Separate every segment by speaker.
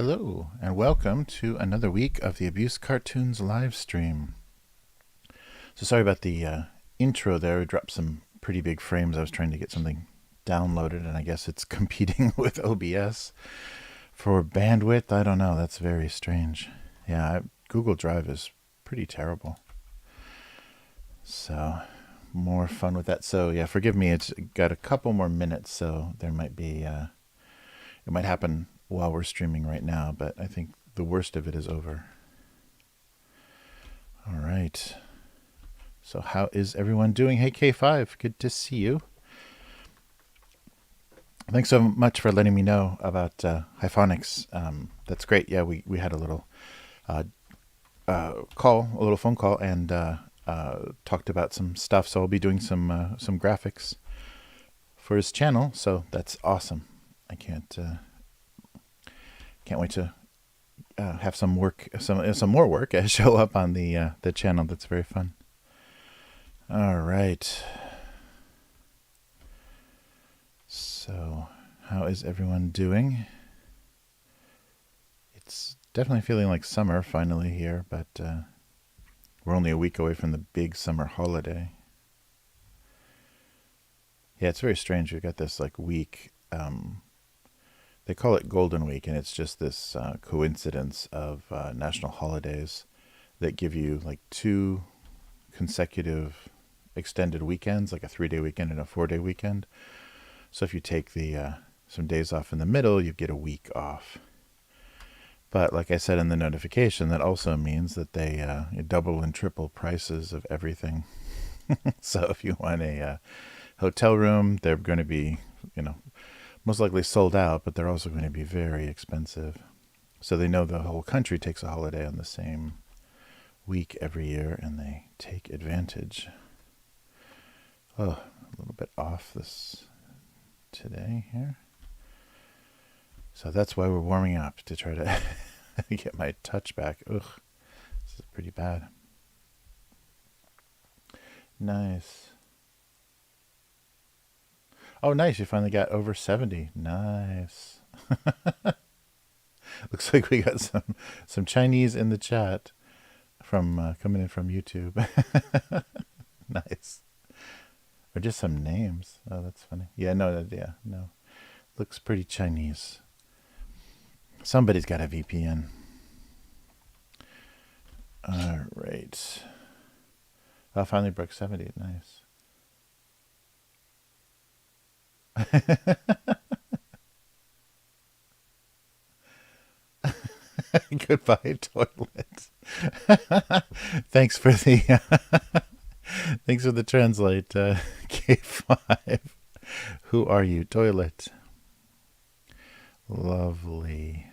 Speaker 1: Hello, and welcome to another week of the Abusecartoons Livestream. So sorry about the intro there. We dropped some pretty big frames. I was trying to get something downloaded, and I guess it's competing with OBS for bandwidth. I don't know. That's very strange. Yeah, Google Drive is pretty terrible. So more fun with that. So yeah, forgive me. It's got a couple more minutes, so there might be... it might happen while we're streaming right now, but I think the worst of it is over. All right. So how is everyone doing? Hey, K5, good to see you. Thanks so much for letting me know about Hyphonics. That's great. Yeah, we had a little phone call, and talked about some stuff. So I'll be doing some graphics for his channel. So that's awesome. I can't wait to have some work, some more work show up on the channel. That's very fun. All right. So, how is everyone doing? It's definitely feeling like summer finally here, but we're only a week away from the big summer holiday. Yeah, it's very strange. We've got this like week. They call it Golden Week, and it's just this coincidence of national holidays that give you like 2 consecutive extended weekends, like a 3-day weekend and a 4-day weekend. So if you take the some days off in the middle, you get a week off. But like I said in the notification, that also means that they double and triple prices of everything. So if you want a hotel room, they're going to be, most likely sold out, but they're also going to be very expensive. So they know the whole country takes a holiday on the same week every year, and they take advantage. Oh, a little bit off this today here. So that's why we're warming up, to try to get my touch back. Ugh, this is pretty bad. Nice. Oh, nice. You finally got over 70. Nice. Looks like we got some Chinese in the chat from coming in from YouTube. Nice. Or just some names. Oh, that's funny. Yeah, no. Looks pretty Chinese. Somebody's got a VPN. All right. I finally broke 70. Nice. Goodbye, toilet. Thanks for the thanks for the translate, K5. Who are you, toilet? Lovely.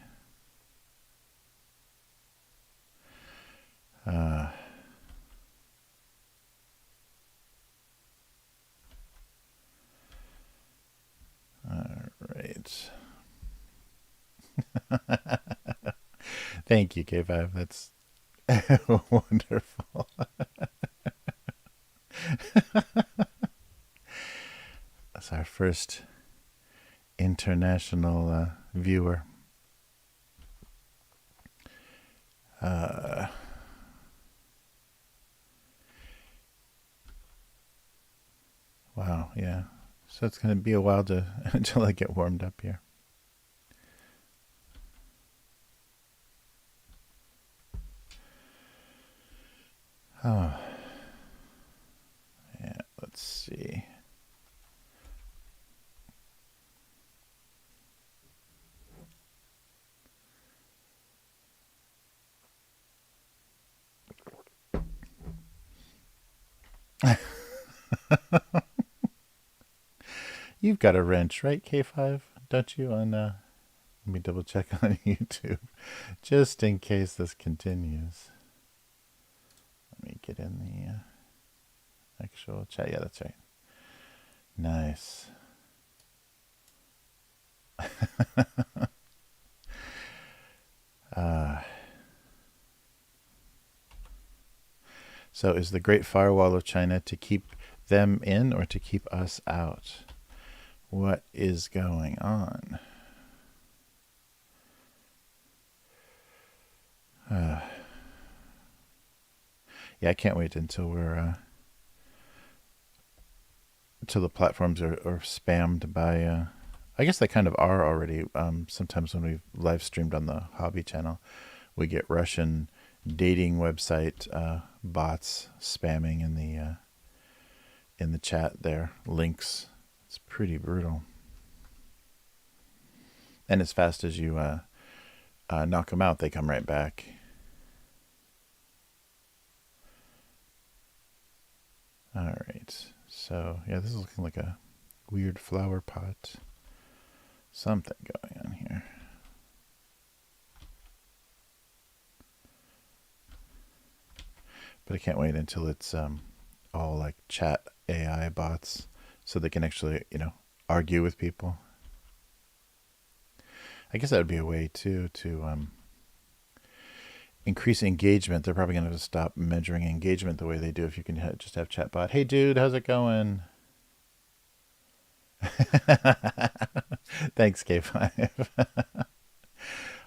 Speaker 1: All right. Thank you, K5. That's wonderful. That's our first international viewer. Wow, yeah. So it's going to be a while until I get warmed up here. Oh, yeah, let's see. You've got a wrench, right, K5? Don't you? On let me double check on YouTube, just in case this continues. Let me get in the actual chat. Yeah, that's right. Nice. So is the Great Firewall of China to keep them in or to keep us out? What is going on? Yeah, I can't wait until until the platforms are spammed by. I guess they kind of are already. Sometimes when we've live streamed on the hobby channel, we get Russian dating website bots spamming in the chat there, links. It's pretty brutal. And as fast as you knock them out, they come right back. All right. So, yeah, this is looking like a weird flower pot. Something going on here. But I can't wait until it's all like chat AI bots so they can actually, argue with people. I guess that would be a way too to increase engagement. They're probably going to stop measuring engagement the way they do if you can just have chatbot. Hey, dude, how's it going? Thanks, K5. I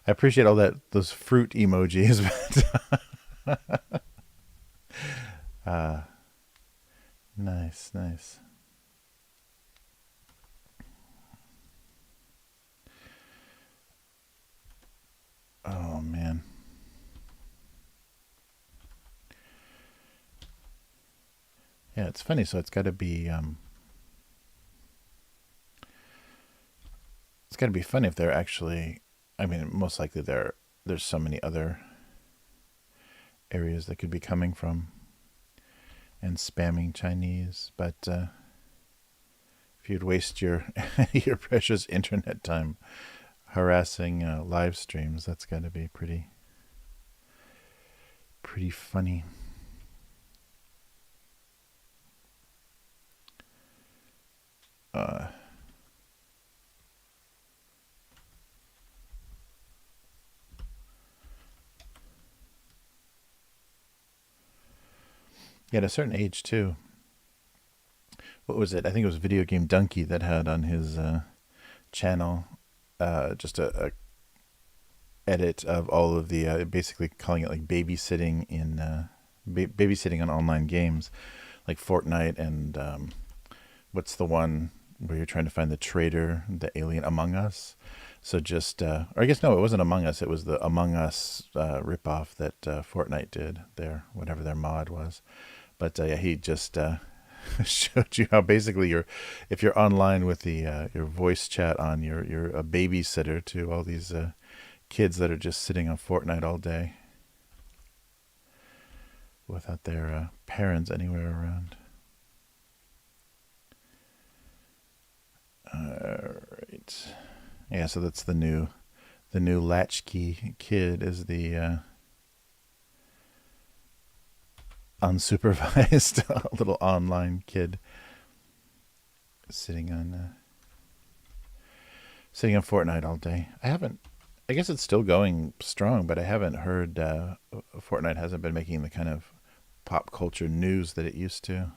Speaker 1: appreciate all those fruit emojis. But nice. Oh man. Yeah, it's funny. So it's got to be funny if they're actually. I mean, most likely there's so many other areas that could be coming from and spamming Chinese, but if you'd waste your your precious internet time harassing live streams, that's got to be pretty funny. Yeah, at a certain age too. What was it? I think it was Video Game Donkey that had on his channel just a edit of all of the basically calling it like babysitting in babysitting on online games like Fortnite and what's the one where you're trying to find the traitor, the alien Among Us. So just or I guess no, it wasn't Among Us, it was the Among Us ripoff that Fortnite did, their whatever their mod was. But yeah, he just showed you how basically if you're online with the your voice chat on, you're a babysitter to all these kids that are just sitting on Fortnite all day without their parents anywhere around. All right. Yeah, so that's the new latchkey kid is the unsupervised little online kid sitting on Fortnite all day. I guess it's still going strong, but I haven't heard Fortnite hasn't been making the kind of pop culture news that it used to.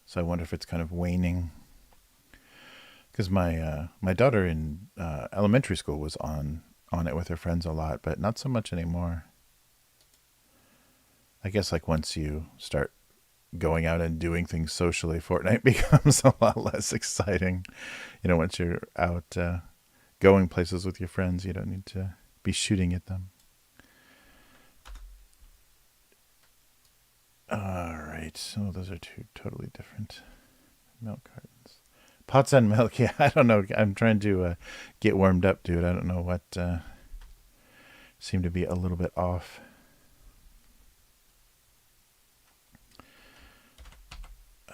Speaker 1: So I wonder if it's kind of waning. Because my daughter in elementary school was on it with her friends a lot, but not so much anymore. I guess like once you start going out and doing things socially, Fortnite becomes a lot less exciting. Once you're out going places with your friends, you don't need to be shooting at them. All right. Oh, those are two totally different milk cartons. Pots and milk. Yeah, I don't know. I'm trying to get warmed up, dude. I don't know what seemed to be a little bit off.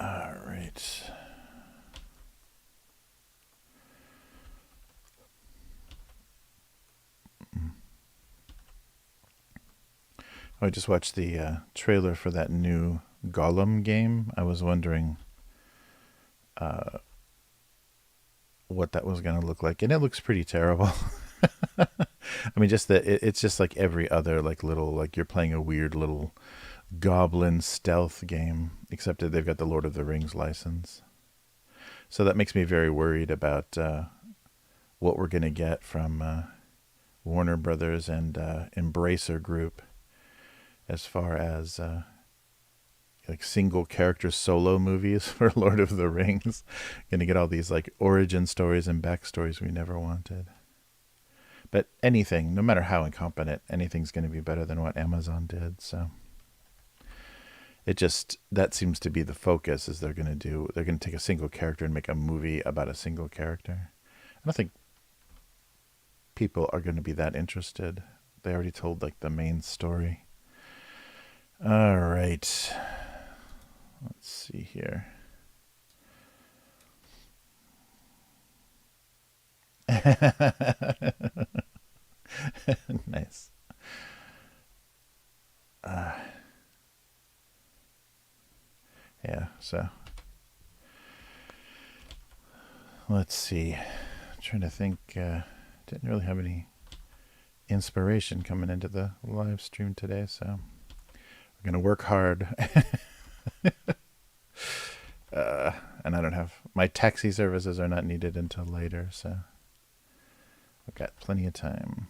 Speaker 1: All right. I just watched the trailer for that new Gollum game. I was wondering what that was going to look like, and it looks pretty terrible. I mean, just that it's just like every other like little like you're playing a weird little goblin stealth game, except that they've got the Lord of the Rings license. So that makes me very worried about what we're going to get from Warner Brothers and Embracer Group. as far as like single character solo movies for Lord of the Rings. Gonna get all these like origin stories and backstories we never wanted. But anything, no matter how incompetent, anything's going to be better than what Amazon did. So it just, that seems to be the focus, is they're going to take a single character and make a movie about a single character. I don't think people are going to be that interested. They already told like the main story. All right. Let's see here. Nice. Yeah, so let's see. I'm trying to think. Didn't really have any inspiration coming into the live stream today, so we're going to work hard. And I don't have, my taxi services are not needed until later, so I've got plenty of time.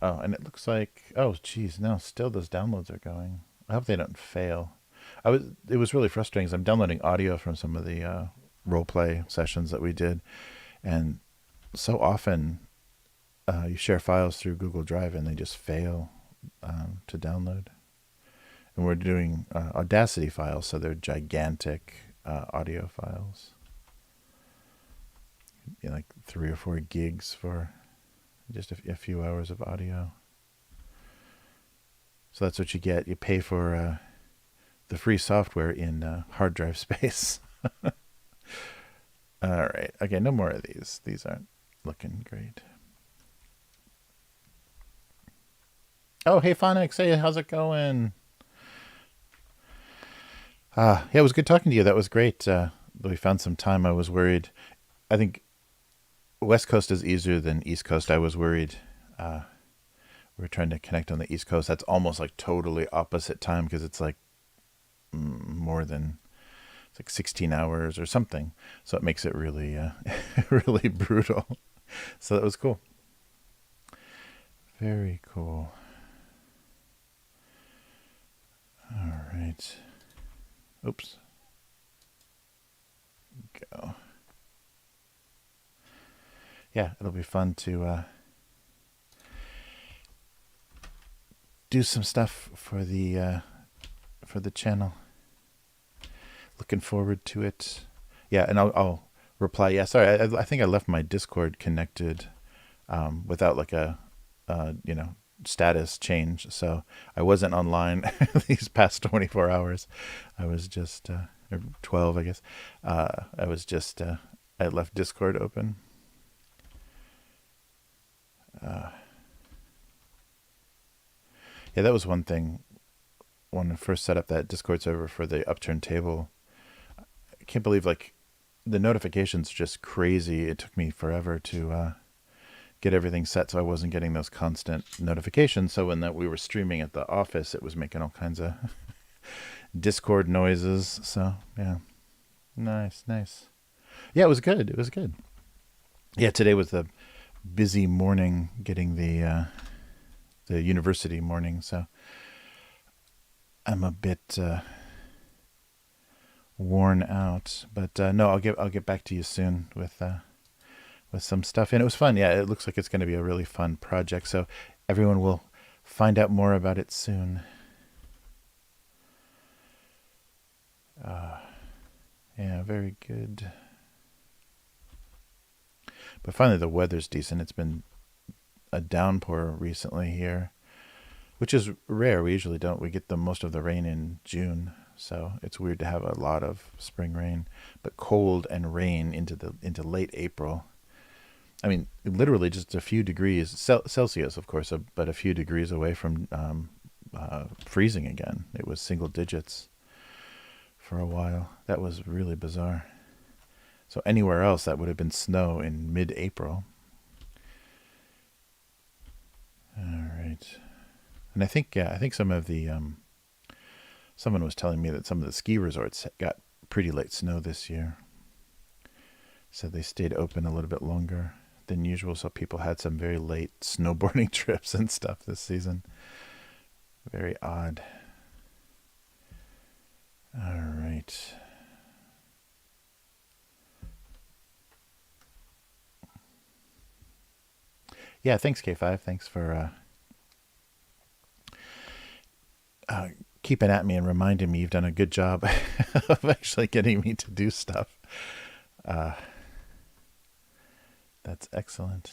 Speaker 1: Oh, and it looks like, oh geez, no, still those downloads are going. I hope they don't fail. It was really frustrating because I'm downloading audio from some of the role play sessions that we did, and so often you share files through Google Drive and they just fail to download. And we're doing Audacity files, so they're gigantic audio files. You know, like 3 or 4 gigs for just a few hours of audio. So that's what you get. You pay for the free software in hard drive space. All right. Okay, no more of these. These aren't looking great. Oh, hey, Phonics. Hey, how's it going? Yeah, it was good talking to you. That was great. We found some time. I was worried. I think West Coast is easier than East Coast. I was worried. We were trying to connect on the East Coast. That's almost like totally opposite time because it's like more than, it's like 16 hours or something. So it makes it really, really brutal. So that was cool. Very cool. All right. Oops. Go. Yeah, it'll be fun to do some stuff for the channel. Looking forward to it. Yeah, and I'll reply. Yeah, sorry, I think I left my Discord connected without like a status change, so I wasn't online these past 24 hours. I was just or 12, I guess. I was just I left Discord open. Yeah, that was one thing when I first set up that Discord server for the Upturned table. I can't believe like the notifications are just crazy. It took me forever to get everything set so I wasn't getting those constant notifications. So when we were streaming at the office, it was making all kinds of Discord noises. So yeah, nice. Yeah, it was good. It was good. Yeah, today was the busy morning getting the university morning. So I'm a bit worn out, but no, I'll get back to you soon with some stuff. And it was fun. Yeah, it looks like it's going to be a really fun project. So everyone will find out more about it soon. Yeah, very good. But finally, the weather's decent. It's been a downpour recently here, which is rare. We usually don't. We get most of the rain in June, so it's weird to have a lot of spring rain. But cold and rain into late April. I mean, literally just a few degrees Celsius, of course, but a few degrees away from freezing again. It was single digits for a while. That was really bizarre. So anywhere else, that would have been snow in mid-April. All right. And I think some of the, someone was telling me that some of the ski resorts got pretty late snow this year. So they stayed open a little bit longer than usual. So people had some very late snowboarding trips and stuff this season. Very odd. All right. Yeah, thanks, K5. Thanks for keeping at me and reminding me you've done a good job of actually getting me to do stuff. Uh, that's excellent.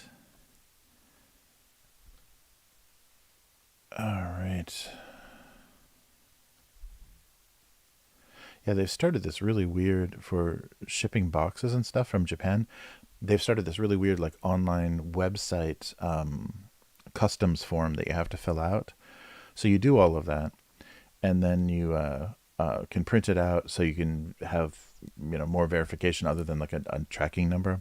Speaker 1: All right. Yeah, they've started this really weird for shipping boxes and stuff from Japan. They've started this really weird like online website customs form that you have to fill out. So you do all of that, and then you can print it out so you can have more verification other than like a tracking number,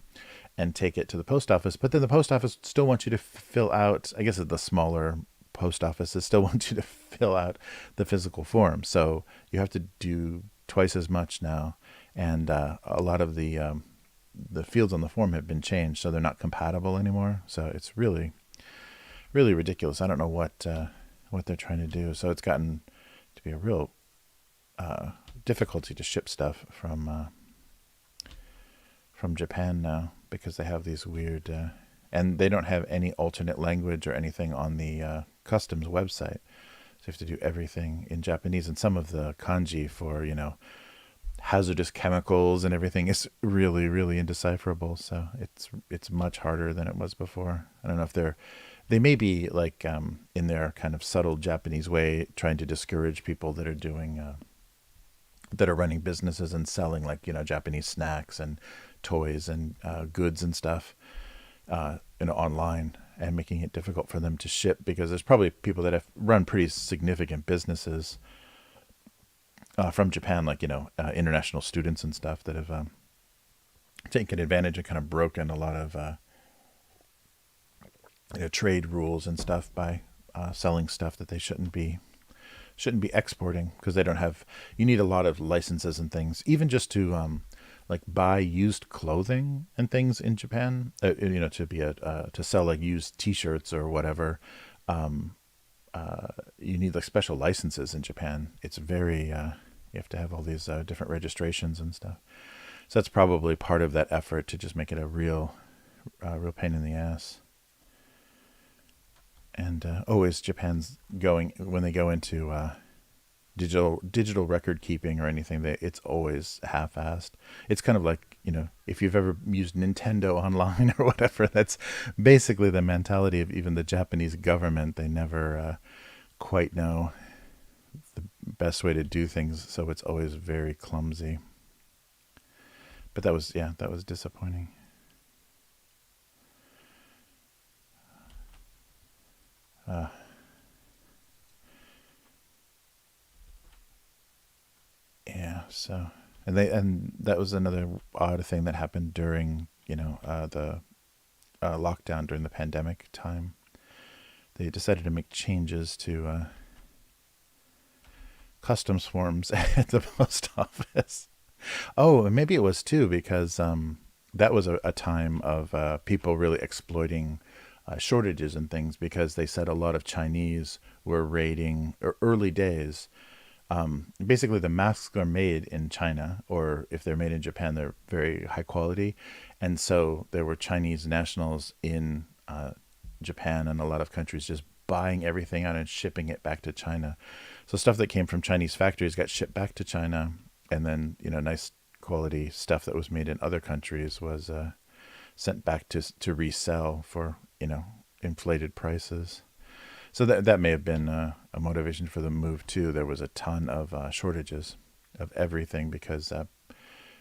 Speaker 1: and take it to the post office. But then the post office still wants you to fill out. I guess it's the smaller post offices still want you to fill out the physical form. So you have to do twice as much now, and a lot of the fields on the form have been changed, so they're not compatible anymore. So it's really, really ridiculous. I don't know what they're trying to do. So it's gotten to be a real difficulty to ship stuff from Japan now, because they have these weird and they don't have any alternate language or anything on the customs website. So you have to do everything in Japanese, and some of the kanji for hazardous chemicals and everything is really, really indecipherable. So it's much harder than it was before. I don't know if they may be like in their kind of subtle Japanese way trying to discourage people that are doing that are running businesses and selling like Japanese snacks and toys and goods and stuff online, and making it difficult for them to ship, because there's probably people that have run pretty significant businesses from Japan, like international students and stuff that have taken advantage and kind of broken a lot of trade rules and stuff by selling stuff that they shouldn't be exporting, because they don't have. You need a lot of licenses and things, even just to like buy used clothing and things in Japan. To be to sell like used T-shirts or whatever. You need like special licenses in Japan. It's very you have to have all these different registrations and stuff. So that's probably part of that effort to just make it a real pain in the ass. And always Japan's going, when they go into digital record keeping or anything, it's always half-assed. It's kind of like if you've ever used Nintendo online or whatever, that's basically the mentality of even the Japanese government. They never quite know the best way to do things, so it's always very clumsy. But that was disappointing. Uh, yeah. So, and that was another odd thing that happened during the lockdown during the pandemic time. They decided to make changes to customs forms at the post office. Oh, and maybe it was too, because that was a time of people really exploiting shortages and things, because they said a lot of Chinese were raiding, or early days. Basically, the masks are made in China, or if they're made in Japan, they're very high quality. And so there were Chinese nationals in Japan and a lot of countries just buying everything out and shipping it back to China. So stuff that came from Chinese factories got shipped back to China, and then nice quality stuff that was made in other countries was sent back to resell for inflated prices. So that may have been a motivation for the move too. There was a ton of shortages of everything, because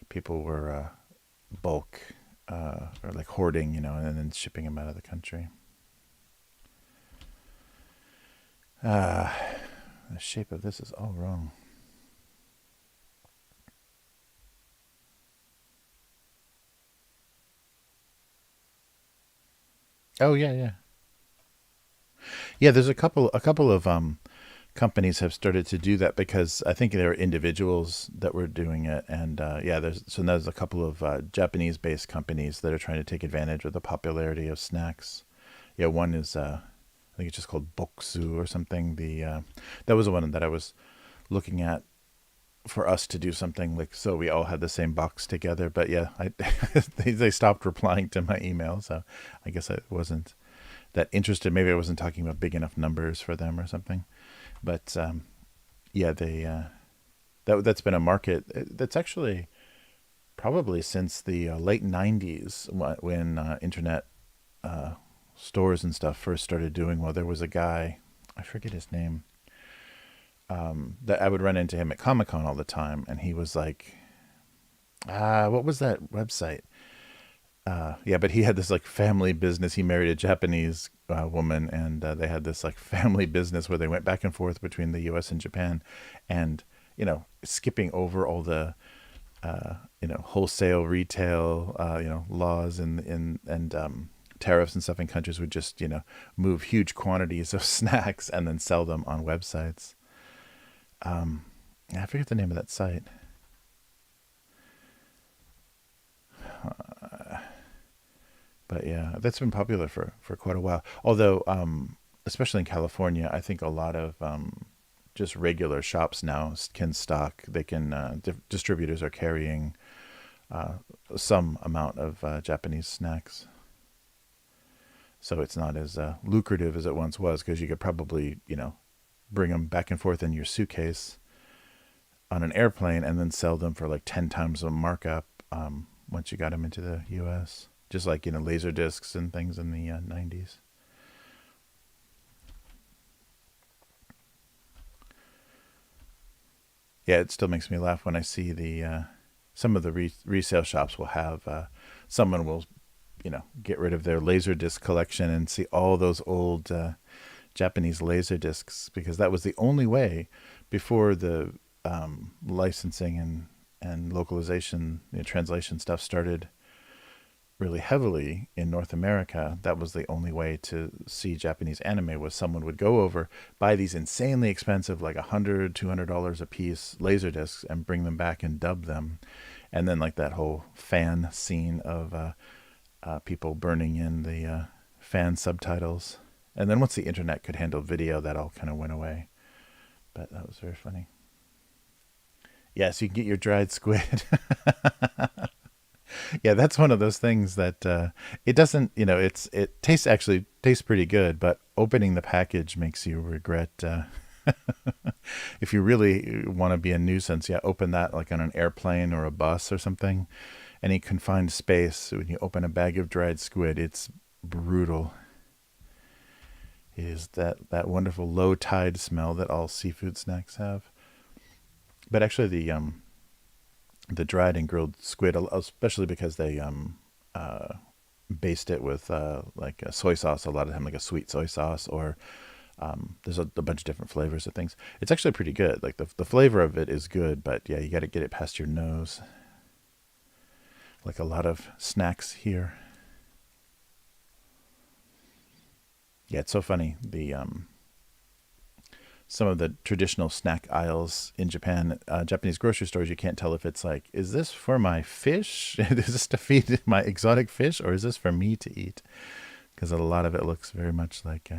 Speaker 1: people were bulk or like hoarding, and then shipping them out of the country. The shape of this is all wrong. Oh yeah, yeah, yeah. There's a couple of companies have started to do that, because I think there are individuals that were doing it, and yeah, there's a couple of Japanese-based companies that are trying to take advantage of the popularity of snacks. Yeah, one is I think it's just called Boksu or something. That was the one that I was looking at for us to do something like, so we all had the same box together. But yeah, they stopped replying to my email, so I guess I wasn't that interested. Maybe I wasn't talking about big enough numbers for them or something. But yeah, that's been a market that's actually probably since the late '90s when internet stores and stuff first started doing well. There was a guy, I forget his name, that I would run into him at Comic-Con all the time, and he was like, what was that website? Yeah, but he had this like family business. He married a Japanese woman, and they had this like family business where they went back and forth between the U.S. and Japan, and skipping over all the wholesale, retail, laws and tariffs and stuff in countries, would just move huge quantities of snacks and then sell them on websites. I forget the name of that site. But yeah, that's been popular for quite a while. Although, especially in California, I think a lot of just regular shops now can stock. They can distributors are carrying some amount of Japanese snacks. So it's not as lucrative as it once was, because you could probably bring them back and forth in your suitcase on an airplane and then sell them for like 10 times a markup once you got them into the U.S. Just like laser discs and things in the '90s. Yeah, it still makes me laugh when I see the some of the resale shops will have someone will get rid of their laser disc collection and see all those old Japanese laser discs, because that was the only way before the licensing and localization, translation stuff started really heavily in North America. That was the only way to see Japanese anime, was someone would go over, buy these insanely expensive, like $100-$200 a piece laser discs, and bring them back and dub them. And then like that whole fan scene of people burning in the fan subtitles. And then once the internet could handle video, that all kind of went away. But that was very funny. Yeah, so you can get your dried squid. Yeah, that's one of those things that it doesn't, it tastes pretty good, but opening the package makes you regret. If you really want to be a nuisance, yeah, open that like on an airplane or a bus or something. Any confined space, when you open a bag of dried squid, it's brutal. It is that wonderful low tide smell that all seafood snacks have. But actually, the dried and grilled squid, especially because they baste it with like a soy sauce a lot of time, like a sweet soy sauce, or there's a bunch of different flavors of things. It's actually pretty good. Like the flavor of it is good, but yeah, you got to get it past your nose. Like a lot of snacks here. Yeah, it's so funny. Some of the traditional snack aisles in Japan, Japanese grocery stores, you can't tell if it's like, is this for my fish? Is this to feed my exotic fish, or is this for me to eat? Because a lot of it looks very much like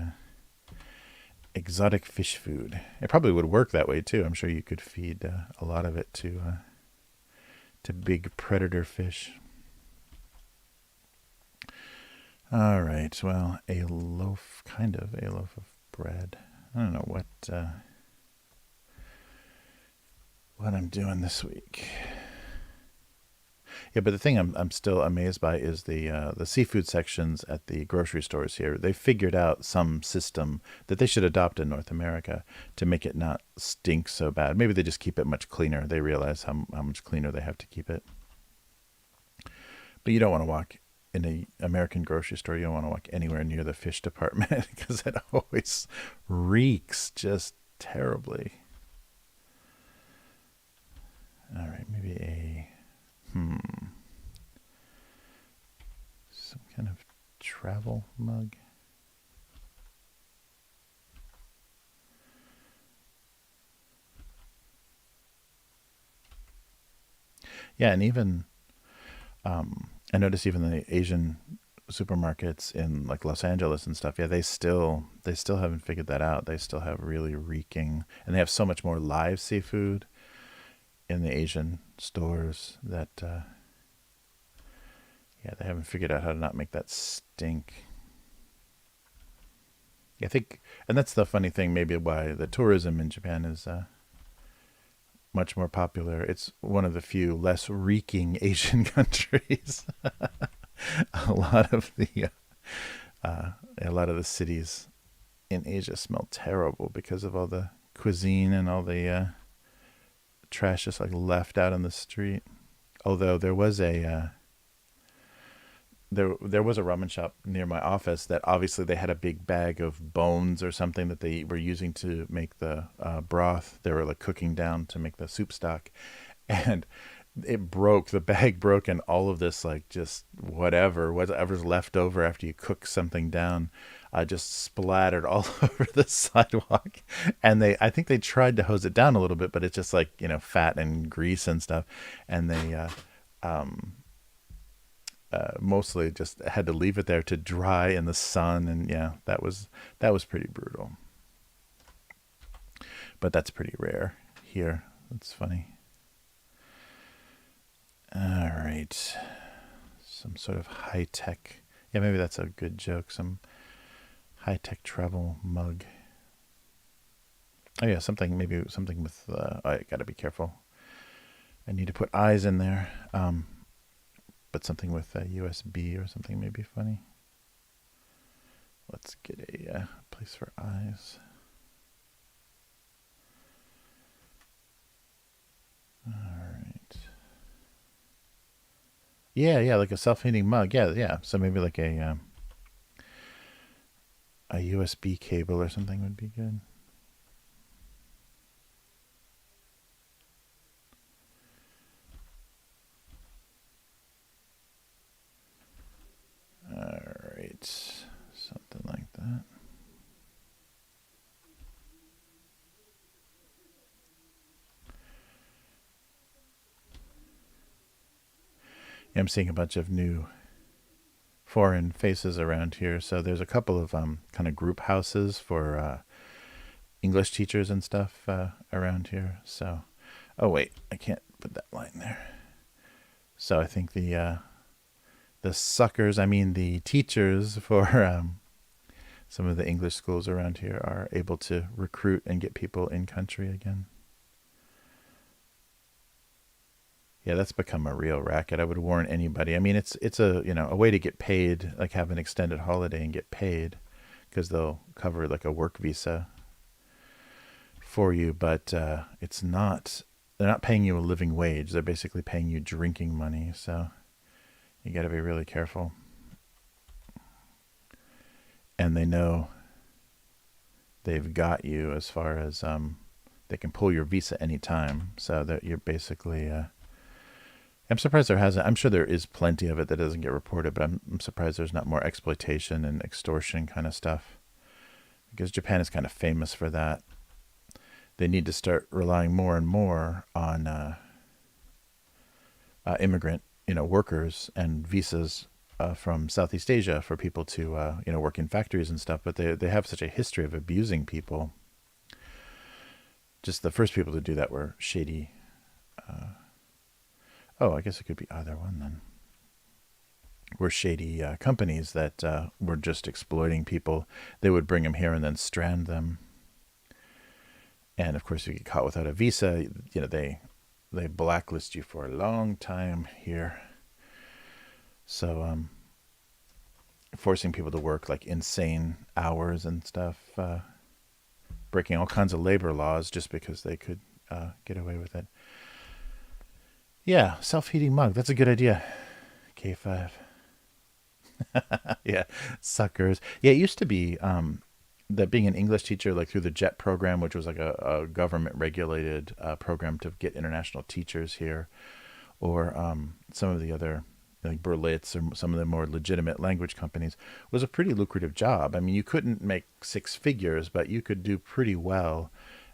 Speaker 1: exotic fish food. It probably would work that way too. I'm sure you could feed a lot of it to big predator fish. All right. Well, a loaf of bread. I don't know what I'm doing this week. Yeah, but the thing I'm still amazed by is the seafood sections at the grocery stores here. They figured out some system that they should adopt in North America to make it not stink so bad. Maybe they just keep it much cleaner. They realize how much cleaner they have to keep it. But you don't want to walk in an American grocery store. You don't want to walk anywhere near the fish department because it always reeks just terribly. All right, maybe some kind of travel mug. Yeah, and even I notice even the Asian supermarkets in like Los Angeles and stuff, yeah, they still haven't figured that out. They still have really reeking, and they have so much more live seafood in the Asian stores that yeah, they haven't figured out how to not make that stink. I think, and that's the funny thing, maybe why the tourism in Japan is much more popular. It's one of the few less reeking Asian countries. a lot of the a lot of the cities in Asia smell terrible because of all the cuisine and all the trash just like left out on the street. Although there was a ramen shop near my office that obviously they had a big bag of bones or something that they were using to make the broth. They were like cooking down to make the soup stock, and it broke. The bag broke, and all of this like just whatever's left over after you cook something down, just splattered all over the sidewalk. And I think they tried to hose it down a little bit, but it's just like fat and grease and stuff, and they mostly just had to leave it there to dry in the sun. And yeah, that was pretty brutal. But that's pretty rare here. That's funny. All right, some sort of high tech. Yeah, maybe that's a good joke. Some high tech travel mug. Oh yeah, maybe something with. I gotta be careful. I need to put eyes in there. But something with a USB or something may be funny. Let's get a place for eyes. All right. Yeah, like a self-heating mug. Yeah. So maybe like a USB cable or something would be good. All right, something like that. Yeah, I'm seeing a bunch of new foreign faces around here. So there's a couple of kind of group houses for English teachers and stuff around here. So, oh wait, I can't put that line there. So I think the suckers, I mean the teachers for some of the English schools around here are able to recruit and get people in country again. Yeah, that's become a real racket. I would warn anybody. I mean, it's a way to get paid, like have an extended holiday and get paid, because they'll cover like a work visa for you, but it's not. They're not paying you a living wage. They're basically paying you drinking money. So you got to be really careful. And they know they've got you as far as they can pull your visa anytime. So that you're basically. I'm surprised there hasn't. I'm sure there is plenty of it that doesn't get reported, but I'm surprised there's not more exploitation and extortion kind of stuff, because Japan is kind of famous for that. They need to start relying more and more on immigrant, workers and visas from Southeast Asia for people to, work in factories and stuff. But they have such a history of abusing people. Just the first people to do that were shady. I guess it could be either one then. Were shady companies that were just exploiting people. They would bring them here and then strand them. And of course, if you get caught without a visa, they blacklist you for a long time here. So forcing people to work like insane hours and stuff, breaking all kinds of labor laws just because they could get away with it. Yeah, self-heating mug. That's a good idea. K5. Yeah, suckers. Yeah, it used to be that being an English teacher, like through the JET program, which was like a government-regulated program to get international teachers here, or some of the other, like Berlitz or some of the more legitimate language companies, was a pretty lucrative job. I mean, you couldn't make six figures, but you could do pretty well.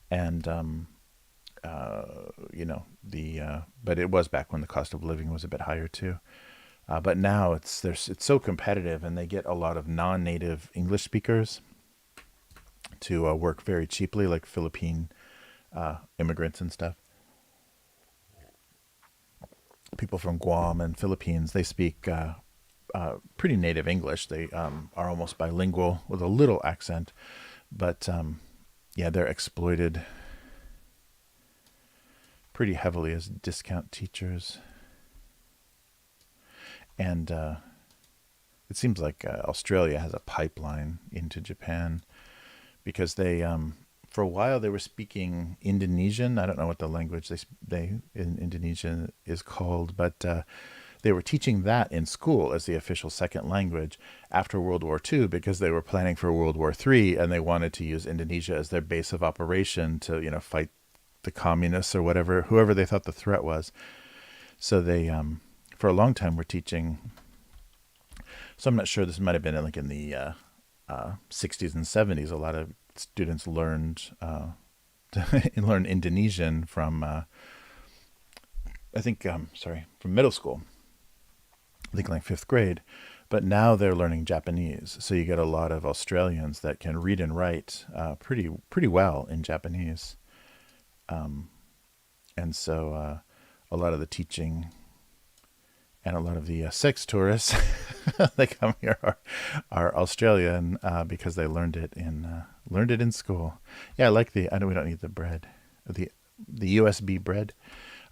Speaker 1: And but it was back when the cost of living was a bit higher too. But now it's so competitive, and they get a lot of non-native English speakers to work very cheaply, like Philippine immigrants and stuff. People from Guam and Philippines, they speak pretty native English. They are almost bilingual with a little accent, but yeah, they're exploited pretty heavily as discount teachers. And it seems like Australia has a pipeline into Japan because they, for a while, they were speaking Indonesian. I don't know what the language they in Indonesian is called, but they were teaching that in school as the official second language after World War II because they were planning for World War III, and they wanted to use Indonesia as their base of operation to, fight the communists or whoever they thought the threat was. So they, for a long time, were teaching. So I'm not sure, this might have been like in the 60s and 70s. A lot of students learned learn Indonesian from from middle school. I think like fifth grade. But now they're learning Japanese. So you get a lot of Australians that can read and write pretty well in Japanese. And so a lot of the teaching and a lot of the sex tourists that come here are Australian because they learned it in school. Yeah, I like I know we don't need the bread, the USB bread.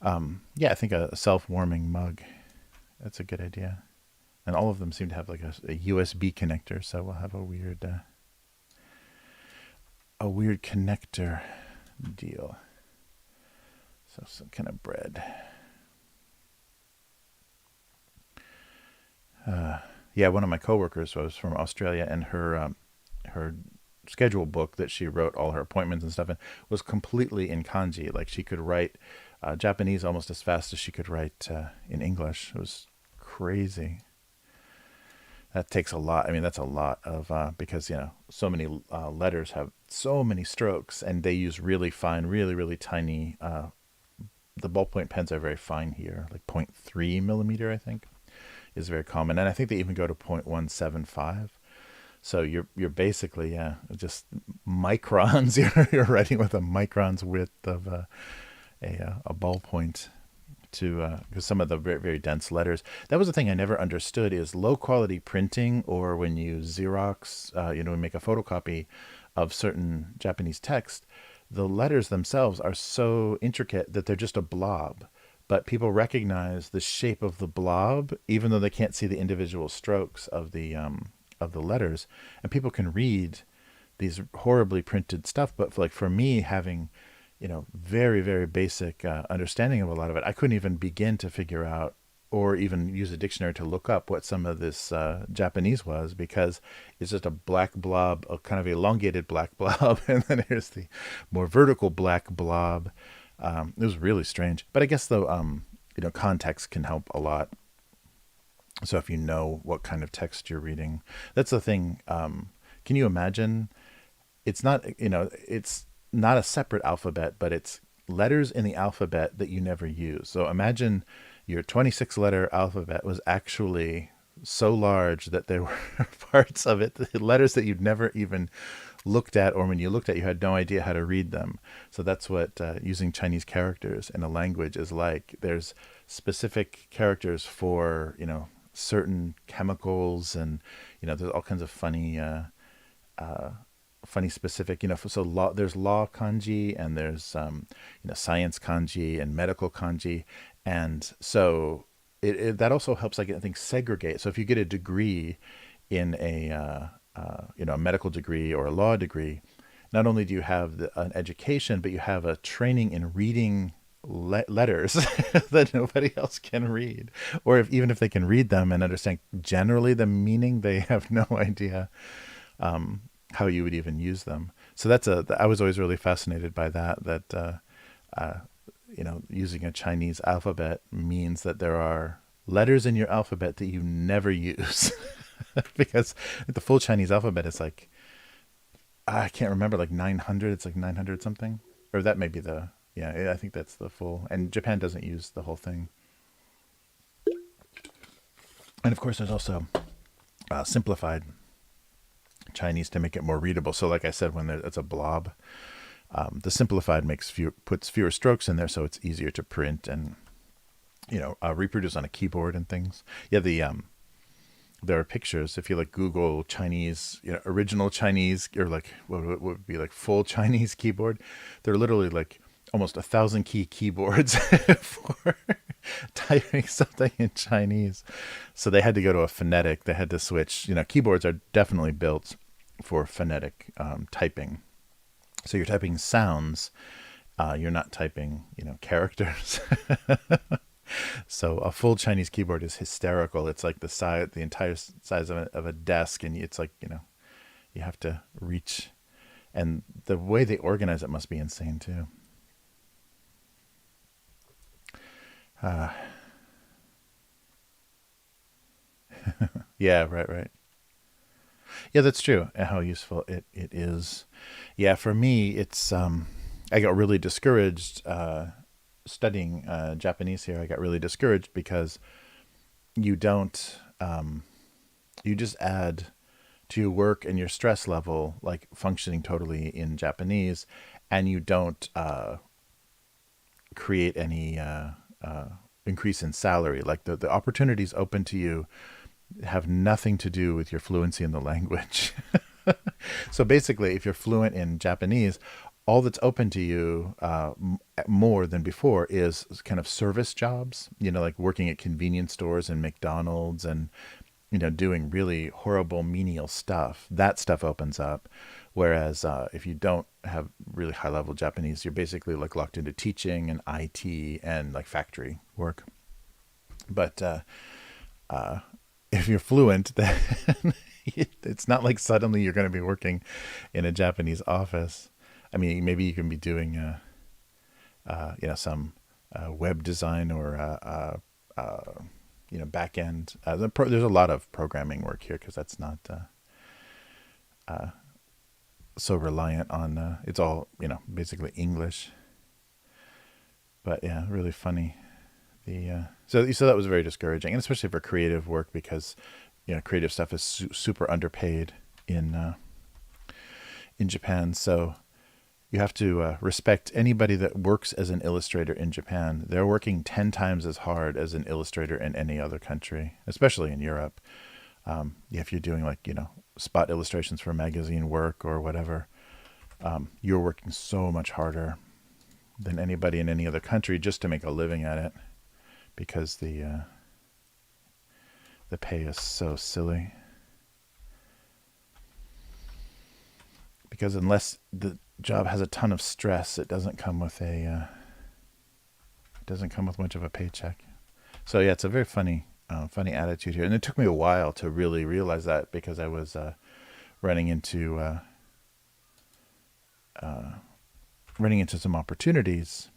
Speaker 1: Yeah, I think a self-warming mug. That's a good idea. And all of them seem to have like a USB connector, so we'll have a weird connector deal. So some kind of bread. Yeah, one of my coworkers was from Australia, and her schedule book that she wrote all her appointments and stuff in was completely in kanji. Like she could write Japanese almost as fast as she could write in English. It was crazy. That takes a lot. I mean, that's a lot of because so many letters have so many strokes, and they use really fine, really tiny. The ballpoint pens are very fine here, like 0.3 millimeter, I think, is very common, and I think they even go to 0.175. So you're basically just microns. You're writing with a micron's width of a ballpoint to because some of the very, very dense letters. That was the thing I never understood is low quality printing, or when you Xerox, make a photocopy of certain Japanese text, the letters themselves are so intricate that they're just a blob. But people recognize the shape of the blob, even though they can't see the individual strokes of the letters, and people can read these horribly printed stuff. But for me, having very, very basic understanding of a lot of it, I couldn't even begin to figure out or even use a dictionary to look up what some of this Japanese was, because it's just a black blob, a kind of elongated black blob, and then here's the more vertical black blob. It was really strange. But I guess, though, context can help a lot. So if you know what kind of text you're reading, that's the thing. Can you imagine? It's not a separate alphabet, but it's letters in the alphabet that you never use. So imagine your 26-letter alphabet was actually so large that there were parts of it, the letters that you'd never even looked at, or when you looked at, you had no idea how to read them. So that's what using Chinese characters in a language is like. There's specific characters for, certain chemicals, and, there's all kinds of funny specific, there's law kanji, and there's science kanji and medical kanji, and so that also helps, I think, segregate. So if you get a degree in a medical degree or a law degree, not only do you have an education, but you have a training in reading letters that nobody else can read, or even if they can read them and understand generally the meaning, they have no idea how you would even use them. So I was always really fascinated by that using a Chinese alphabet means that there are letters in your alphabet that you never use. Because the full Chinese alphabet is like, I can't remember, like 900. It's like 900 something, or that may be I think that's the full. And Japan doesn't use the whole thing. And of course, there's also simplified Chinese to make it more readable. So, like I said, when it's a blob, the simplified puts fewer strokes in there, so it's easier to print and reproduce on a keyboard and things. Yeah, there are pictures if you like Google Chinese, original Chinese, or like what would be like full Chinese keyboard. They're literally like almost 1,000 key keyboards for typing something in Chinese. So they had to go to a phonetic. They had to switch. Keyboards are definitely built for phonetic typing. So you're typing sounds. You're not typing, characters. So a full Chinese keyboard is hysterical. It's like the entire size of a desk, and it's like you have to reach, and the way they organize it must be insane too. Yeah, right. Yeah, that's true. How useful it is. Yeah, for me, it's I got really discouraged studying Japanese here. I got really discouraged because you don't you just add to your work and your stress level, like functioning totally in Japanese, and you don't create any increase in salary. Like the opportunities open to you have nothing to do with your fluency in the language. So basically, if you're fluent in Japanese, all that's open to you more than before is kind of service jobs, like working at convenience stores and McDonald's and, doing really horrible menial stuff. That stuff opens up. Whereas if you don't have really high level Japanese, you're basically like locked into teaching and IT and like factory work. But if you're fluent, then it's not like suddenly you're going to be working in a Japanese office. I mean, maybe you can be doing, some web design or, back end. There's a lot of programming work here because that's not so reliant on. It's all basically English. But yeah, really funny. So that was very discouraging, and especially for creative work because creative stuff is super underpaid in Japan. So you have to respect anybody that works as an illustrator in Japan. They're working 10 times as hard as an illustrator in any other country, especially in Europe. If you're doing like, spot illustrations for magazine work or whatever, you're working so much harder than anybody in any other country just to make a living at it because the pay is so silly. Because unless the job has a ton of stress, it doesn't come with much of a paycheck. So yeah, it's a very funny attitude here, and it took me a while to really realize that because I was running into some opportunities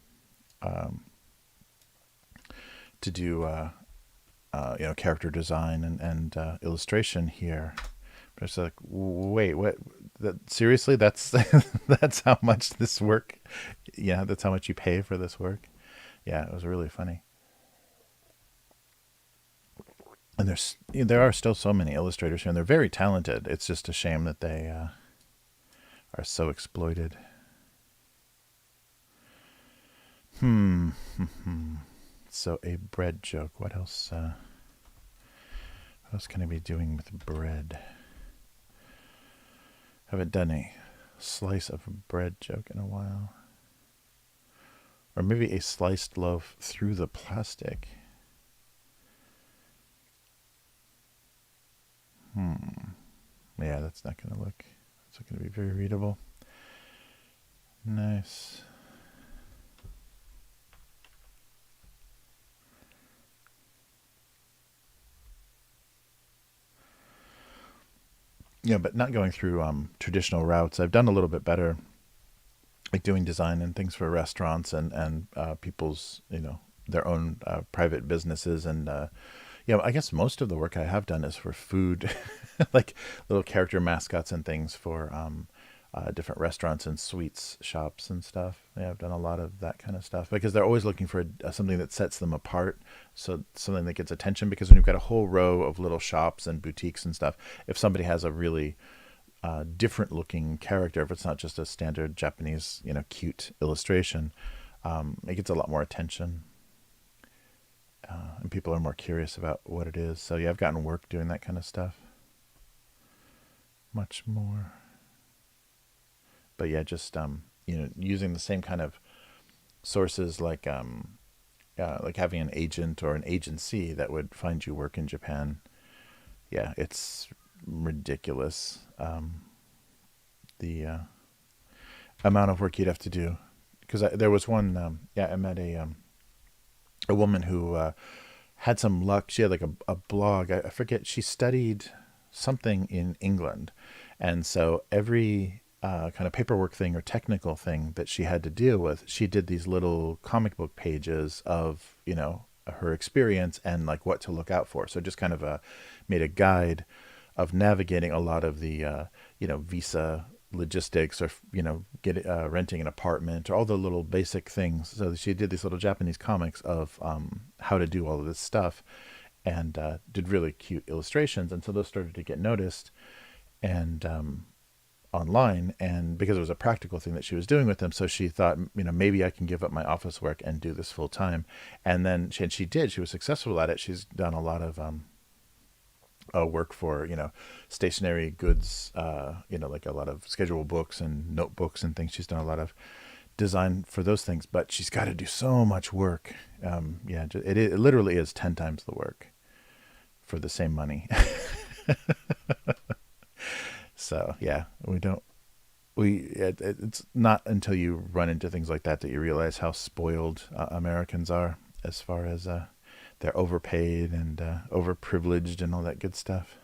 Speaker 1: to do character design and illustration here. But it's like, wait, what? Seriously? That's that's how much this work? Yeah, that's how much you pay for this work. Yeah, it was really funny. And there are still so many illustrators here, and they're very talented. It's just a shame that they are so exploited. So a bread joke. What else? What else can I be doing with bread? Haven't done a slice of bread joke in a while. Or maybe a sliced loaf through the plastic. Yeah, that's not going to look. It's not going to be very readable. Nice. Yeah, but not going through traditional routes. I've done a little bit better, like doing design and things for restaurants and people's their own private businesses and I guess most of the work I have done is for food, like little character mascots and things for different restaurants and sweets shops and stuff. Yeah, I've done a lot of that kind of stuff because they're always looking for something that sets them apart. So something that gets attention, because when you've got a whole row of little shops and boutiques and stuff, if somebody has a really different looking character, if it's not just a standard Japanese, cute illustration, it gets a lot more attention. And people are more curious about what it is. So yeah, I've gotten work doing that kind of stuff. Much more. But yeah, just using the same kind of sources like having an agent or an agency that would find you work in Japan. Yeah, it's ridiculous. The amount of work you'd have to do. Because there was one, I met a woman who had some luck. She had like a blog. I forget. She studied something in England. And so every kind of paperwork thing or technical thing that she had to deal with, she did these little comic book pages of, her experience and like what to look out for. So just kind of made a guide of navigating a lot of the, visa logistics, or renting an apartment, or all the little basic things. So she did these little Japanese comics of how to do all of this stuff, and did really cute illustrations. And so those started to get noticed and online, and because it was a practical thing that she was doing with them, so she thought, maybe I can give up my office work and do this full time. And then she did. She was successful at it. She's done a lot of work for stationary goods, like a lot of schedule books and notebooks and things. She's done a lot of design for those things, but she's got to do so much work. It literally is 10 times the work for the same money. So yeah, it's not until you run into things like that you realize how spoiled Americans are, as far as they're overpaid and overprivileged and all that good stuff.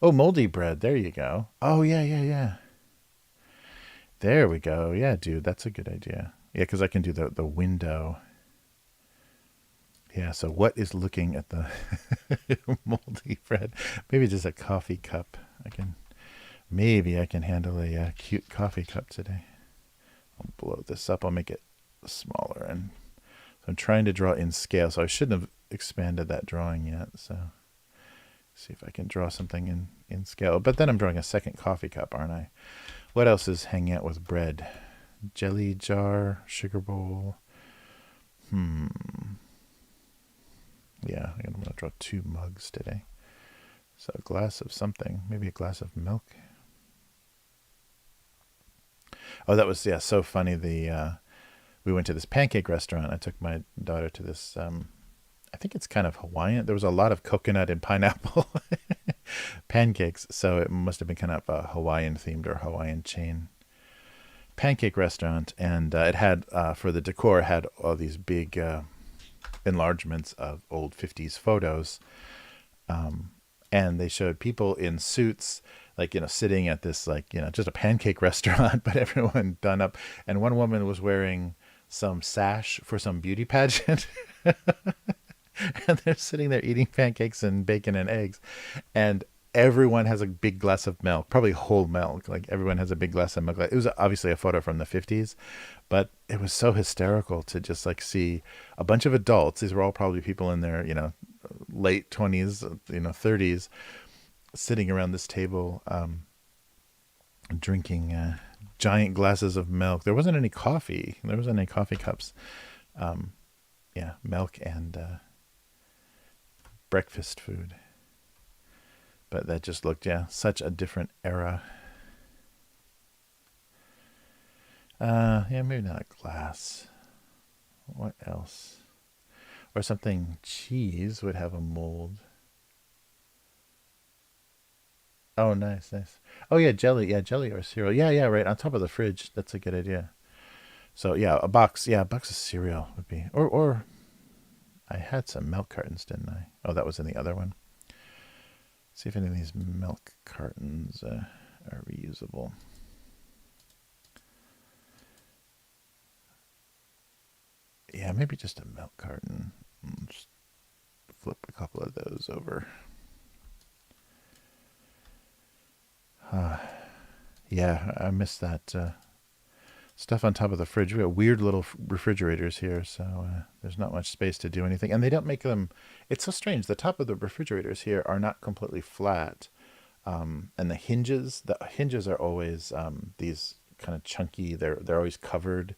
Speaker 1: Oh, moldy bread. There you go. Oh, yeah. There we go. Yeah, dude, that's a good idea. Yeah, because I can do the window. Yeah, so what is looking at the moldy bread? Maybe just a coffee cup. Maybe I can handle a cute coffee cup today. I'll blow this up. I'll make it smaller. And so I'm trying to draw in scale, so I shouldn't have expanded that drawing yet. So see if I can draw something in scale. But then I'm drawing a second coffee cup, aren't I? What else is hanging out with bread? Jelly jar, sugar bowl. Yeah, I'm going to draw 2 mugs today. So a glass of something, maybe a glass of milk. Oh, that was, so funny. We went to this pancake restaurant. I took my daughter to this, I think it's kind of Hawaiian. There was a lot of coconut and pineapple pancakes. So it must have been kind of a Hawaiian themed or Hawaiian chain pancake restaurant. And it had, for the decor, had all these big enlargements of old 50s photos. And they showed people in suits, like, sitting at this, like, just a pancake restaurant, but everyone done up. And one woman was wearing some sash for some beauty pageant. And they're sitting there eating pancakes and bacon and eggs. And everyone has a big glass of milk, probably whole milk. Like, everyone has a big glass of milk. It was obviously a photo from the 50s, but it was so hysterical to just like see a bunch of adults. These were all probably people in their, late 20s, 30s, sitting around this table, drinking giant glasses of milk. There wasn't any coffee. There wasn't any coffee cups. Milk and breakfast food. But that just looked, such a different era. Maybe not a glass. What else? Or something cheese would have a mold. Oh, nice. Oh, yeah, jelly. Yeah, jelly or cereal. Yeah, right. On top of the fridge. That's a good idea. So, yeah, a box. Yeah, a box of cereal would be. Or I had some milk cartons, didn't I? Oh, that was in the other one. See if any of these milk cartons are reusable. Yeah, maybe just a milk carton. Just flip a couple of those over. Yeah, Yeah, I missed that stuff on top of the fridge. We got weird little refrigerators here, so there's not much space to do anything. And they don't make them. It's so strange. The top of the refrigerators here are not completely flat, and the hinges are always these kind of chunky. They're always covered.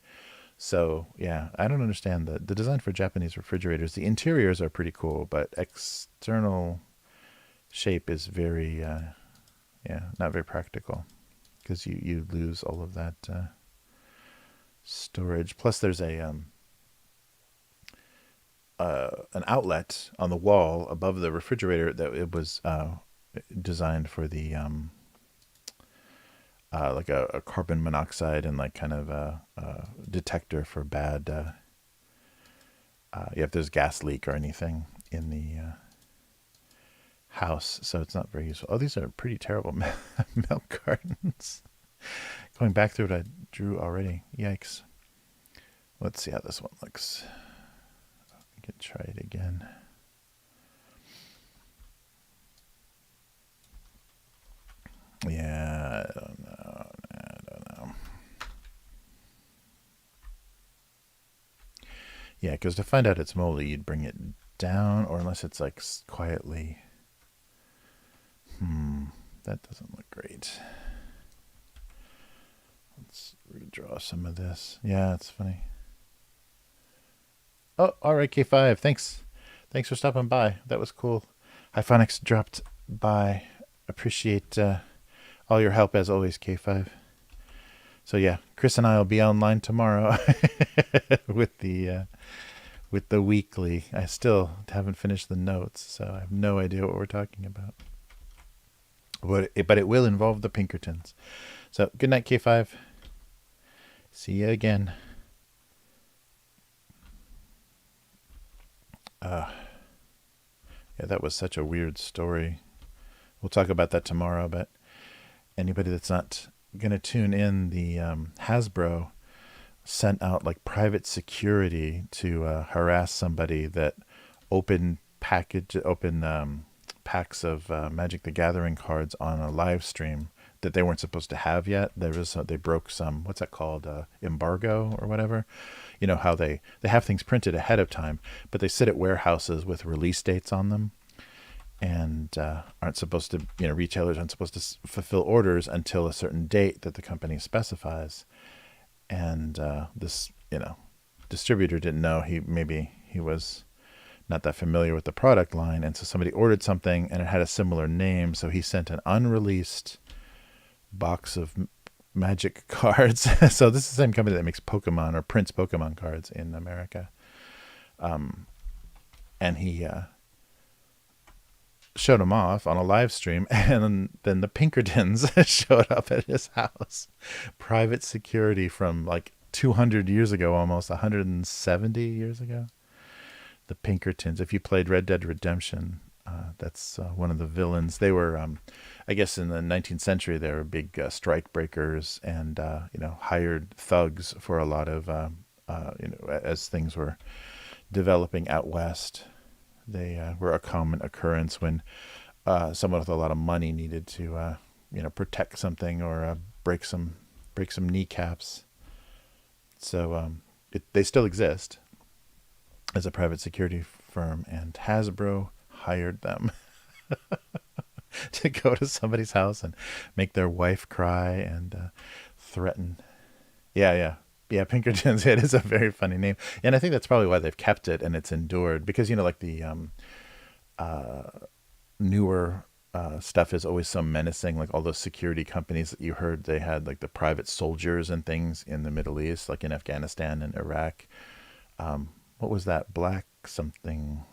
Speaker 1: So yeah, I don't understand the design for Japanese refrigerators. The interiors are pretty cool, but external shape is very yeah, not very practical because you lose all of that storage. Plus, there's a an outlet on the wall above the refrigerator that it was designed for the like a carbon monoxide and like kind of a detector for bad if there's gas leak or anything in the house. So it's not very useful. Oh, these are pretty terrible milk cartons. Going back through what I drew already. Yikes. Let's see how this one looks. I can try it again. Yeah, I don't know. Yeah, because to find out it's moldy, you'd bring it down, or unless it's like quietly. That doesn't look great. Let's redraw some of this. Yeah, it's funny. Oh, all right, K5. Thanks for stopping by. That was cool. Hyphonics dropped by. Appreciate all your help as always, K5. So yeah, Chris and I will be online tomorrow with the weekly. I still haven't finished the notes, so I have no idea what we're talking about. But it will involve the Pinkertons. So good night, K5. See you again. Yeah, that was such a weird story. We'll talk about that tomorrow, but anybody that's not going to tune in, the Hasbro sent out like private security to harass somebody that opened packs of Magic the Gathering cards on a live stream that they weren't supposed to have yet. They broke some, what's that called, embargo or whatever. You know how they have things printed ahead of time, but they sit at warehouses with release dates on them, and aren't supposed to, retailers aren't supposed to fulfill orders until a certain date that the company specifies. And this, distributor didn't know. Maybe he was not that familiar with the product line, and so somebody ordered something and it had a similar name, so he sent an unreleased box of Magic cards. So this is the same company that makes Pokemon or prints Pokemon cards in America. And he showed him off on a live stream, and then the Pinkertons showed up at his house. Private security from like 200 years ago, almost 170 years ago. The Pinkertons. If you played Red Dead Redemption, that's one of the villains. They were, I guess, in the 19th century, they were big strike breakers and hired thugs for a lot of as things were developing out west. They were a common occurrence when someone with a lot of money needed to protect something or break some kneecaps. So they still exist as a private security firm, and Hasbro hired them to go to somebody's house and make their wife cry and threaten. Yeah, Pinkertons. It is a very funny name, and I think that's probably why they've kept it and it's endured, because like the newer stuff is always so menacing. Like all those security companies that you heard, they had like the private soldiers and things in the Middle East, like in Afghanistan and Iraq. What was that? Black something.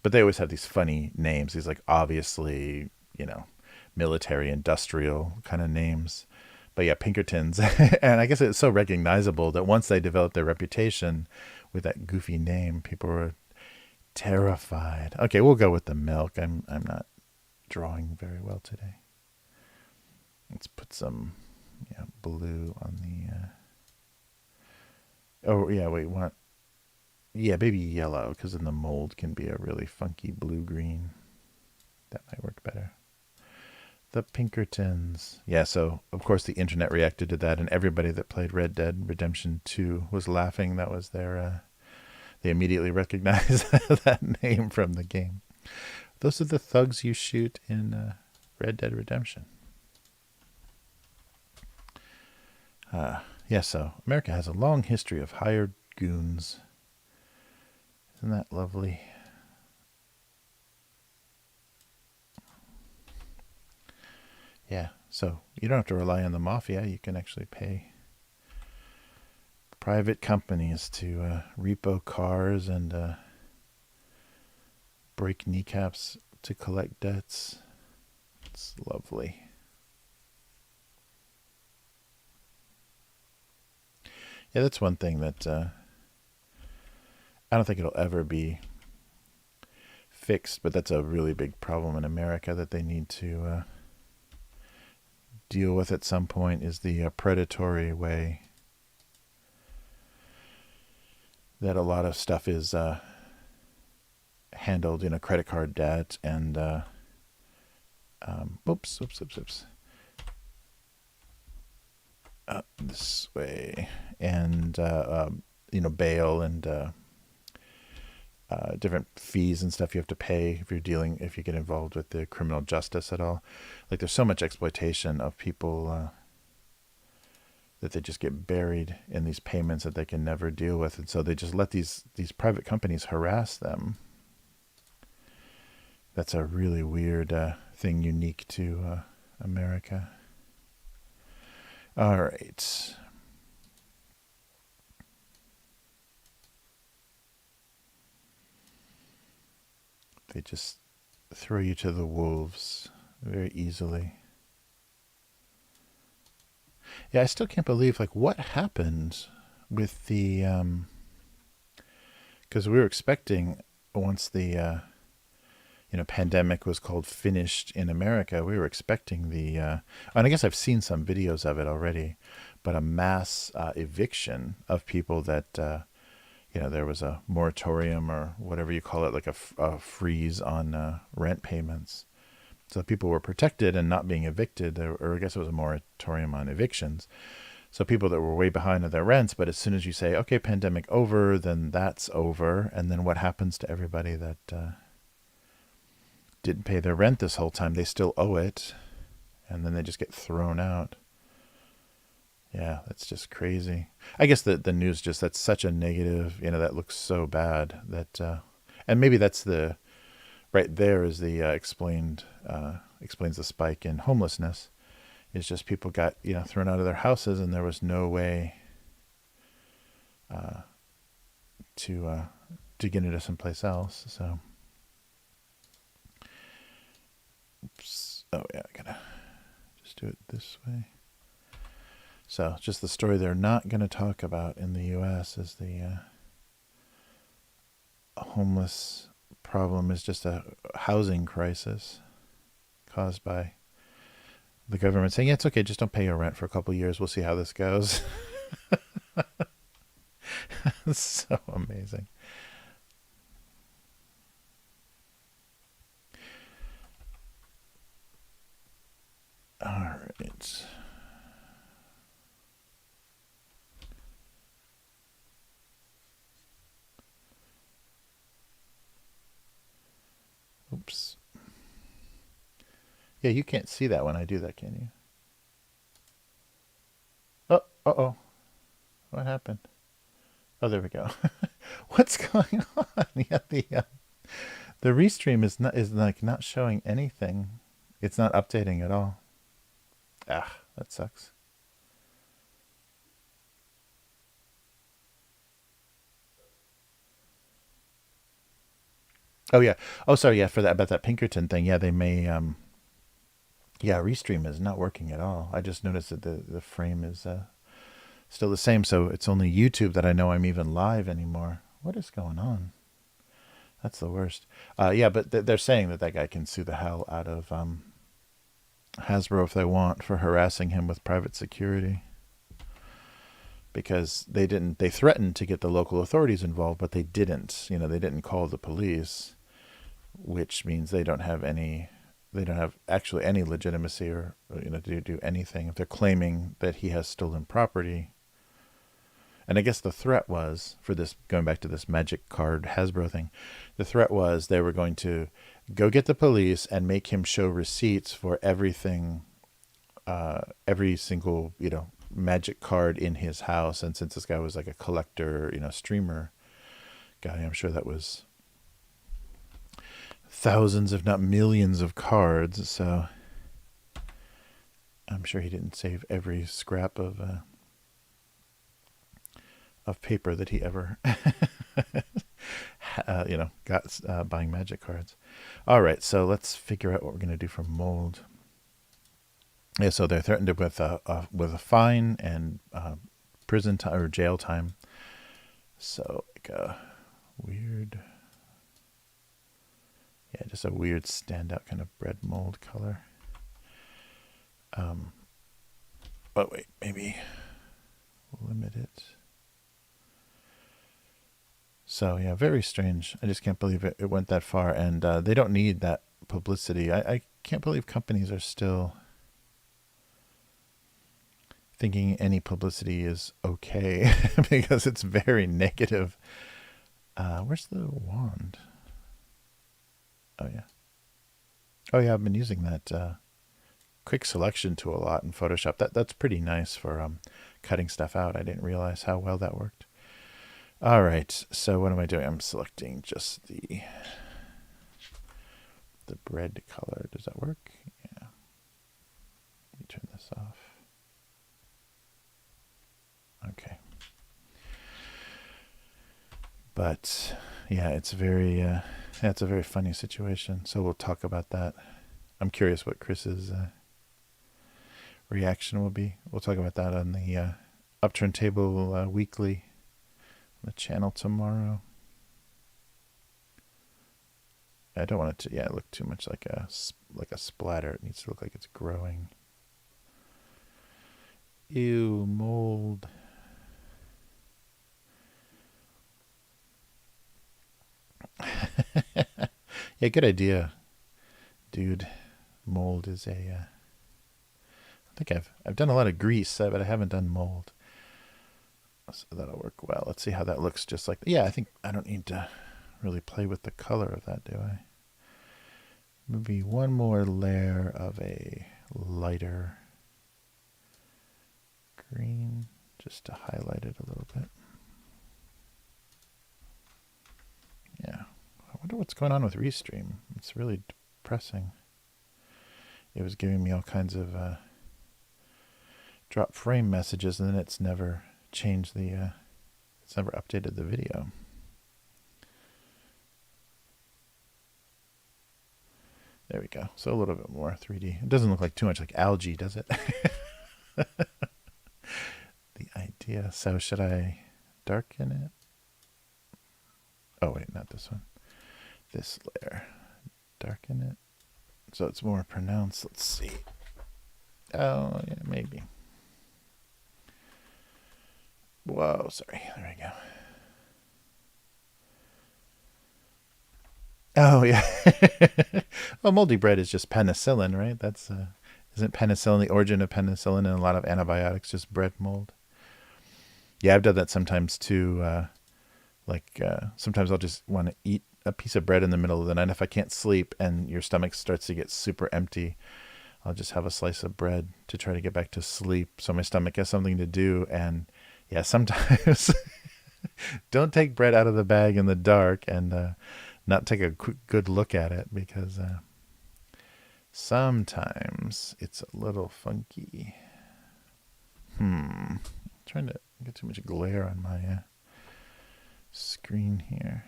Speaker 1: But they always have these funny names. These like obviously, military industrial kind of names. But yeah, Pinkertons. And I guess it's so recognizable that once they developed their reputation with that goofy name, people were terrified. Okay, we'll go with the milk. I'm not drawing very well today. Let's put some blue on the oh yeah, wait, maybe yellow, because then the mold can be a really funky blue-green. That might work better. The Pinkertons. Yeah, so of course the internet reacted to that, and everybody that played Red Dead Redemption 2 was laughing. That was their. They immediately recognized that name from the game. Those are the thugs you shoot in Red Dead Redemption. Yeah, so America has a long history of hired goons. Isn't that lovely? Yeah, so you don't have to rely on the mafia. You can actually pay private companies to repo cars and break kneecaps to collect debts. It's lovely. Yeah, that's one thing that I don't think it'll ever be fixed, but that's a really big problem in America that they need to deal with at some point, is the predatory way that a lot of stuff is handled, credit card debt and oops. This way, and bail and different fees and stuff you have to pay if you get involved with the criminal justice at all. Like, there's so much exploitation of people that they just get buried in these payments that they can never deal with, and so they just let these private companies harass them. That's a really weird thing unique to America. All right. They just throw you to the wolves very easily. Yeah, I still can't believe, like, what happened with the because we were expecting, once the pandemic was called finished in America, we were expecting and I guess I've seen some videos of it already, but a mass eviction of people that there was a moratorium or whatever you call it, like a freeze on rent payments. So people were protected and not being evicted, or I guess it was a moratorium on evictions. So people that were way behind on their rents, but as soon as you say, okay, pandemic over, then that's over. And then what happens to everybody that didn't pay their rent this whole time? They still owe it, and then they just get thrown out. Yeah, that's just crazy. I guess the news that's such a negative, that looks so bad that, and maybe that's right there is the explains the spike in homelessness. It's just people got, thrown out of their houses, and there was no way to get into someplace else. So, oops. Oh yeah, I gotta just do it this way. So, just the story they're not going to talk about in the U.S. is the homeless problem is just a housing crisis caused by the government saying, yeah, it's okay, just don't pay your rent for a couple of years. We'll see how this goes. It's so amazing. All right. Oops. Yeah, you can't see that when I do that, can you? Oh, uh-oh. What happened? Oh, there we go. What's going on? Yeah, the restream is not showing anything. It's not updating at all. Ah, that sucks. Oh yeah. Oh, sorry. Yeah, about that Pinkerton thing. Yeah, they may. Yeah, restream is not working at all. I just noticed that the frame is still the same. So it's only YouTube that I know I'm even live anymore. What is going on? That's the worst. Yeah, but they're saying that guy can sue the hell out of Hasbro if they want for harassing him with private security. Because they threatened to get the local authorities involved, but they didn't. They didn't call the police, which means they they don't have actually any legitimacy or to do anything. If they're claiming that he has stolen property, and I guess the threat was for this, going back to this magic card Hasbro thing, the threat was they were going to go get the police and make him show receipts for everything, every single, magic card in his house. And since this guy was like a collector, streamer guy, I'm sure that was thousands, if not millions of cards. So I'm sure he didn't save every scrap of paper that he ever, got buying magic cards. All right, so let's figure out what we're going to do for mold. Yeah, so they're threatened with a fine and prison time or jail time. So like a weird, just a weird standout kind of bread mold color. But wait, maybe limit it. So yeah, very strange. I just can't believe it went that far, and they don't need that publicity. I can't believe companies are still thinking any publicity is okay because it's very negative. Where's the wand? Oh yeah, I've been using that quick selection tool a lot in Photoshop. That's pretty nice for cutting stuff out. I didn't realize how well that worked. All right, so what am I doing? I'm selecting just the bread color. Does that work? Yeah. Let me turn this off. Okay. But yeah, it's a very funny situation. So we'll talk about that. I'm curious what Chris's reaction will be. We'll talk about that on the Upturned Table weekly. The channel tomorrow. I don't want it to look too much like a splatter. It needs to look like it's growing. Ew, mold. Yeah, good idea, dude. Mold is I think I've done a lot of grease, but I haven't done mold. So that'll work well. Let's see how that looks just like that. Yeah, I think I don't need to really play with the color of that, do I? Maybe one more layer of a lighter green just to highlight it a little bit. Yeah. I wonder what's going on with Restream. It's really depressing. It was giving me all kinds of drop frame messages, and then it's never changed it's never updated the video. There we go. So a little bit more 3D. It doesn't look like too much like algae, does it? The idea. So should I darken it? Oh wait, not this one. This layer. Darken it so it's more pronounced. Let's see. Oh yeah, maybe. Whoa, sorry. There we go. Oh, yeah. Well, moldy bread is just penicillin, right? That's isn't penicillin the origin of penicillin and a lot of antibiotics, just bread mold? Yeah, I've done that sometimes too. Sometimes I'll just want to eat a piece of bread in the middle of the night. If I can't sleep and your stomach starts to get super empty, I'll just have a slice of bread to try to get back to sleep so my stomach has something to do. And yeah, sometimes don't take bread out of the bag in the dark and not take a good look at it, because sometimes it's a little funky. I'm trying to get too much glare on my screen here.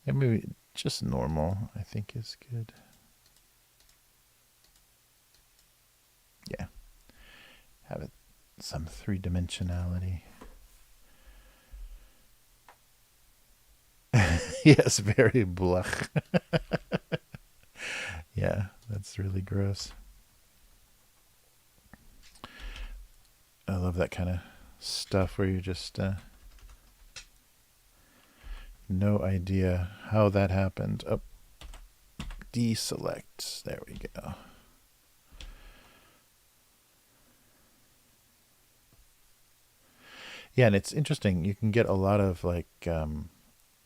Speaker 1: Yeah, maybe just normal, I think, is good. Yeah. Have it some three-dimensionality. Yes, very bluch. Yeah, that's really gross. I love that kind of stuff where you're just No idea how that happened. Oh, deselect. There we go. Yeah, and it's interesting. You can get a lot of like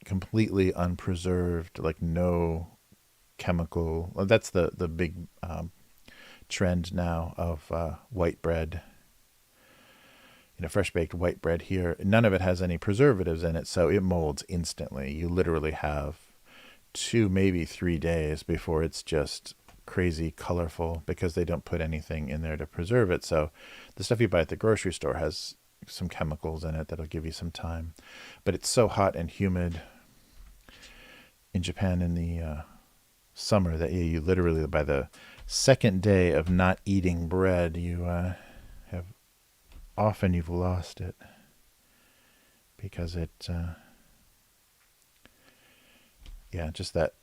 Speaker 1: completely unpreserved, like no chemical. Well, that's the big trend now of white bread. Fresh baked white bread here. None of it has any preservatives in it, so it molds instantly. You literally have 2, maybe 3 days before it's just crazy colorful because they don't put anything in there to preserve it. So the stuff you buy at the grocery store has some chemicals in it that'll give you some time. But it's so hot and humid in Japan in the summer that you literally, by the second day of not eating bread, you have often you've lost it because it just that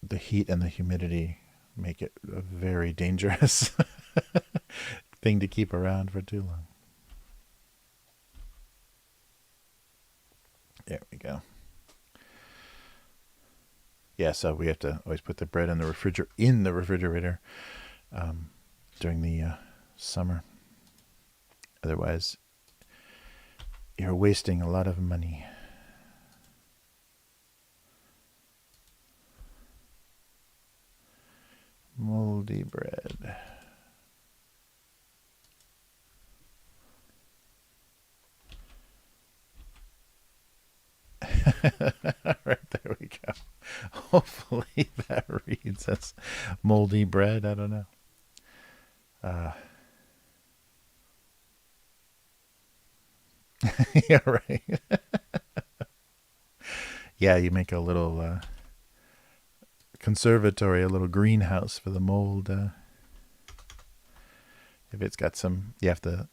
Speaker 1: the heat and the humidity make it a very dangerous thing to keep around for too long. There we go. Yeah, so we have to always put the bread in the refrigerator during the summer. Otherwise, you're wasting a lot of money. Moldy bread. Right, there we go. Hopefully that reads as moldy bread. I don't know. Yeah, right. Yeah, you make a little conservatory, a little greenhouse for the mold. If it's got some, if the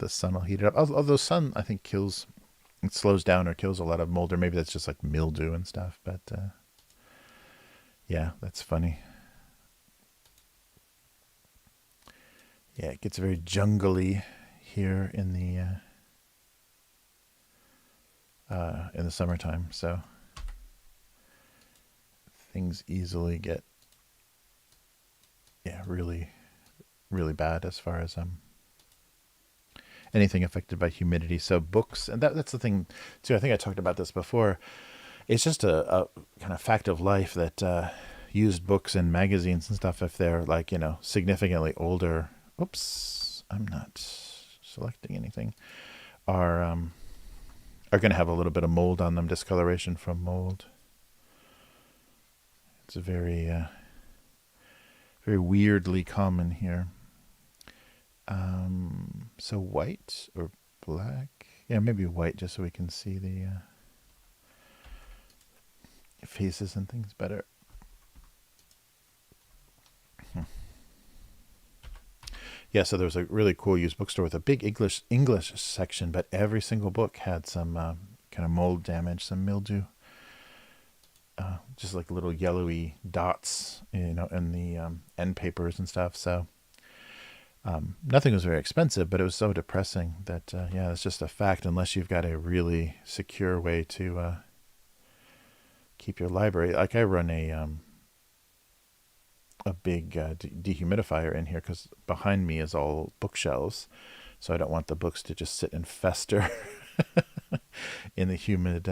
Speaker 1: sun will heat it up. Although sun, I think, it slows down or kills a lot of mold, or maybe that's just like mildew and stuff. But yeah, that's funny. Yeah, it gets very jungly here in the summertime, so things easily get really, really bad as far as anything affected by humidity. So books, and that's the thing too. I think I talked about this before. It's just a kind of fact of life that used books and magazines and stuff, if they're like significantly older. Oops, I'm not selecting anything. Are going to have a little bit of mold on them, discoloration from mold. It's a very very weirdly common here. So white or black? Yeah, maybe white, just so we can see the faces and things better. Yeah, so there was a really cool used bookstore with a big English section, but every single book had some kind of mold damage, some mildew, just like little yellowy dots, in the end papers and stuff. So nothing was very expensive, but it was so depressing that it's just a fact. Unless you've got a really secure way to keep your library, like I run a big dehumidifier in here because behind me is all bookshelves, so I don't want the books to just sit and fester in the humid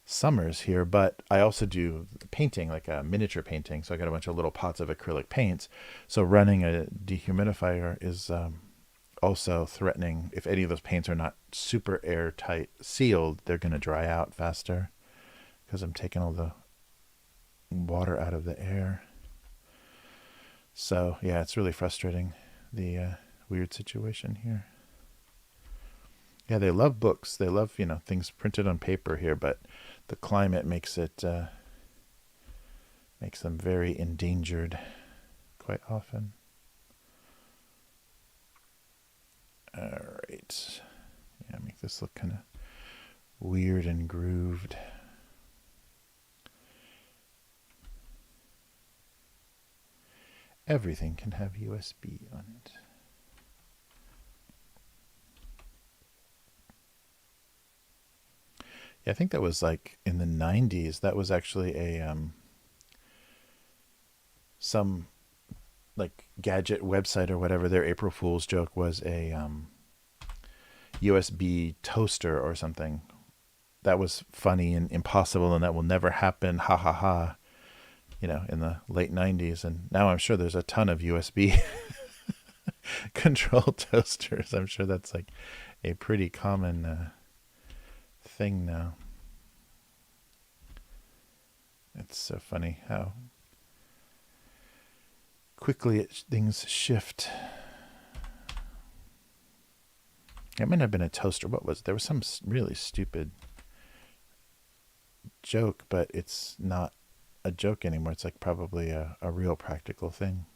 Speaker 1: summers here. But I also do painting, like a miniature painting, so I got a bunch of little pots of acrylic paints. So running a dehumidifier is also threatening. If any of those paints are not super airtight sealed, they're going to dry out faster because I'm taking all the water out of the air. So yeah, it's really frustrating, the weird situation here. Yeah, they love books. They love things printed on paper here, but the climate makes them very endangered quite often. All right, yeah, make this look kind of weird and grooved. Everything can have USB on it. Yeah, I think that was like in the 90s. That was actually a some like gadget website or whatever. Their April Fool's joke was a USB toaster or something. That was funny and impossible, and that will never happen. Ha ha ha. In the late 90s. And now I'm sure there's a ton of USB control toasters. I'm sure that's like a pretty common thing now. It's so funny how quickly things shift. It might have been a toaster. What was it? There was some really stupid joke, but it's not a joke anymore. It's like probably a real practical thing.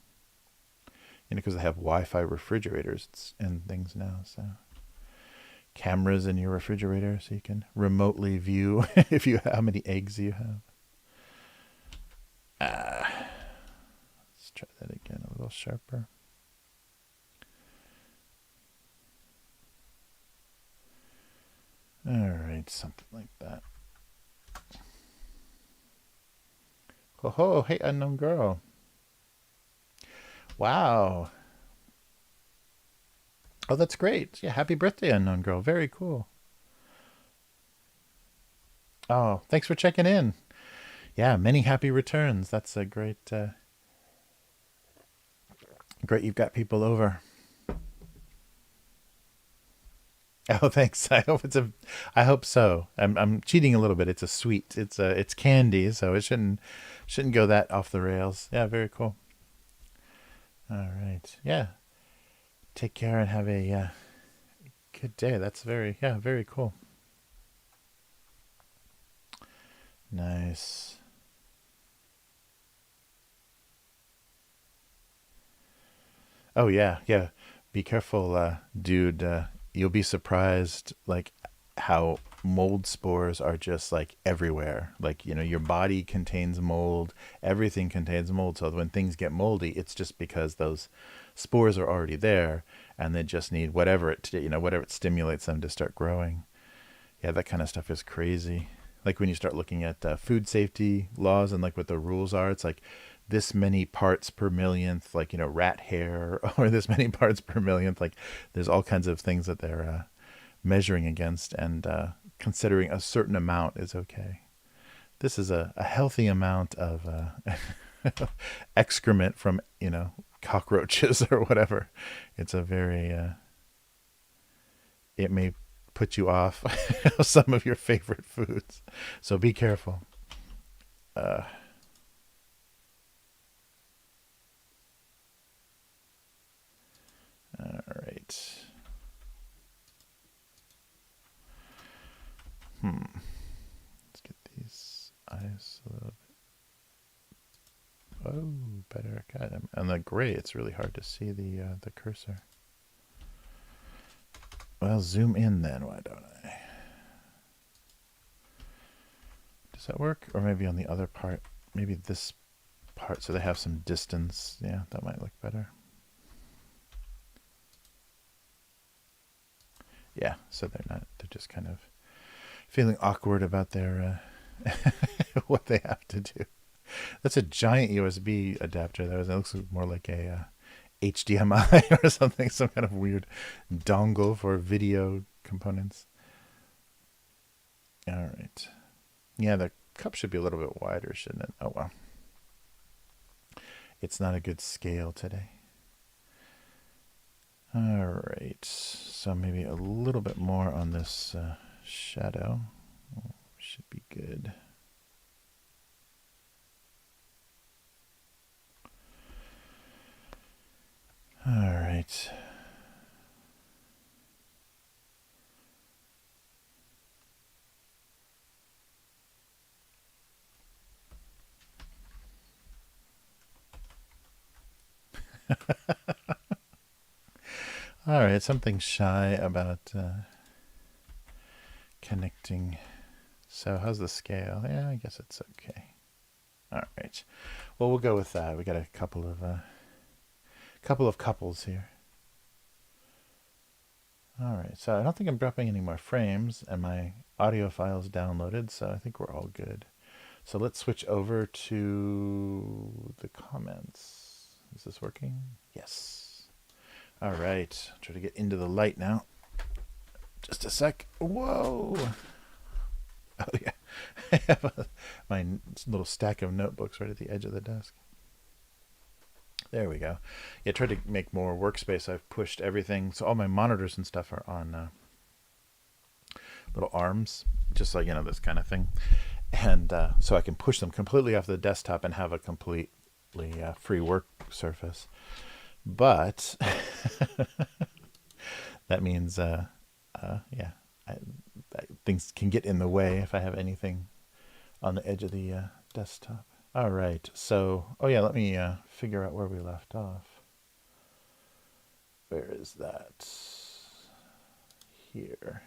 Speaker 1: Because they have Wi-Fi refrigerators and things now. So cameras in your refrigerator, so you can remotely view how many eggs you have. Let's try that again, a little sharper. All right, something like that. Oh, hey, unknown girl. Wow. Oh, that's great. Yeah, happy birthday, unknown girl. Very cool. Oh, thanks for checking in. Yeah, many happy returns. That's a great, great. You've got people over. Oh, thanks. I hope so. I'm cheating a little bit. It's a sweet. It's candy, so it shouldn't go that off the rails. Yeah, very cool. All right. Yeah. Take care and have a good day. That's very cool. Nice. Oh yeah, yeah. Be careful, dude. You'll be surprised, like how mold spores are just like everywhere. Like your body contains mold. Everything contains mold. So when things get moldy, it's just because those spores are already there, and they just need whatever whatever it stimulates them to start growing. Yeah, that kind of stuff is crazy. Like when you start looking at food safety laws and like what the rules are, it's like this many parts per millionth, like rat hair, or this many parts per millionth. Like there's all kinds of things that they're measuring against, and considering a certain amount is okay. This is a healthy amount of excrement from cockroaches or whatever. It's a very it may put you off some of your favorite foods, so be careful. uh all right. Let's get these eyes a little bit. Oh, better. God, on the gray it's really hard to see the cursor. Well, zoom in then, why don't I? Does that work? Or maybe on the other part, maybe this part, so they have some distance. Yeah, that might look better. Yeah, so they're just kind of feeling awkward about their what they have to do. That's a giant USB adapter. It looks more like a HDMI or something, some kind of weird dongle for video components. All right. Yeah, the cup should be a little bit wider, shouldn't it? Oh, well. It's not a good scale today. All right. So maybe a little bit more on this shadow. Should be good. All right. All right, something shy about connecting. So how's the scale? Yeah, I guess it's okay. All right. Well, we'll go with that. We got a couple of couples here. All right, so I don't think I'm dropping any more frames, and my audio file is downloaded, so I think we're all good. So let's switch over to the comments. Is this working? Yes. All right, try to get into the light now. Just a sec. Whoa. Oh yeah, I have my little stack of notebooks right at the edge of the desk. There we go. Yeah, try to make more workspace. I've pushed everything, so all my monitors and stuff are on little arms, just like, this kind of thing. And so I can push them completely off the desktop and have a completely free work surface. But that means, things can get in the way if I have anything on the edge of the desktop. All right, so, let me figure out where we left off. Where is that? Here.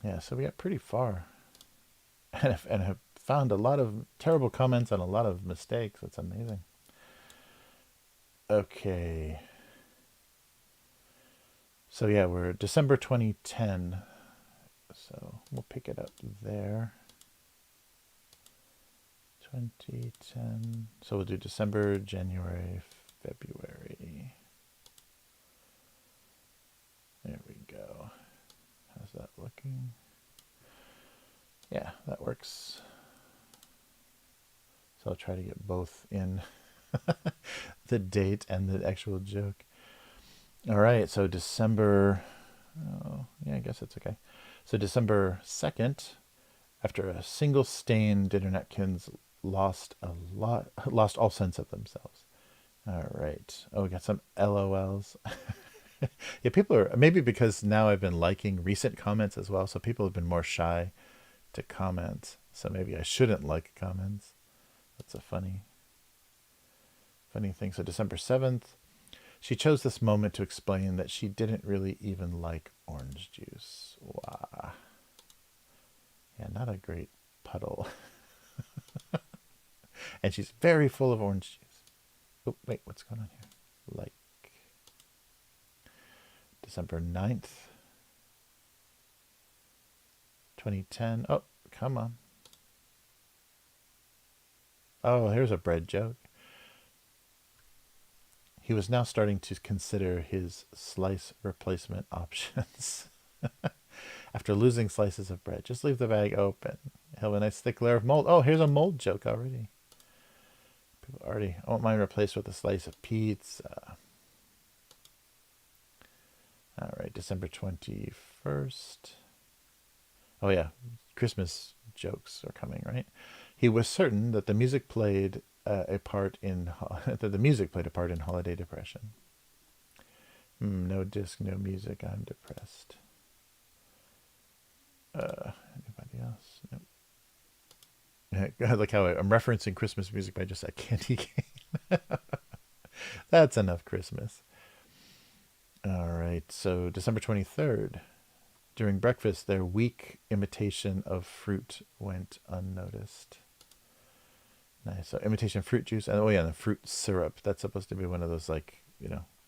Speaker 1: Yeah, so we got pretty far. And have found a lot of terrible comments and a lot of mistakes. That's amazing. Okay. So yeah, we're December 2010. So we'll pick it up there. 2010. So we'll do December, January, February. There we go. How's that looking? Yeah, that works. So I'll try to get both in the date and the actual joke. All right, so December, I guess it's okay. So December 2nd, after a single stain, Dinnernetkins lost all sense of themselves. All right. Oh, we got some LOLs. Yeah, people are, maybe because now I've been liking recent comments as well, so people have been more shy to comment. So maybe I shouldn't like comments. That's a funny thing. So December 7th, she chose this moment to explain that she didn't really even like orange juice. Wow. Yeah, not a great puddle. And she's very full of orange juice. Oh, wait, what's going on here? Like December 9th, 2010. Oh, come on. Oh, here's a bread joke. He was now starting to consider his slice replacement options. After losing slices of bread, just leave the bag open. He'll have a nice thick layer of mold. Oh, here's a mold joke already. People already, I won't mind replaced with a slice of pizza. All right, December 21st. Oh yeah, Christmas jokes are coming, right? He was certain that the music played a part in holiday depression. No disc, no music. I'm depressed. Anybody else? Nope. I like how I'm referencing Christmas music by just a candy cane. That's enough Christmas. All right, so December 23rd. During breakfast, their weak imitation of fruit went unnoticed. Nice. So imitation fruit juice. And the fruit syrup. That's supposed to be one of those, like,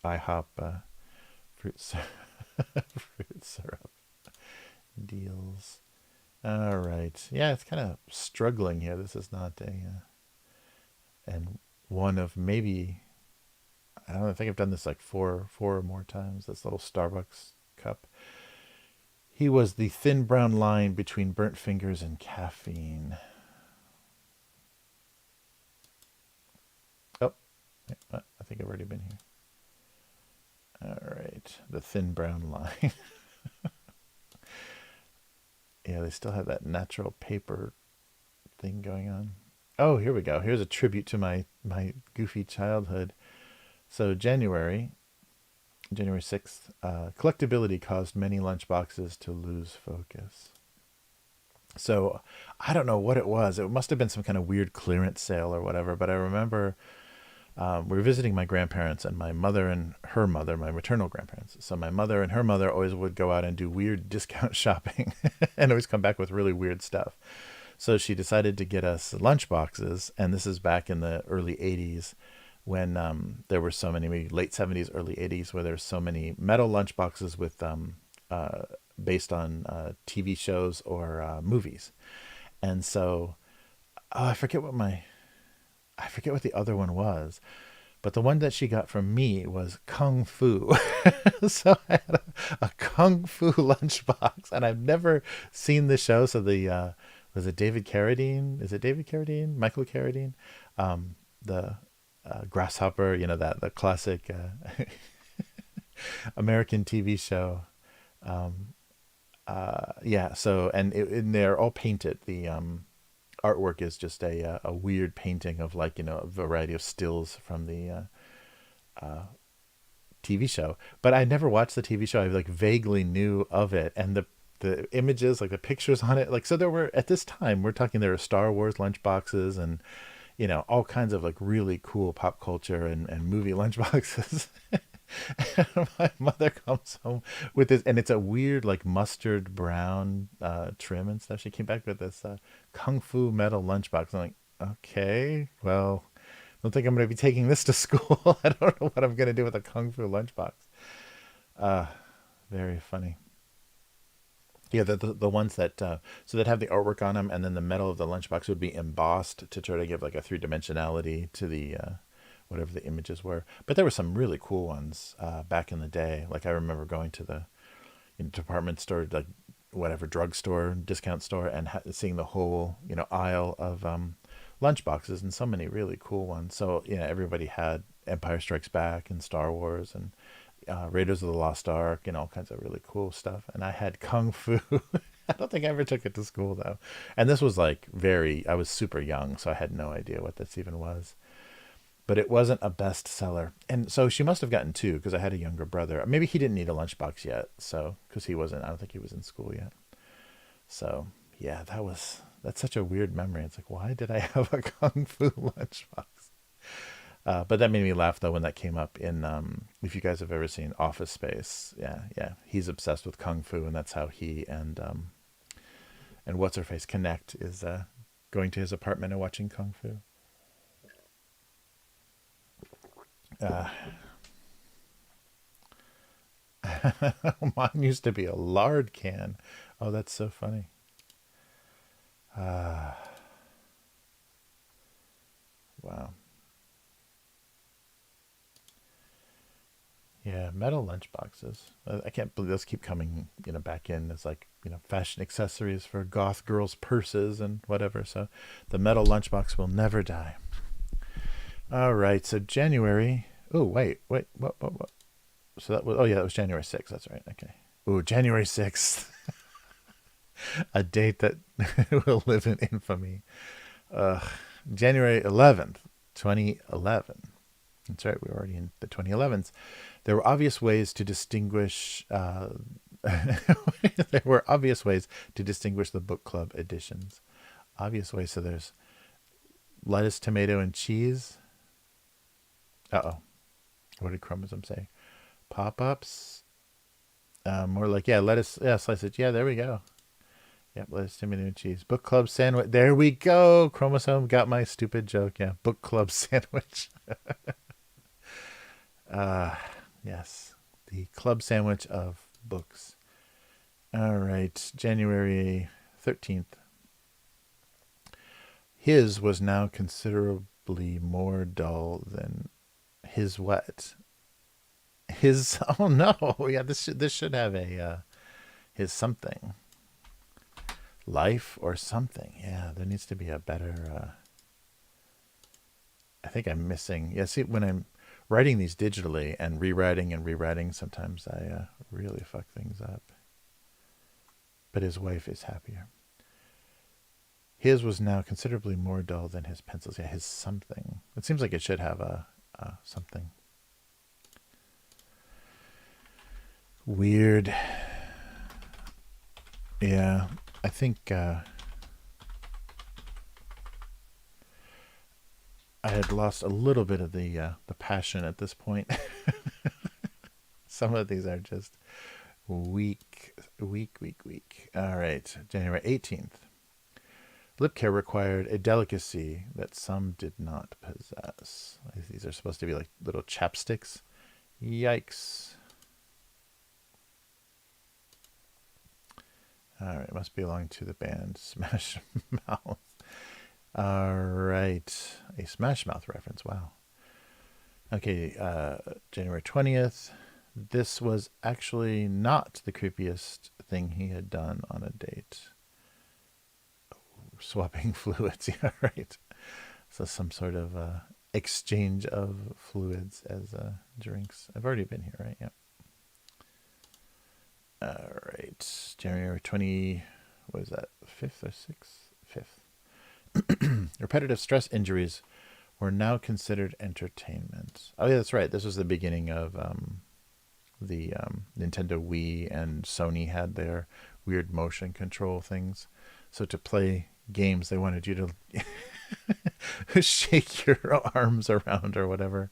Speaker 1: IHOP fruit syrup deals. All right. Yeah, it's kind of struggling here. This is not and one of maybe, I don't know, I think I've done this like four or more times. This little Starbucks cup. He was the thin brown line between burnt fingers and caffeine. Oh, I think I've already been here. All right, the thin brown line. Yeah, they still have that natural paper thing going on. Oh, here we go. Here's a tribute to my goofy childhood. So January 6th, collectability caused many lunchboxes to lose focus. So I don't know what it was. It must have been some kind of weird clearance sale or whatever, but I remember we were visiting my grandparents and my mother and her mother, my maternal grandparents. So my mother and her mother always would go out and do weird discount shopping and always come back with really weird stuff. So she decided to get us lunch boxes, and this is back in the early 80s. when there were so many, maybe late 70s, early 80s, where there's so many metal lunchboxes with uh, based on TV shows or movies. And so I forget I forget what the other one was, but the one that she got from me was Kung Fu. So I had a Kung Fu lunchbox, and I've never seen the show. So the was it David Carradine? Is it David Carradine? Michael Carradine? The Grasshopper, you know, that the classic American TV show. Yeah. So and they're all painted. The artwork is just a weird painting of, like, you know, a variety of stills from the TV show. But I never watched the TV show. I like vaguely knew of it, and the images, like the pictures on it, like, so there were, at this time we're talking, there were Star Wars lunchboxes and, you know, all kinds of like really cool pop culture and movie lunchboxes. And my mother comes home with this, and it's a weird like mustard brown trim and stuff. She came back with this Kung Fu metal lunchbox. I'm like, okay, well, I don't think I'm going to be taking this to school. I don't know what I'm going to do with a Kung Fu lunchbox. Uh, Very funny. Yeah, the ones that so that have the artwork on them, and then the metal of the lunchbox would be embossed to try to give like a three dimensionality to the whatever the images were. But there were some really cool ones back in the day. Like I remember going to the, you know, department store, like whatever drugstore, discount store, and seeing the whole, you know, aisle of lunch boxes, and so many really cool ones. So, you know, everybody had Empire Strikes Back and Star Wars and Raiders of the Lost Ark and all kinds of really cool stuff. And I had Kung Fu. I don't think I ever took it to school though. And this was like I was super young, so I had no idea what this even was. But it wasn't a bestseller. And so she must have gotten two, because I had a younger brother. Maybe he didn't need a lunchbox yet. So, because I don't think he was in school yet. So, yeah, that's such a weird memory. It's like, why did I have a Kung Fu lunchbox? But that made me laugh though when that came up in, if you guys have ever seen Office Space. Yeah, yeah. He's obsessed with Kung Fu, and that's how he and what's her face connect, is going to his apartment and watching Kung Fu. Uh, Mine used to be a lard can. Oh, that's so funny. Uh, wow. Yeah, metal lunchboxes. I can't believe those keep coming, you know, back in as, like, you know, fashion accessories for goth girls' purses and whatever. So the metal lunchbox will never die. All right, so January. Oh, wait, what? So that was, oh yeah, that was January 6th. That's right. Okay. Oh, January 6th, a date that will live in infamy. Uh, January 11th, 2011. That's right. We're already in the 2011s. There were obvious ways to distinguish. There were obvious ways to distinguish the book club editions. Obvious ways. So there's lettuce, tomato, and cheese. Uh oh. What did Chromosome say? Pop ups. More like, yeah, lettuce. Yeah, slice it. Yeah, there we go. Yep, lettuce, tomato, and cheese. Book club sandwich. There we go. Chromosome got my stupid joke. Yeah, book club sandwich. Uh, yes, the club sandwich of books. All right, January 13th. His was now considerably more dull than his what? His, oh no, yeah, this should have a his something, life or something. Yeah, there needs to be a better. I think I'm missing. Yeah, see, when I'm writing these digitally and rewriting, sometimes I really fuck things up. But his wife is happier. His was now considerably more dull than his pencils. Yeah, his something. It seems like it should have a something. Weird. Yeah, I think I had lost a little bit of the passion at this point. Some of these are just weak. All right, January 18th. Lip care required a delicacy that some did not possess. These are supposed to be like little chapsticks. Yikes. Alright, must belong to the band Smash Mouth. Alright, a Smash Mouth reference, wow. Okay, January 20th. This was actually not the creepiest thing he had done on a date. Swapping fluids, yeah, right. So some sort of exchange of fluids as drinks. I've already been here, right? Yep. All right. January 20, what is that, 5th or 6th? 5th. Repetitive stress injuries were now considered entertainment. Oh, yeah, that's right. This was the beginning of the Nintendo Wii, and Sony had their weird motion control things. So to play games, they wanted you to shake your arms around or whatever.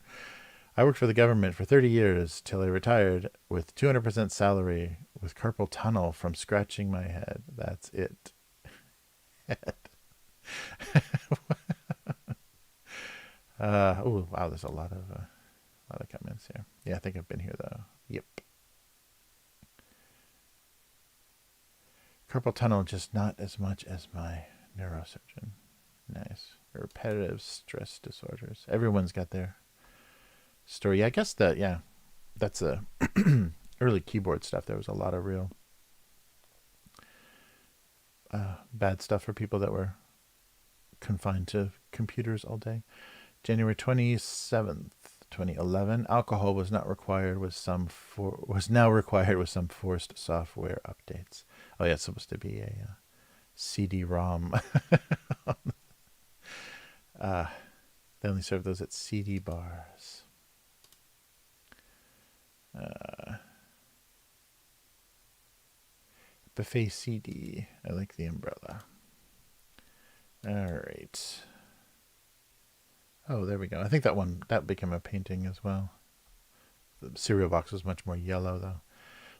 Speaker 1: I worked for the government for 30 years till I retired with 200% salary with carpal tunnel from scratching my head. That's it. Oh wow, there's a lot of comments here. Yeah, I think I've been here though. Yep. Carpal tunnel, just not as much as my neurosurgeon. Nice. Repetitive stress disorders. Everyone's got their story. I guess that's a early keyboard stuff. There was a lot of real bad stuff for people that were confined to computers all day. January 27th, 2011. Alcohol was not required with some was now required with some forced software updates. Oh yeah, it's supposed to be a CD-ROM. They only serve those at CD bars. Buffet CD. I like the umbrella. All right. Oh, there we go. I think that became a painting as well. The cereal box was much more yellow, though.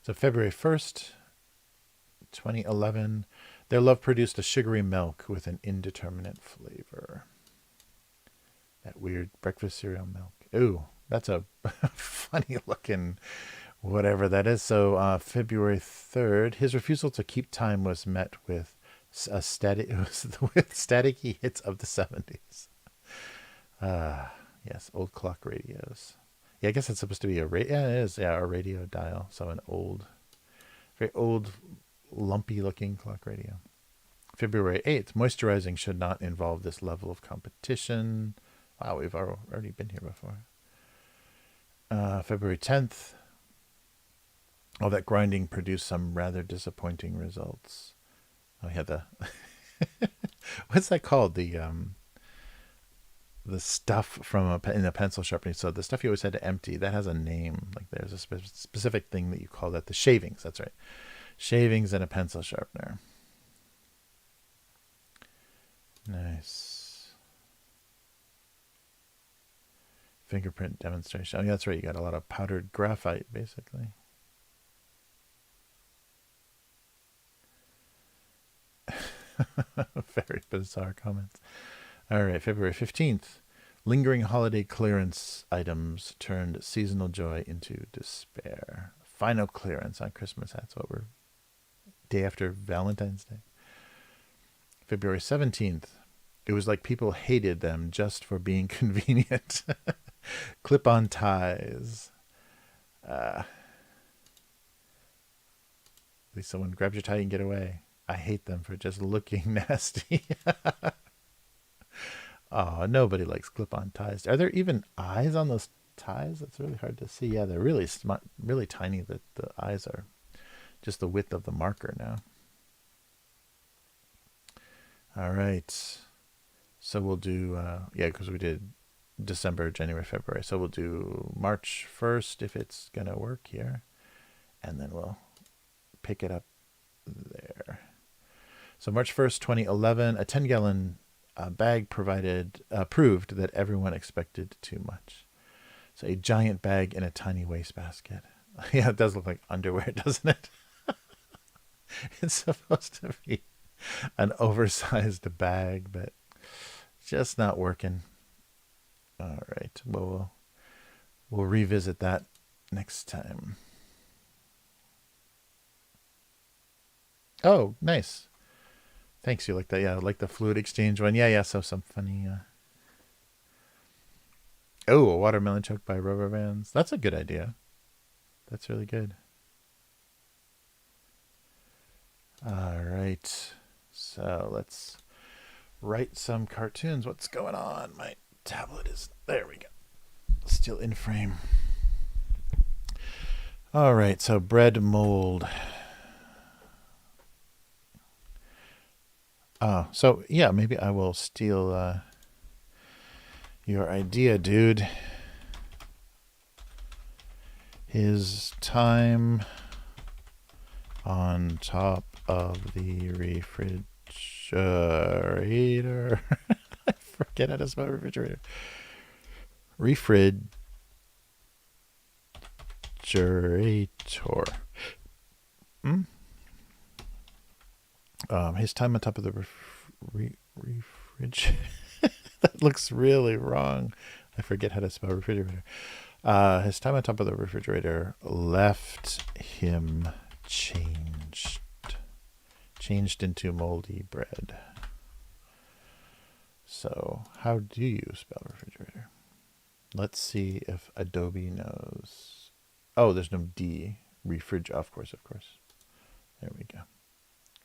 Speaker 1: So February 1st, 2011, their love produced a sugary milk with an indeterminate flavor. That weird breakfast cereal milk. Ooh, that's a funny looking whatever that is. So February 3rd, his refusal to keep time was met with staticky hits of the 70s. Yes, old clock radios. Yeah, I guess it's supposed to be a radio. Yeah, it is. Yeah, a radio dial. So an very old, lumpy looking clock radio. February 8th, moisturizing should not involve this level of competition. Wow, we've already been here before. February 10th, all that grinding produced some rather disappointing results. Oh, yeah, what's that called? The stuff from in a pencil sharpening. So the stuff you always had to empty, that has a name. Like there's a specific thing that you call that. The shavings, that's right. Shavings and a pencil sharpener. Nice. Fingerprint demonstration. Oh, yeah, that's right. You got a lot of powdered graphite, basically. Very bizarre comments. All right, February 15th. Lingering holiday clearance items turned seasonal joy into despair. Final clearance on Christmas hats. What we're day after Valentine's Day. February 17th. It was like people hated them just for being convenient. Clip-on ties. At least someone grabs your tie and get away. I hate them for just looking nasty. Oh, nobody likes clip-on ties. Are there even eyes on those ties? It's really hard to see. Yeah, they're really smart, really tiny. That the eyes are just the width of the marker now. All right. So we'll do, because we did December, January, February. So we'll do March 1st if it's going to work here. And then we'll pick it up there. So March 1st, 2011, a 10-gallon bag proved that everyone expected too much. So a giant bag in a tiny wastebasket. Yeah, it does look like underwear, doesn't it? It's supposed to be an oversized bag, but just not working. All right. Well, we'll revisit that next time. Oh, nice. Thanks. You like that? Yeah, I like the fluid exchange one. Yeah, yeah. So some funny. Oh, a watermelon choke by rubber bands. That's a good idea. That's really good. All right. So let's write some cartoons. What's going on? My tablet is. There we go. Still in frame. All right. So bread mold. So yeah, maybe I will steal your idea, dude. His time on top of the refrigerator. I forget how to spell refrigerator. Refrigerator. His time on top of the refrigerator. That looks really wrong. I forget how to spell refrigerator. His time on top of the refrigerator left him changed into moldy bread. So how do you spell refrigerator? Let's see if Adobe knows. Oh, there's no D. Of course. There we go.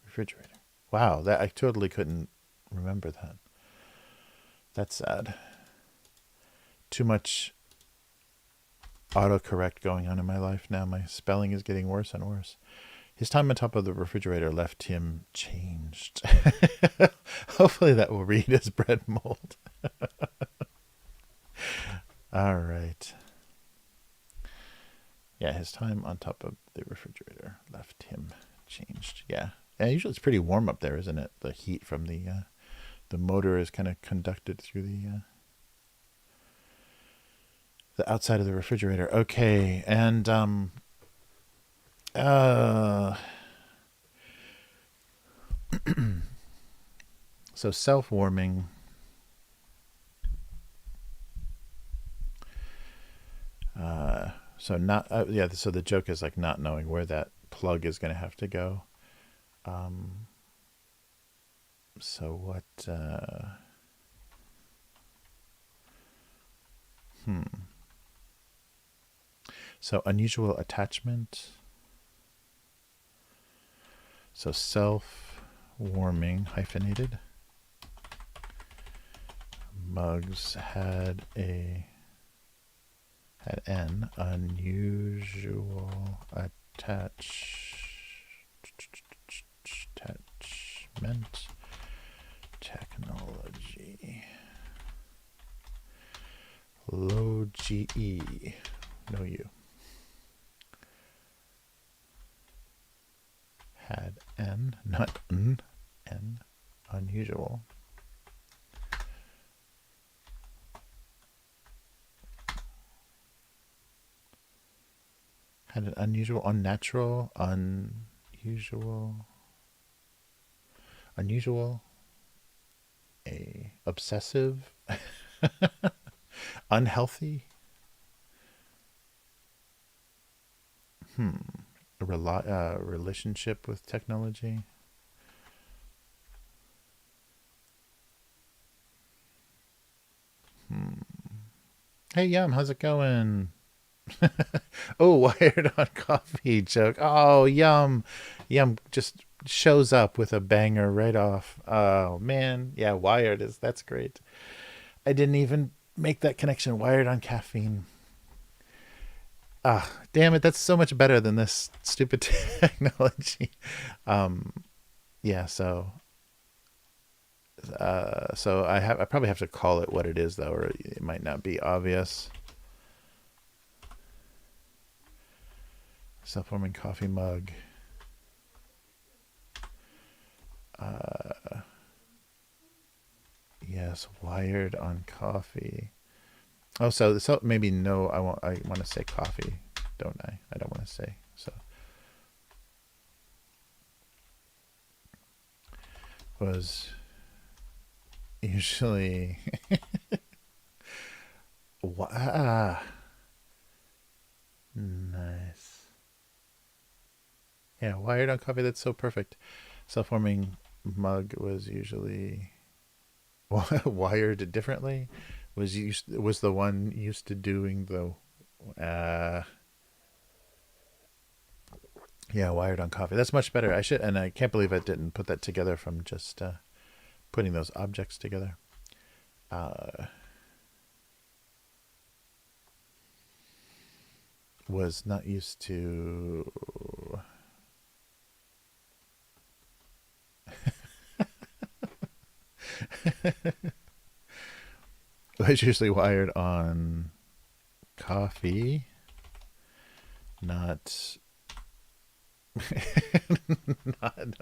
Speaker 1: Refrigerator. Wow, that I totally couldn't remember that. That's sad. Too much autocorrect going on in my life now. My spelling is getting worse and worse. His time on top of the refrigerator left him changed. Hopefully that will read as bread mold. All right. Yeah, his time on top of the refrigerator left him changed. Yeah. And usually it's pretty warm up there, isn't it? The heat from the motor is kind of conducted through the outside of the refrigerator. Okay, and so self-warming. So not yeah. So the joke is like not knowing where that plug is going to have to go. So what? So unusual attachment. So self-warming hyphenated. Mugs had an unusual attachment technology. Low GE. No U. Had an, not n, an unusual. Had an unusual, unnatural, unusual, a obsessive, unhealthy, a relationship with technology. Hey, Yum, how's it going? Oh, wired on coffee joke. Oh, Yum just shows up with a banger right off. Oh man, yeah, that's great. I didn't even make that connection. Wired on caffeine. Ah, damn it, that's so much better than this stupid technology. Yeah, so I probably have to call it what it is though, or it might not be obvious. Self-warming coffee mug. Yes, wired on coffee. Oh, so maybe no. I want to say coffee, don't I? I don't want to say so. was usually nice. Yeah, wired on coffee. That's so perfect. Self-warming mug was usually wired differently. Was the one used to doing the yeah, wired on coffee. That's much better. And I can't believe I didn't put that together from just putting those objects together. Was not used to. Was usually wired on coffee, not. not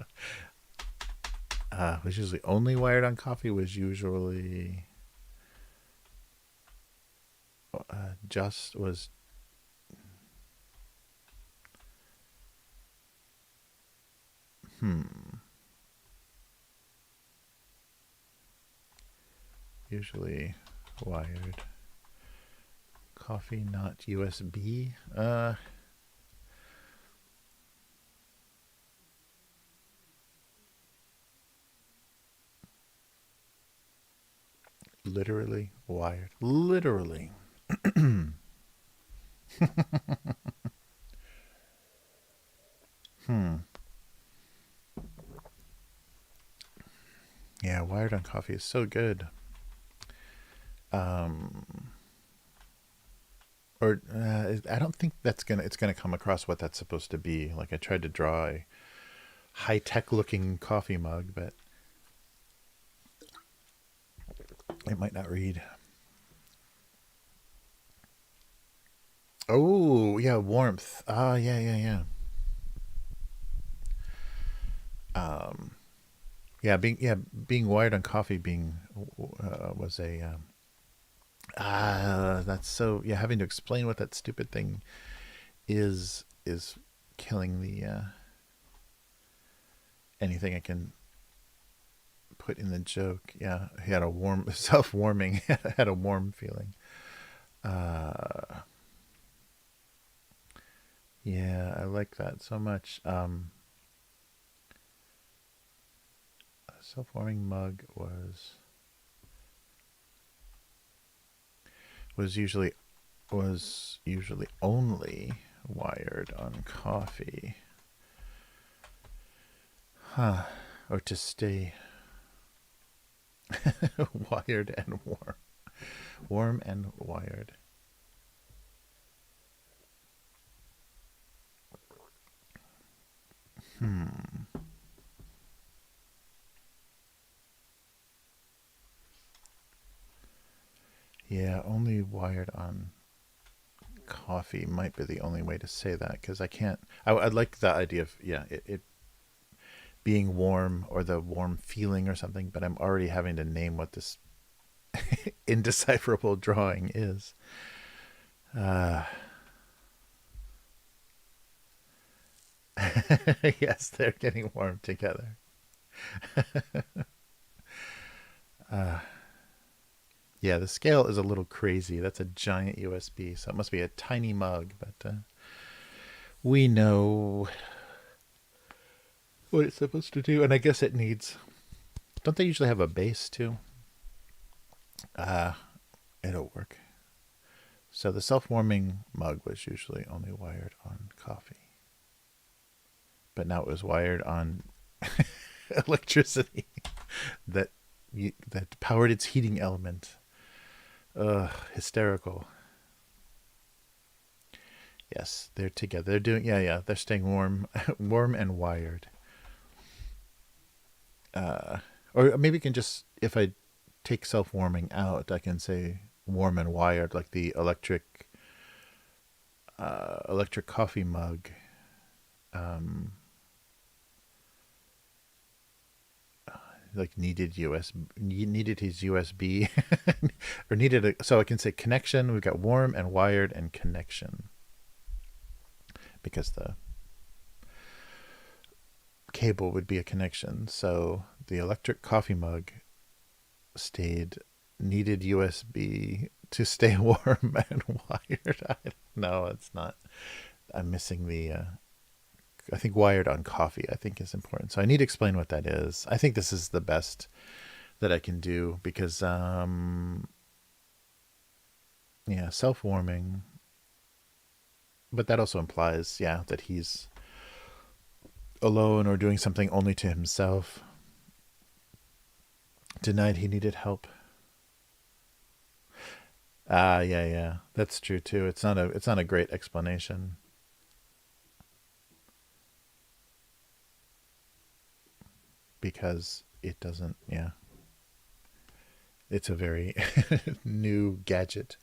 Speaker 1: was usually only wired on coffee. Was usually just was. Usually wired coffee, not USB. Literally wired. Literally. Yeah, wired on coffee is so good. Or I don't think it's gonna come across what that's supposed to be. Like I tried to draw a high tech looking coffee mug, but it might not read. Oh yeah, warmth. Yeah. Being wired on coffee was a that's so yeah, having to explain what that stupid thing is killing the anything I can put in the joke. Yeah, he had a warm self-warming had a warm feeling. Yeah, I like that so much. Self-warming mug was usually only wired on coffee. Or to stay wired and warm and wired. Yeah, only wired on coffee might be the only way to say that, because I can't. I'd like the idea of it being warm or the warm feeling or something, but I'm already having to name what this indecipherable drawing is. Yes, they're getting warm together. Yeah, the scale is a little crazy. That's a giant USB, so it must be a tiny mug, but we know what it's supposed to do. And I guess it needs. Don't they usually have a base too? It'll work. So the self-warming mug was usually only wired on coffee, but now it was wired on electricity that powered its heating element. Hysterical. Yes, they're together. They're doing they're staying warm, warm and wired. Or maybe you can just, if I take self-warming out, I can say warm and wired, like the electric coffee mug. Like needed his USB or so I can say connection. We've got warm and wired and connection, because the cable would be a connection. So the electric coffee mug needed USB to stay warm and wired. No, it's not. I'm missing the. I think wired on coffee, I think, is important. So I need to explain what that is. I think this is the best that I can do because, yeah, self-warming. But that also implies, yeah, that he's alone or doing something only to himself. Denied he needed help. Yeah. That's true too. It's not a great explanation. Because it doesn't, yeah. It's a very new gadget.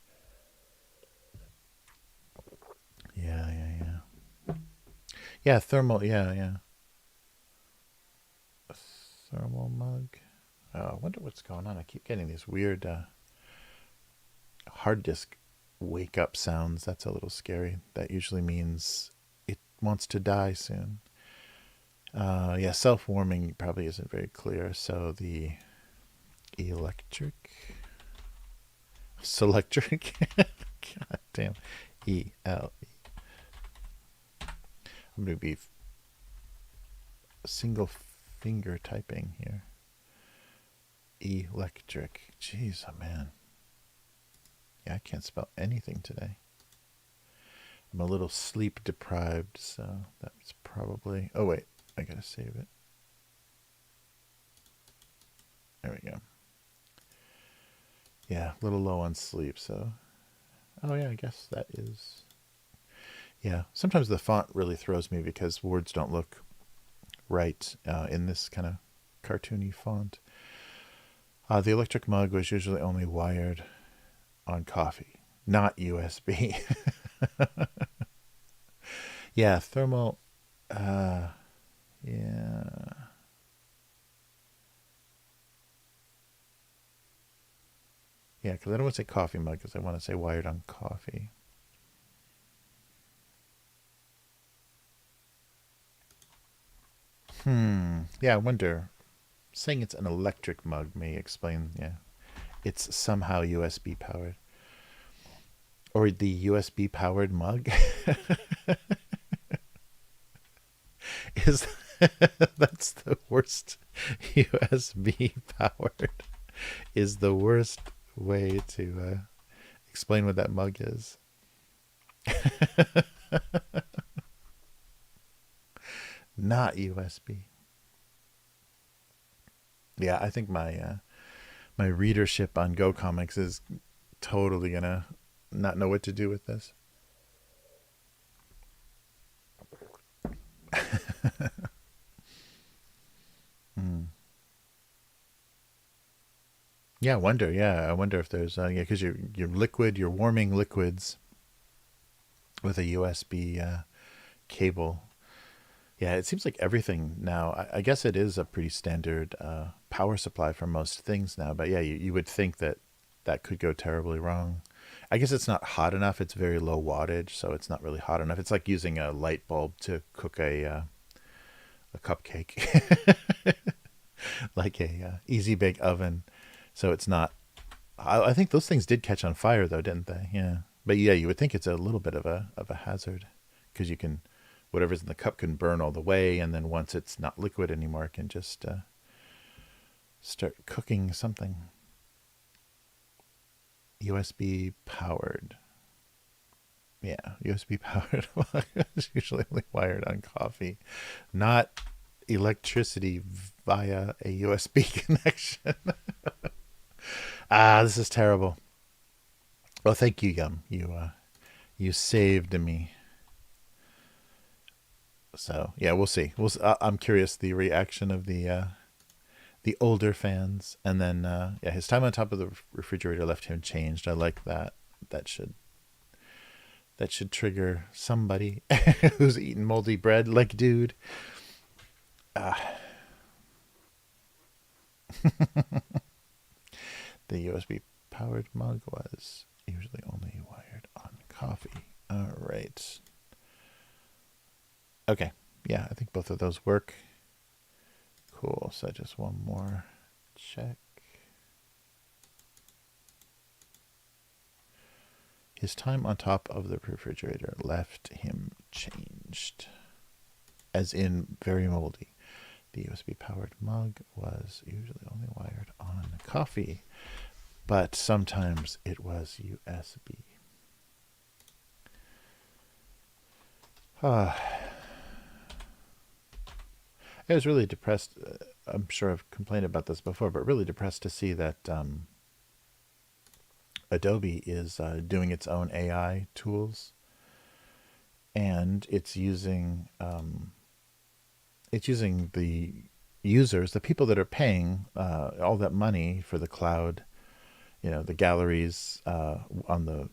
Speaker 1: Yeah. Yeah, thermal, yeah. A thermal mug. Oh, I wonder what's going on. I keep getting these weird hard disk wake up sounds. That's a little scary. That usually means it wants to die soon. Yeah, self-warming probably isn't very clear. So the electric, selectric, god damn, E-L. I'm going to be single finger typing here. Electric. Jeez, oh man. Yeah, I can't spell anything today. I'm a little sleep deprived, so that's probably... Oh, wait. I gotta save it. There we go. Yeah, a little low on sleep, so... Oh, yeah, I guess that is... Yeah, sometimes the font really throws me because words don't look right in this kind of cartoony font. The electric mug was usually only wired on coffee, not USB. Yeah, thermal... yeah. Yeah, because I don't want to say coffee mug because I want to say wired on coffee. Yeah, I wonder. Saying it's an electric mug may explain, yeah. It's somehow USB powered. Or the USB powered mug is that's the worst. USB powered is the worst way to explain what that mug is. Not USB. Yeah, I think my my readership on Go Comics is totally gonna not know what to do with this. Yeah, I wonder. Yeah, I wonder if there's yeah, because you're warming liquids with a USB cable. Yeah, it seems like everything now. I guess it is a pretty standard power supply for most things now. But yeah, you would think that that could go terribly wrong. I guess it's not hot enough. It's very low wattage, so it's not really hot enough. It's like using a light bulb to cook a cupcake, like a easy bake oven. So it's not. I think those things did catch on fire though, didn't they? Yeah, but yeah, you would think it's a little bit of a hazard because you can whatever's in the cup can burn all the way, and then once it's not liquid anymore, it can just start cooking something. USB powered. Yeah, USB powered. It's usually only wired on coffee, not electricity via a USB connection. This is terrible. Well, thank you, Yum. You saved me. So yeah, we'll see. I'm curious the reaction of the older fans, and then yeah, his time on top of the refrigerator left him changed. I like that. That should trigger somebody who's eating moldy bread, like dude. The USB powered mug was usually only wired on coffee. All right. Okay. Yeah, I think both of those work. Cool. So just one more check. His time on top of the refrigerator left him changed, as in very moldy. The USB-powered mug was usually only wired on coffee, but sometimes it was USB. I was really depressed. I'm sure I've complained about this before, but really depressed to see that Adobe is doing its own AI tools, and it's using the users, the people that are paying all that money for the cloud, the galleries on the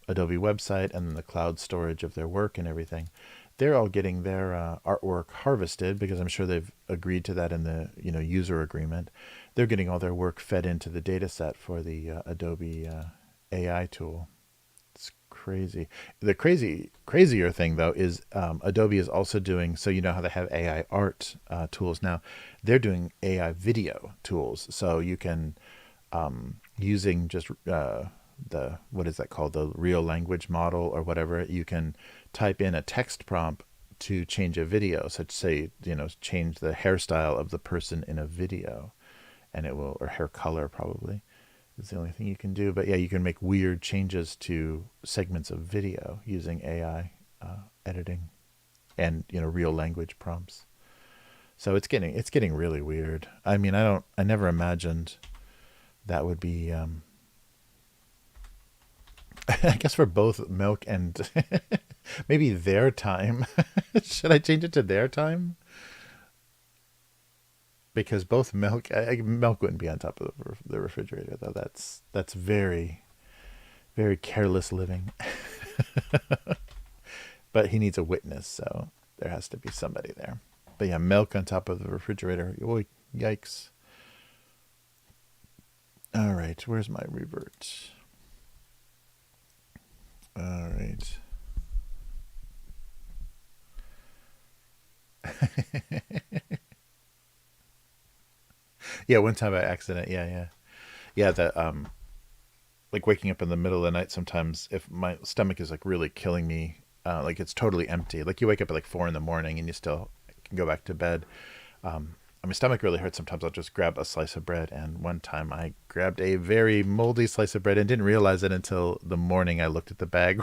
Speaker 1: Adobe website, and then the cloud storage of their work and everything. They're all getting their artwork harvested, because I'm sure they've agreed to that in the user agreement. They're getting all their work fed into the data set for the Adobe AI tool. It's crazy. The crazier thing, though, is Adobe is also doing, so you know how they have AI art tools now. They're doing AI video tools. So you can, using just what is that called? The real language model or whatever. You can type in a text prompt to change a video, such say, change the hairstyle of the person in a video, and it will, or hair color probably is the only thing you can do. But yeah, you can make weird changes to segments of video using AI editing and real language prompts. So it's getting really weird. I mean, I never imagined that would be I guess for both Milk and maybe their time. Should I change it to their time? Because both Milk wouldn't be on top of the refrigerator, though. That's very, very careless living. But he needs a witness, so there has to be somebody there. But yeah, Milk on top of the refrigerator. Oh, yikes. All right, where's my revert? All right. Yeah, one time by accident. Yeah. That like waking up in the middle of the night. Sometimes if my stomach is like really killing me, like it's totally empty. Like you wake up at like 4 a.m. and you still can go back to bed. My stomach really hurts. Sometimes I'll just grab a slice of bread. And one time I grabbed a very moldy slice of bread and didn't realize it until the morning I looked at the bag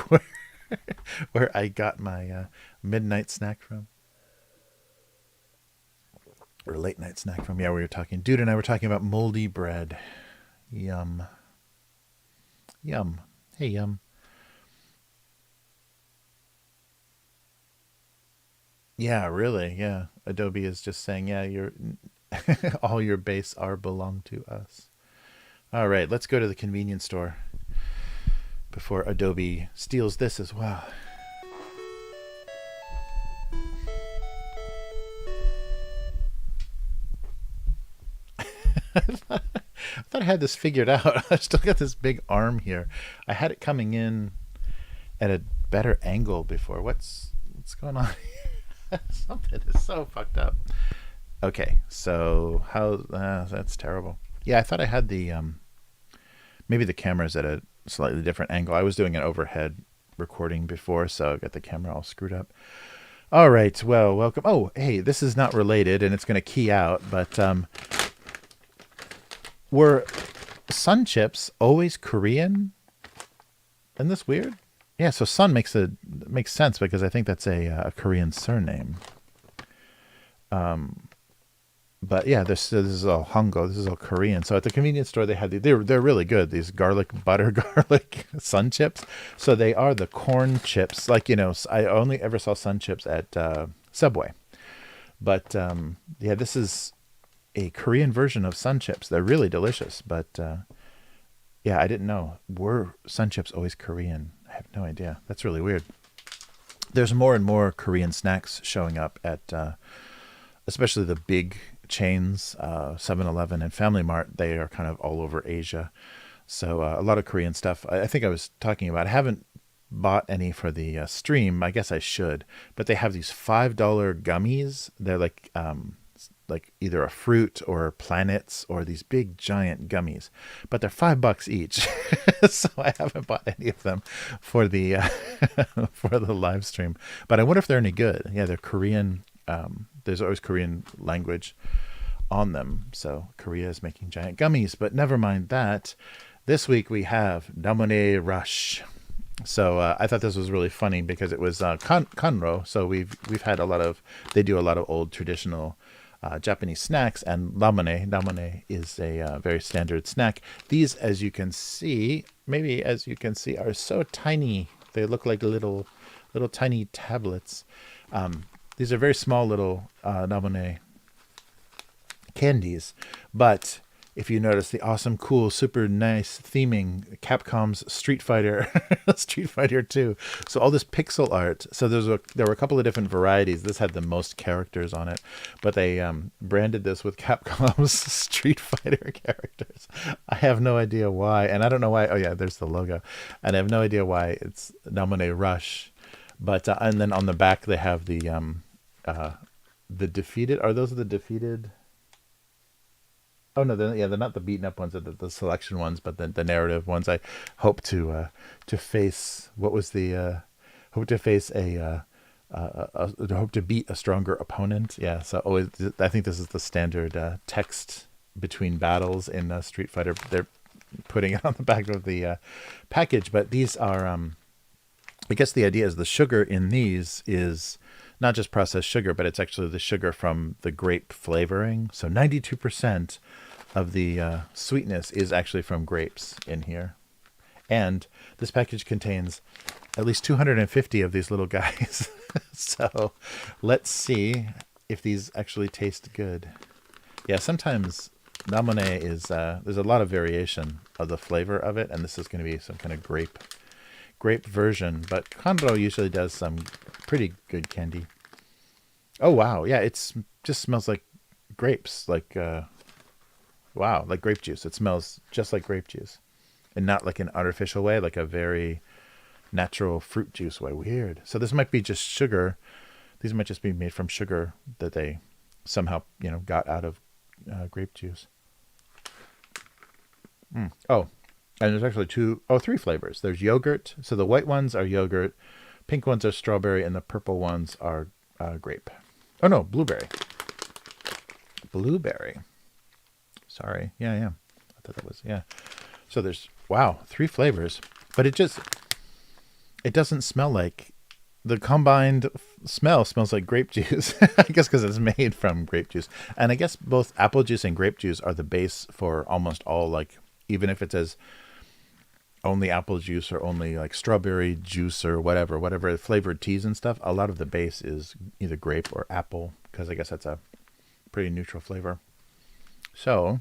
Speaker 1: where I got my midnight snack from. Or late night snack from. Yeah, Dude and I were talking about moldy bread. Yum. Yum. Hey, Yum. Yeah, really. Yeah. Adobe is just saying, yeah, all your base are belong to us. All right, let's go to the convenience store before Adobe steals this as well. I thought I had this figured out. I've still got this big arm here. I had it coming in at a better angle before. What's going on here? Something is so fucked up. Okay, so that's terrible. Yeah, I thought I had the maybe the camera's at a slightly different angle. I was doing an overhead recording before, so I got the camera all screwed up. All right, well, welcome. Oh, hey, this is not related, and it's going to key out, but were Sun Chips always Korean? Isn't this weird? Yeah, so Sun makes sense, because I think that's a Korean surname. But yeah, this is all Hango. This is all Korean. So at the convenience store, they have they're really good. These butter garlic Sun Chips. So they are the corn chips. Like, I only ever saw Sun Chips at Subway. But yeah, this is a Korean version of Sun Chips. They're really delicious. But yeah, I didn't know. Were Sun Chips always Korean? I have no idea. That's really weird. There's more and more Korean snacks showing up at especially the big chains, 7-Eleven and Family Mart. They are kind of all over Asia. So a lot of Korean stuff. I think I was talking about, I haven't bought any for the stream. I guess I should. But they have these $5 gummies. They're like like either a fruit or planets or these big giant gummies, but they're $5 each. So I haven't bought any of them for the for the live stream. But I wonder if they're any good. Yeah, they're Korean. There's always Korean language on them. So Korea is making giant gummies. But never mind that. This week we have Ramune Rush. So I thought this was really funny because it was Kanro. So we've had a lot of, they do a lot of old traditional Japanese snacks, and ramune is a very standard snack. These, as you can see, are so tiny. They look like little tiny tablets. These are very small little ramune candies, but if you notice the awesome, cool, super nice theming, Capcom's Street Fighter, Street Fighter 2. So all this pixel art. So there were a couple of different varieties. This had the most characters on it, but they branded this with Capcom's Street Fighter characters. I have no idea why, and I don't know why. Oh yeah, there's the logo, and I have no idea why it's Ramune Rush. But and then on the back they have the defeated. Are those the defeated? Oh no, they're not the beaten up ones, they're the selection ones, but the narrative ones. I hope to face hope to face hope to beat a stronger opponent. Yeah, so always I think this is the standard text between battles in Street Fighter. They're putting it on the back of the package, but these are I guess the idea is the sugar in these is not just processed sugar, but it's actually the sugar from the grape flavoring. So 92% of the sweetness is actually from grapes in here. And this package contains at least 250 of these little guys. So let's see if these actually taste good. Yeah, sometimes Ramune is, there's a lot of variation of the flavor of it, and this is going to be some kind of grape version, but Kanro usually does some pretty good candy. Oh wow, yeah, it's just smells like grapes, like wow, like grape juice. It smells just like grape juice, and not like an artificial way, like a very natural fruit juice way. Weird. So this might be just sugar. These might just be made from sugar that they somehow got out of grape juice. Oh. And there's actually three flavors. There's yogurt. So the white ones are yogurt, pink ones are strawberry, and the purple ones are grape. Oh no, blueberry. Blueberry. Sorry. Yeah. I thought that was, yeah. So there's, wow, 3 flavors. But it doesn't smell like, the combined smell smells like grape juice. I guess because it's made from grape juice. And I guess both apple juice and grape juice are the base for almost all, like, even if it says only apple juice or only like strawberry juice or whatever flavored teas and stuff, a lot of the base is either grape or apple, because I guess that's a pretty neutral flavor. So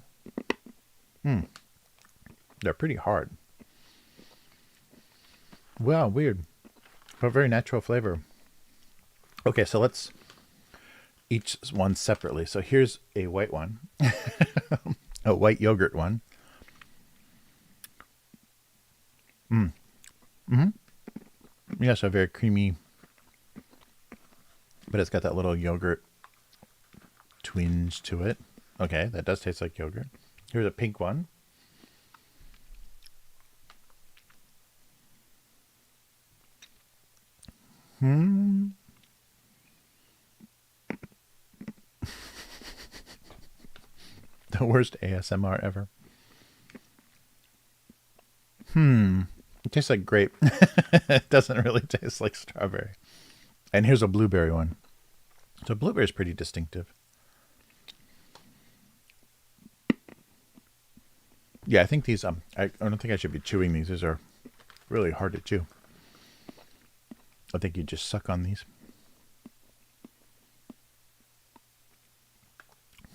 Speaker 1: they're pretty hard. Wow, weird, but very natural flavor. Okay, so let's each one separately. So here's a white one. A white yogurt one. Yeah, so very creamy, but it's got that little yogurt twinge to it. Okay, that does taste like yogurt. Here's a pink one. The worst ASMR ever. It tastes like grape. It doesn't really taste like strawberry. And here's a blueberry one. So blueberry is pretty distinctive. Yeah, I think these, I don't think I should be chewing these. These are really hard to chew. I think you just suck on these.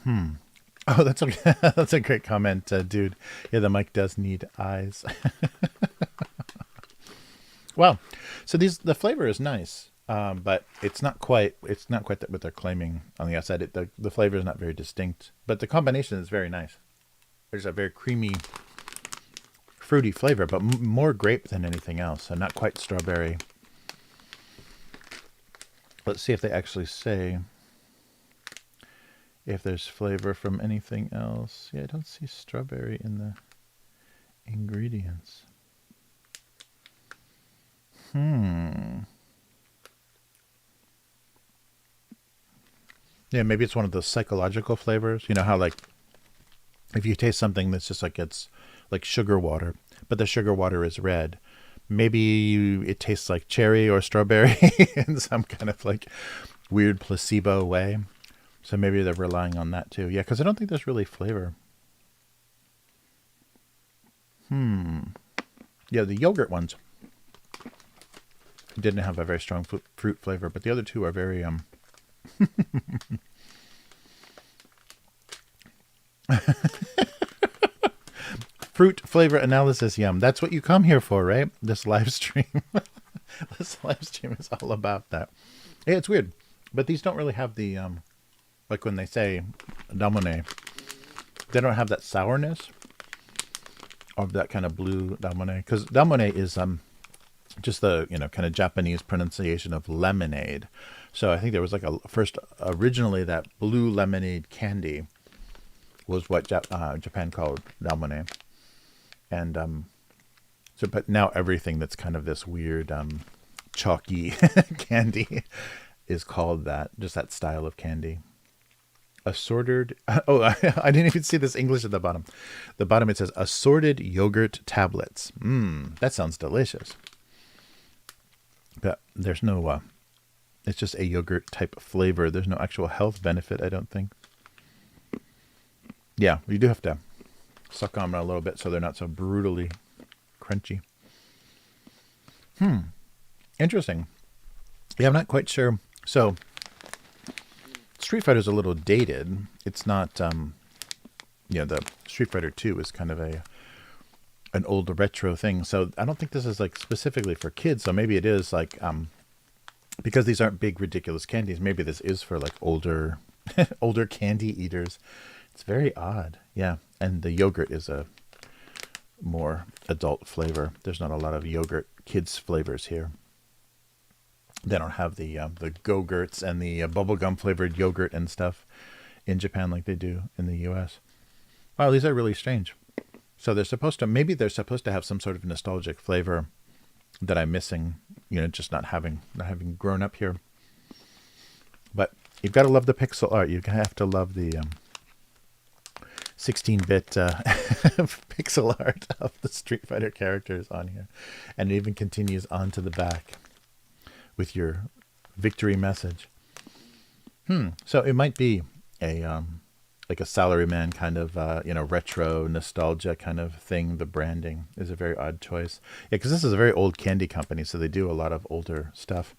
Speaker 1: Oh, that's okay. That's a great comment, dude. Yeah, the mic does need eyes. Wow. So the flavor is nice, but it's not quite that what they're claiming on the outside. The flavor is not very distinct, but the combination is very nice. There's a very creamy, fruity flavor, but more grape than anything else, and not quite strawberry. Let's see if they actually say if there's flavor from anything else. Yeah, I don't see strawberry in the ingredients. Yeah, maybe it's one of those psychological flavors. You know how, like, if you taste something that's just like, it's like sugar water, but the sugar water is red, maybe it tastes like cherry or strawberry in some kind of like weird placebo way. So maybe they're relying on that too. Yeah, because I don't think there's really flavor. Yeah, the yogurt ones didn't have a very strong fruit flavor, but the other two are very fruit flavor analysis. Yum. That's what you come here for, right? This live stream. This live stream is all about that. Yeah, it's weird, but these don't really have the like when they say Ramune, they don't have that sourness of that kind of blue Ramune, because Ramune is just the, you know, kind of Japanese pronunciation of lemonade. So I think there was like originally that blue lemonade candy was what Japan called Ramune. And so, but now everything that's kind of this weird chalky candy is called that, just that style of candy. Assorted. Oh, I didn't even see this English at the bottom. The bottom, it says assorted yogurt tablets. That sounds delicious. But there's no, it's just a yogurt type flavor. There's no actual health benefit, I don't think. Yeah, you do have to suck on them a little bit so they're not so brutally crunchy. Interesting. Yeah, I'm not quite sure. So Street Fighter's a little dated. It's not, yeah, the Street Fighter 2 is kind of an old retro thing. So I don't think this is like specifically for kids. So maybe it is like, because these aren't big, ridiculous candies, maybe this is for like older, older candy eaters. It's very odd. Yeah. And the yogurt is a more adult flavor. There's not a lot of yogurt kids flavors here. They don't have the Go-Gurts and the bubblegum flavored yogurt and stuff in Japan like they do in the US. Wow, these are really strange. So they're supposed to, maybe they're supposed to have some sort of nostalgic flavor that I'm missing, you know, just not having grown up here. But you've got to love the pixel art. You have to love the 16-bit pixel art of the Street Fighter characters on here. And it even continues on to the back with your victory message. So it might be a like a salaryman kind of you know, retro nostalgia kind of thing. The branding is a very odd choice. Yeah, because this is a very old candy company, so they do a lot of older stuff.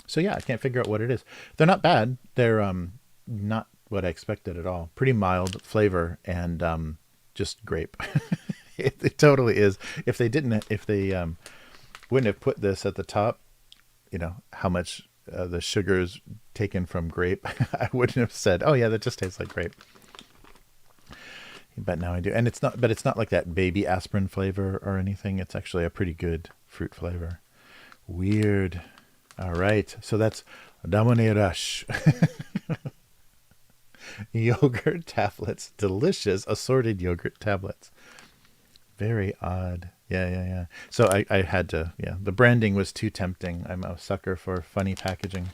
Speaker 1: So yeah, I can't figure out what it is. They're not bad. They're not what I expected at all. Pretty mild flavor and just grape. It totally is. If they wouldn't have put this at the top, you know, how much the sugar is taken from grape, I wouldn't have said, oh yeah, that just tastes like grape. But now I do. And it's not like that baby aspirin flavor or anything. It's actually a pretty good fruit flavor. Weird. All right. So that's Ramune Rush. Yogurt tablets. Delicious assorted yogurt tablets. Very odd. Yeah. So I had to, the branding was too tempting. I'm a sucker for funny packaging.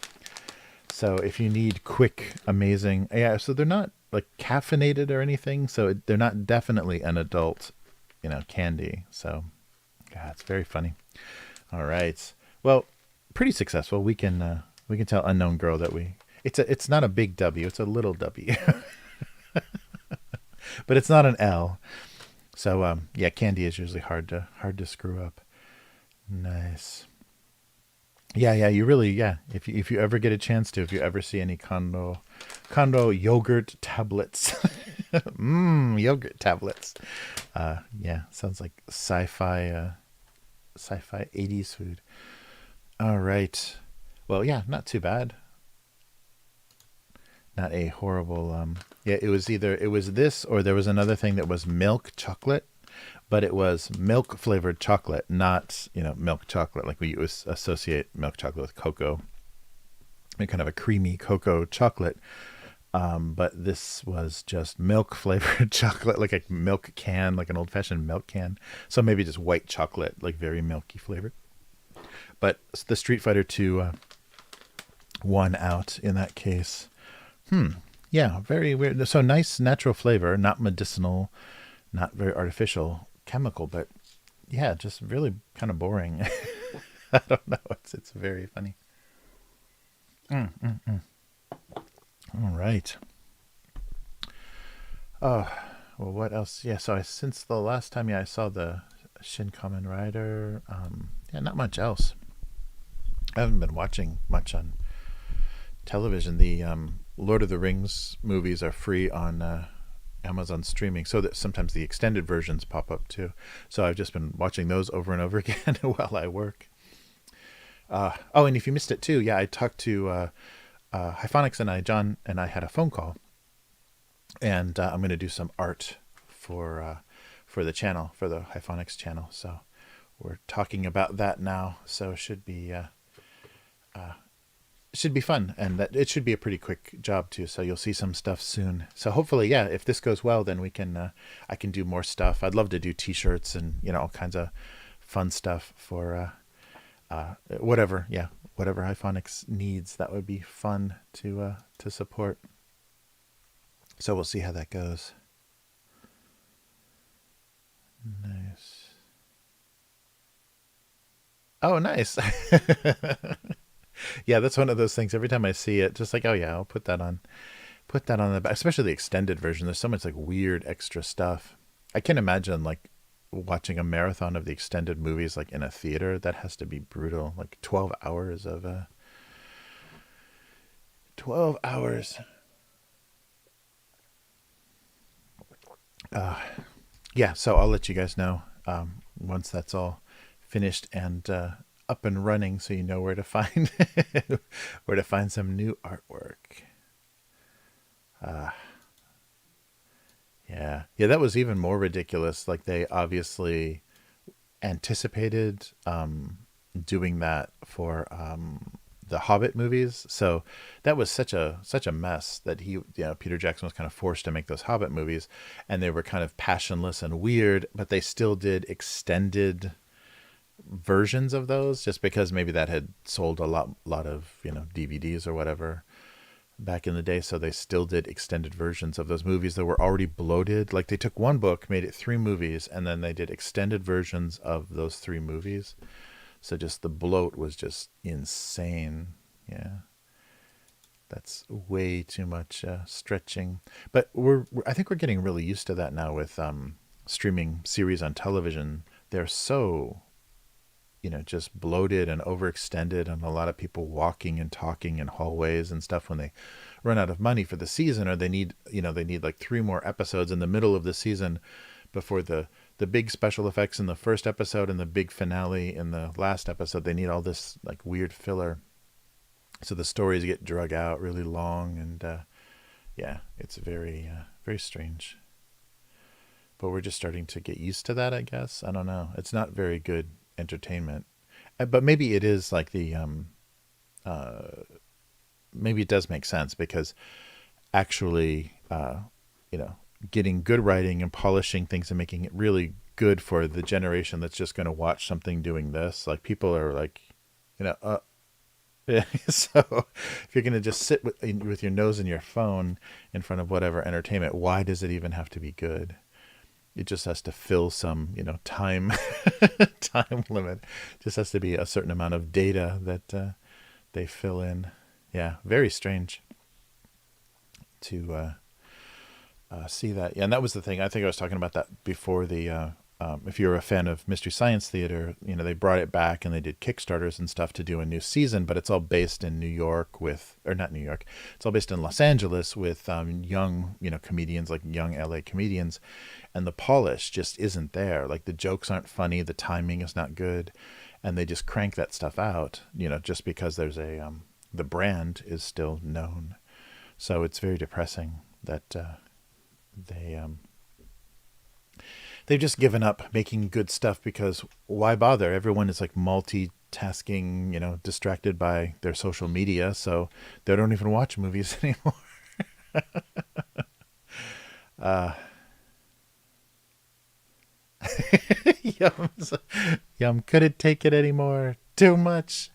Speaker 1: So if you need quick, amazing, so they're not like caffeinated or anything. So they're not definitely an adult, you know, candy. So, God, it's very funny. All right. Well, pretty successful. We can tell Unknown Girl that it's not a big W. It's a little W, but it's not an L. So, yeah, candy is usually hard to screw up. Nice. Yeah, you really, if you ever get a chance to, if you ever see any Kanro yogurt tablets, yogurt tablets. Sounds like sci-fi 80s food. All right. Well, yeah, not too bad. Not a horrible, it was this or there was another thing that was milk chocolate, but it was milk flavored chocolate, not, you know, milk chocolate like we associate milk chocolate with cocoa, kind of a creamy cocoa chocolate. But this was just milk flavored chocolate, like a milk can, like an old fashioned milk can. So maybe just white chocolate, like very milky flavored. But the Street Fighter 2 won out in that case. Yeah, very weird. So nice natural flavor, not medicinal, not very artificial chemical, but yeah, just really kind of boring. I don't know. It's very funny. All right. Oh, well, what else? Yeah, so since the last time, I saw the Shin Kamen Rider. Yeah, not much else. I haven't been watching much on television. The Lord of the Rings movies are free on Amazon streaming, so that sometimes the extended versions pop up too. So I've just been watching those over and over again while I work. Oh, and if you missed it too, yeah, I talked to Hyphonics and John and I had a phone call, and I'm going to do some art for the channel, for the Hyphonics channel. So we're talking about that now. So it should be fun, and that it should be a pretty quick job too. So you'll see some stuff soon. So hopefully, yeah, if this goes well, then we can I can do more stuff. I'd love to do T-shirts and all kinds of fun stuff for whatever Hyphonics needs. That would be fun to support. So we'll see how that goes. Nice. Oh, nice. Yeah, that's one of those things. Every time I see it, just like, oh yeah, I'll put that on the back. Especially the extended version. There's so much like weird extra stuff. I can imagine like watching a marathon of the extended movies like in a theater. That has to be brutal. Like 12 hours of 12 hours. Yeah, so I'll let you guys know once that's all finished and up and running, so you know where to find where to find some new artwork. Yeah, that was even more ridiculous. Like they obviously anticipated doing that for the Hobbit movies. So that was such a mess that Peter Jackson was kind of forced to make those Hobbit movies, and they were kind of passionless and weird, but they still did extended versions of those just because maybe that had sold a lot of DVDs or whatever back in the day. So they still did extended versions of those movies that were already bloated. Like they took one book, made it 3 movies, and then they did extended versions of those 3 movies. So just the bloat was just insane. Yeah, that's way too much stretching. But I think we're getting really used to that now with streaming series on television. They're so just bloated and overextended, and a lot of people walking and talking in hallways and stuff when they run out of money for the season, or they need like 3 more episodes in the middle of the season before the big special effects in the first episode and the big finale in the last episode. They need all this like weird filler, so the stories get drug out really long, and yeah, it's very very strange. But we're just starting to get used to that, I guess. I don't know. It's not very good entertainment, but maybe it is like the maybe it does make sense, because actually getting good writing and polishing things and making it really good for the generation that's just going to watch something doing this, like people are like yeah. So if you're going to just sit with your nose in your phone in front of whatever entertainment, why does it even have to be good? It just has to fill some, time time limit. It just has to be a certain amount of data that they fill in. Yeah, very strange to see that. Yeah, and that was the thing. I think I was talking about that before. If you're a fan of Mystery Science Theater, they brought it back and they did Kickstarters and stuff to do a new season, but it's all based in New York not New York. It's all based in Los Angeles with young, comedians, like young LA comedians, and the polish just isn't there. Like the jokes aren't funny, the timing is not good, and they just crank that stuff out, just because there's the brand is still known. So it's very depressing that they've just given up making good stuff, because why bother? Everyone is like multitasking, distracted by their social media, so they don't even watch movies anymore. Uh, Yum, Yum couldn't take it anymore. Too much,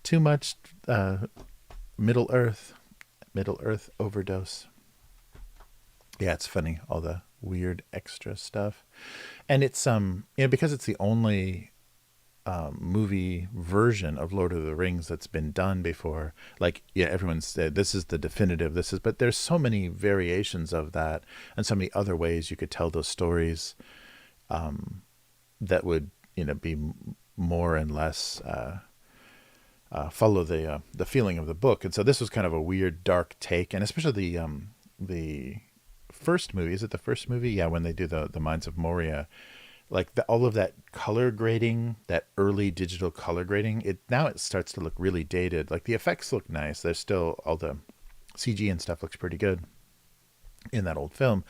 Speaker 1: too much. Middle Earth, Middle Earth overdose. Yeah, it's funny, all the weird extra stuff, and it's because it's the only movie version of Lord of the Rings that's been done before. Like, yeah, everyone said this is the definitive. This is, but there's so many variations of that, and so many other ways you could tell those stories that would be more and less follow the feeling of the book. And so this was kind of a weird, dark take, and especially the first movie. Is it the first movie? Yeah, when they do the Mines of Moria, like all of that color grading, that early digital color grading. It starts to look really dated. Like the effects look nice. There's still all the CG and stuff looks pretty good in that old film,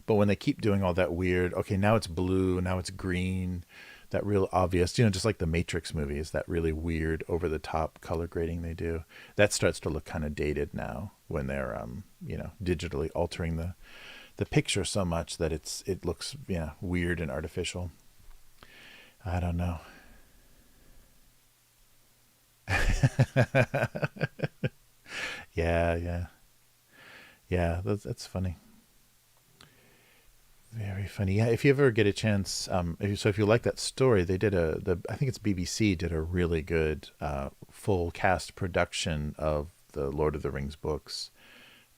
Speaker 1: but when they keep doing all that weird, okay, now it's blue, now it's green, that real obvious, just like the Matrix movies, that really weird over the top color grading they do, that starts to look kind of dated now when they're digitally altering the picture so much that it looks weird and artificial. I don't know. Yeah, yeah, yeah. That's funny. Very funny. Yeah, if you ever get a chance, if you like that story, they did I think it's BBC did a really good full cast production of the Lord of the Rings books.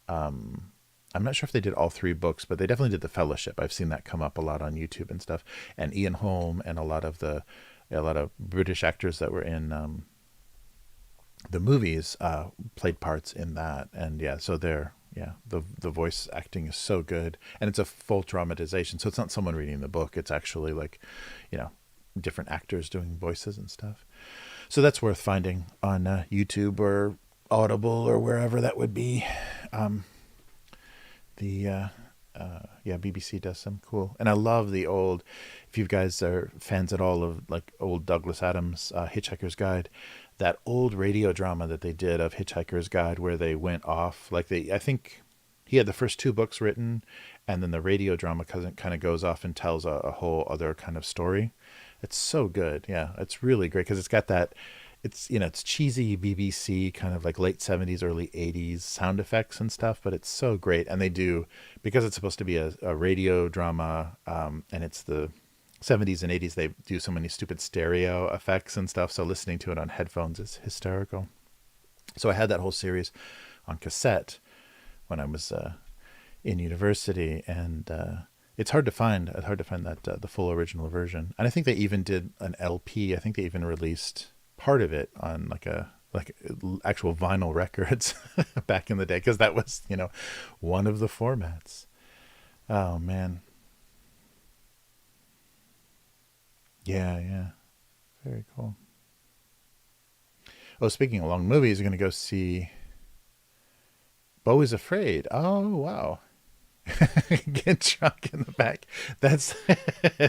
Speaker 1: I'm not sure if they did all three books, but they definitely did the Fellowship. I've seen that come up a lot on YouTube and stuff. And Ian Holm and a lot of British actors that were in the movies played parts in that. And yeah, so the voice acting is so good, and it's a full dramatization. So it's not someone reading the book; it's actually like, different actors doing voices and stuff. So that's worth finding on YouTube or Audible or wherever that would be. The BBC does some cool, and I love the old. If you guys are fans at all of like old Douglas Adams Hitchhiker's Guide, that old radio drama that they did of Hitchhiker's Guide, where they went off, like I think he had the first two books written, and then the radio drama kind of goes off and tells a whole other kind of story. It's so good. Yeah, it's really great because it's got that. It's cheesy BBC kind of like late 70s, early 80s sound effects and stuff, but it's so great. And they do, because it's supposed to be a radio drama, and it's the 70s and 80s, they do so many stupid stereo effects and stuff. So listening to it on headphones is hysterical. So I had that whole series on cassette when I was in university, and it's hard to find. It's hard to find that the full original version. And I think they even did an LP. I think they even released part of it on like actual vinyl records back in the day, because that was one of the formats. Oh man. Yeah, yeah. Very cool. Oh, speaking of long movies, you're going to go see Beau is Afraid. Oh, wow. Get drunk in the back. That's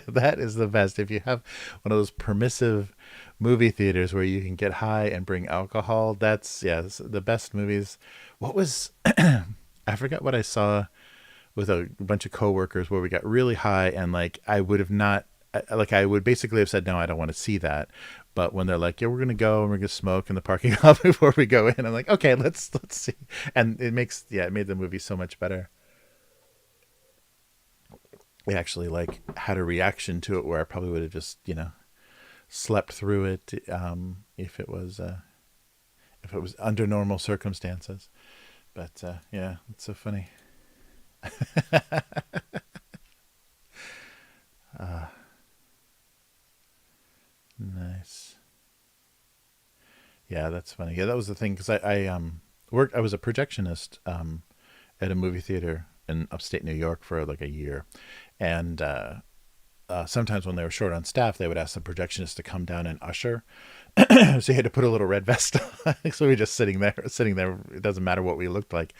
Speaker 1: that is the best. If you have one of those permissive movie theaters where you can get high and bring alcohol, that's the best movies. What was I forgot what I saw with a bunch of coworkers where we got really high, and like I would have not, like I would basically have said no, I don't want to see that. But when they're like, yeah, we're gonna go and we're gonna smoke in the parking lot before we go in, I'm like, okay, let's see. And it made the movie so much better. We actually like had a reaction to it where I probably would have just slept through it if it was under normal circumstances. But yeah, it's so funny. uh, Nice. Yeah, that's funny. Yeah, that was the thing, because I worked. I was a projectionist at a movie theater in upstate New York for like a year, and sometimes when they were short on staff, they would ask the projectionist to come down and usher. So you had to put a little red vest on. So we were just sitting there. It doesn't matter what we looked like.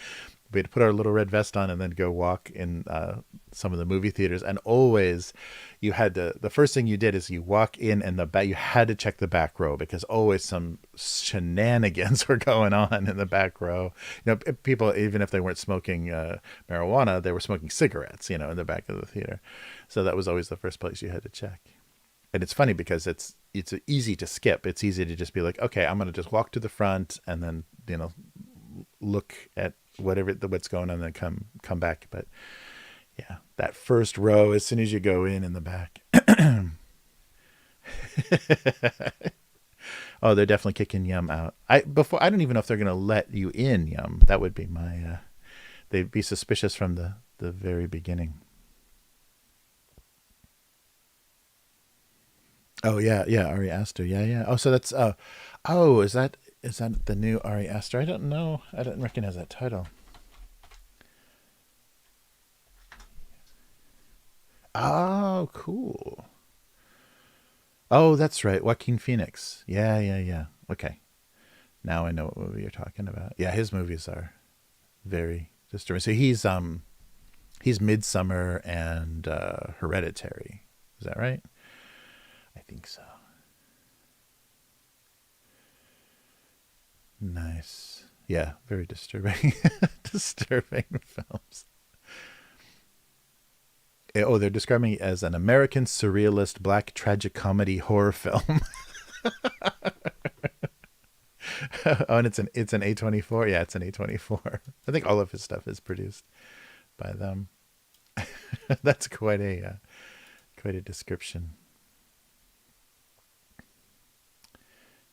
Speaker 1: we had to put our little red vest on and then go walk in some of the movie theaters. And always you had to, the first thing you did is you walk in and the back, you had to check the back row because always some shenanigans were going on in the back row. People, even if they weren't smoking marijuana, they were smoking cigarettes, in the back of the theater. So that was always the first place you had to check. And it's funny because it's easy to skip. It's easy to just be like, okay, I'm going to just walk to the front and then, look at what's going on and then come back. But yeah, that first row, as soon as you go in the back. Oh, they're definitely kicking Yum out. I don't even know if they're going to let you in, Yum. That would be my, they'd be suspicious from the very beginning. Oh yeah, yeah, Ari Aster. Yeah, yeah. Oh, so that's is that the new Ari Aster? I don't know. I don't recognize that title. Oh, cool. Oh, that's right. Joaquin Phoenix. Yeah, yeah, yeah. Okay. Now I know what movie you're talking about. Yeah, his movies are very disturbing. So he's Midsummer and Hereditary. Is that right? I think so. Nice. Yeah, very disturbing. Disturbing films. Oh, they're describing it as an American surrealist black tragicomedy horror film. Oh, and it's an A24. Yeah, it's an A24. I think all of his stuff is produced by them. That's quite a description.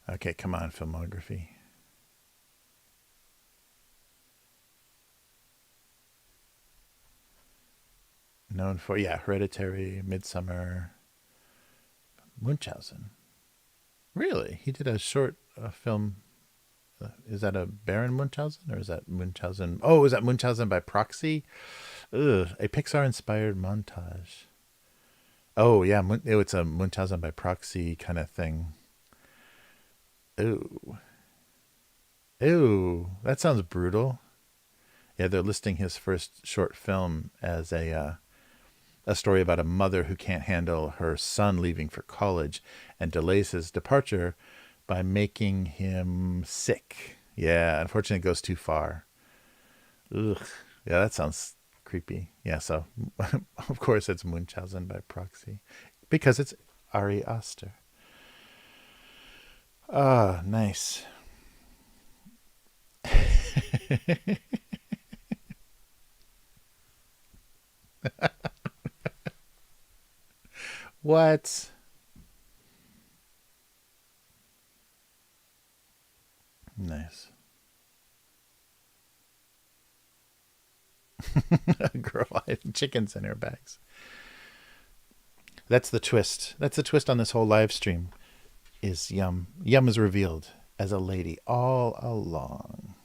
Speaker 1: Okay, come on, filmography. Known for, yeah, Hereditary, Midsummer, Munchausen. Really? He did a short film. Is that a Baron Munchausen or is that Munchausen? Oh, is that Munchausen by proxy? Ugh, a Pixar-inspired montage. Oh, yeah, it's a Munchausen by proxy kind of thing. Ooh. Ooh, that sounds brutal. Yeah, they're listing his first short film as a story about a mother who can't handle her son leaving for college and delays his departure by making him sick. Yeah, unfortunately, it goes too far. Ugh. Yeah, that sounds creepy. Yeah, so of course it's Munchausen by proxy because it's Ari Aster. Ah, nice. What? Nice. A girl hiding chickens in her bags. That's the twist. That's the twist on this whole live stream. Is Yum. Yum is revealed as a lady all along.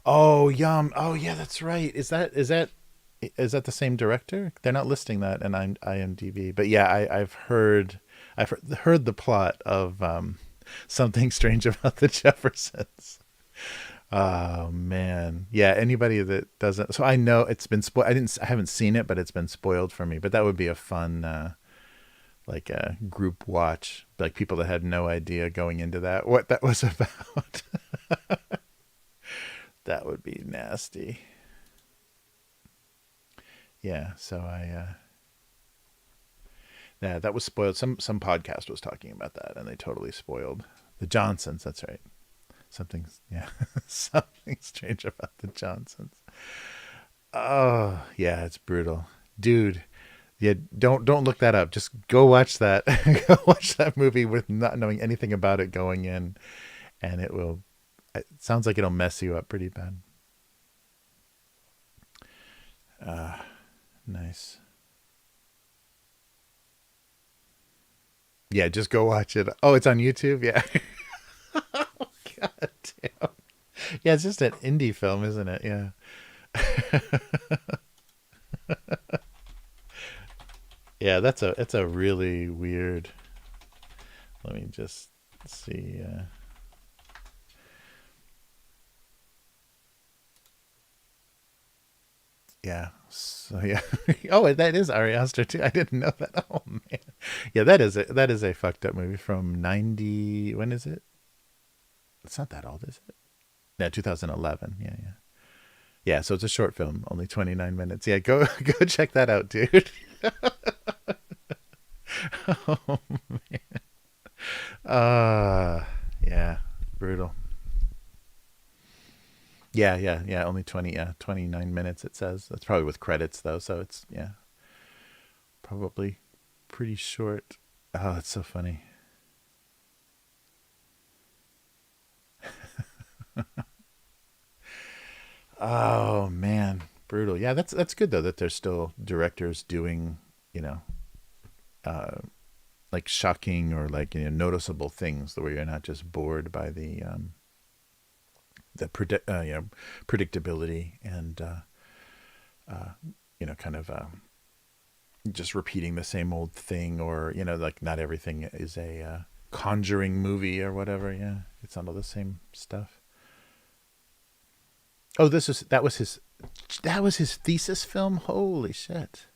Speaker 1: Oh, Yum. Oh, yeah, that's right. Is that the same director? They're not listing that in IMDb, but yeah, I've heard the plot of Something Strange About the Jeffersons. Oh man, yeah. Anybody that doesn't, so I know it's been spoiled. I haven't seen it, but it's been spoiled for me. But that would be a fun, like a group watch, like people that had no idea going into that what that was about. That would be nasty. Yeah. So yeah, that was spoiled. Some podcast was talking about that, and they totally spoiled the Johnsons. That's right. Something's yeah, something strange about the Johnsons. Oh yeah, it's brutal, dude. Yeah, don't look that up. Just go watch that. Go watch that movie with not knowing anything about it going in, and it will. It sounds like it'll mess you up pretty bad. Nice. Yeah, just go watch it. Oh, it's on YouTube. Yeah. Oh, God damn. Yeah, it's just an indie film, isn't it? Yeah. Yeah, that's a really weird. Let me just see. Yeah. So yeah. Oh, that is Ari Aster too. I didn't know that. Oh man. Yeah, that is a fucked up movie from 90. When is it? It's not that old, is it? Yeah, 2011. Yeah, yeah. Yeah, so it's a short film, only 29 minutes. Yeah, go go check that out, dude. Oh, yeah, brutal. Yeah, yeah, yeah, only 20 yeah, 29 minutes it says. That's probably with credits though, so it's yeah, probably pretty short. Oh, that's so funny. Oh man, brutal. Yeah, that's good though that there's still directors doing, you know, uh like shocking or like noticeable things the way you're not just bored by the predictability and kind of just repeating the same old thing, or like not everything is a conjuring movie or whatever. Yeah, it's not all the same stuff. Oh, that was his thesis film. Holy shit.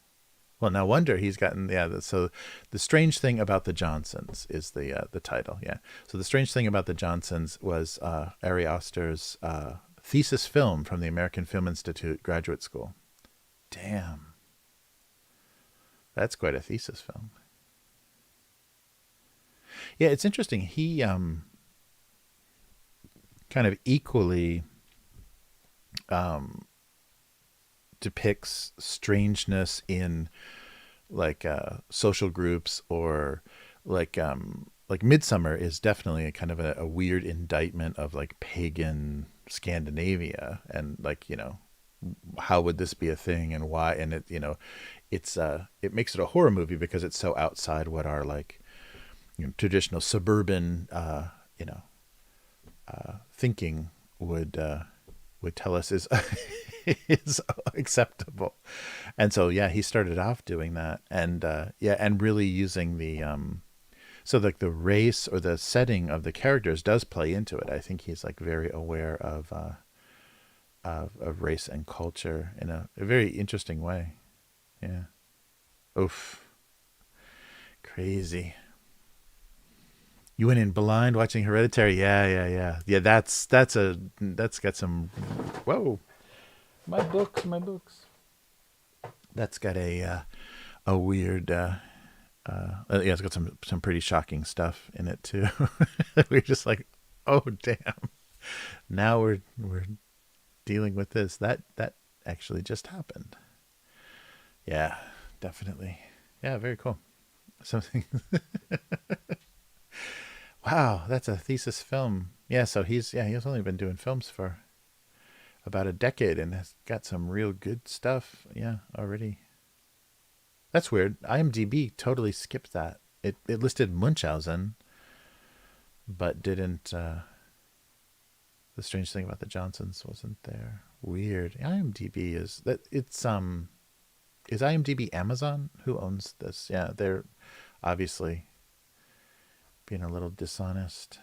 Speaker 1: Well, no wonder he's gotten, yeah. So, the strange thing about the Johnsons is the title. Yeah. So the strange thing about the Johnsons was Ari Aster's thesis film from the American Film Institute graduate school. Damn, that's quite a thesis film. Yeah, it's interesting. He kind of equally depicts strangeness in like social groups, or like Midsummer is definitely a kind of a weird indictment of like pagan Scandinavia, and like how would this be a thing, and why, and it makes it a horror movie because it's so outside what our like traditional suburban you know thinking would tell us is is acceptable. And so yeah, he started off doing that, and yeah, and really using the so like the race or the setting of the characters does play into it. I think he's like very aware of race and culture in a very interesting way. Yeah. Oof. Crazy. You went in blind watching Hereditary. Yeah, yeah, yeah. Yeah, that's got some. Whoa. My books, my books. That's got a weird yeah, it's got some pretty shocking stuff in it too. We're just like, oh damn. Now we're dealing with this. That actually just happened. Yeah, definitely. Yeah, very cool. Something. Wow, that's a thesis film. Yeah, so he's only been doing films for about a decade and has got some real good stuff. Yeah, already. That's weird. IMDb totally skipped that. It listed Munchausen, but didn't. The strange thing about the Johnsons wasn't there. Weird. IMDb is that it's is IMDb Amazon? Who owns this? Yeah, they're obviously being a little dishonest.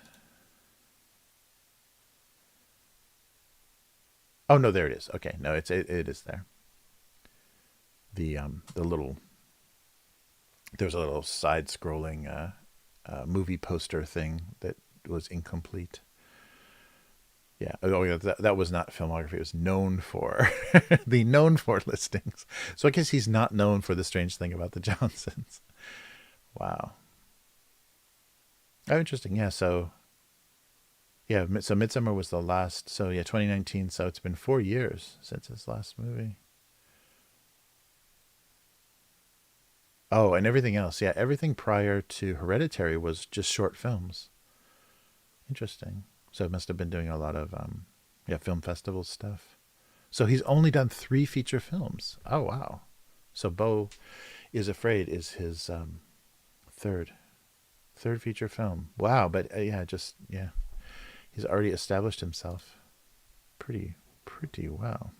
Speaker 1: Oh no, there it is. Okay, no, it is there. The little there's a little side scrolling movie poster thing that was incomplete. Yeah. Oh, yeah. That was not filmography. It was known for the known for listings. So I guess he's not known for the strange thing about the Johnsons. Wow. Oh, interesting. Yeah. So yeah. So Midsummer was the last. So yeah, 2019. So it's been 4 years since his last movie. Oh, and everything else. Yeah, everything prior to Hereditary was just short films. Interesting. So it must have been doing a lot of yeah, film festival stuff. So he's only done 3 feature films. Oh wow. So Beau is Afraid is his third third feature film. Wow, but yeah, just yeah, he's already established himself pretty well.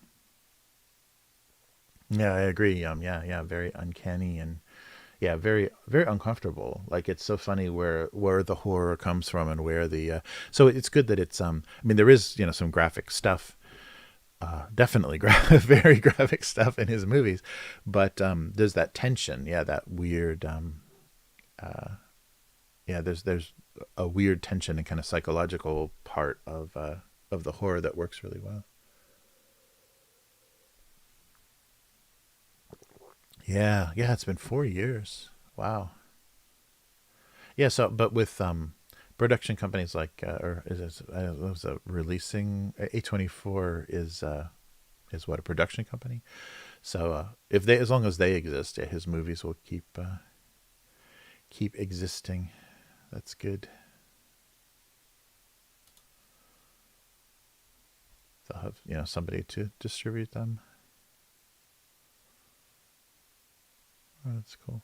Speaker 1: Yeah, I agree. Yeah, yeah, very uncanny, and yeah, very uncomfortable. Like it's so funny where the horror comes from, and where the so it's good that it's I mean there is some graphic stuff, definitely very graphic stuff in his movies, but there's that tension, yeah, that weird, yeah, there's a weird tension and kind of psychological part of the horror that works really well. Yeah, yeah, it's been 4 years. Wow. Yeah, so but with production companies like or is it was a releasing A24 is what, a production company. So if they, as long as they exist, yeah, his movies will keep existing. That's good. They'll have, somebody to distribute them. Oh, that's cool.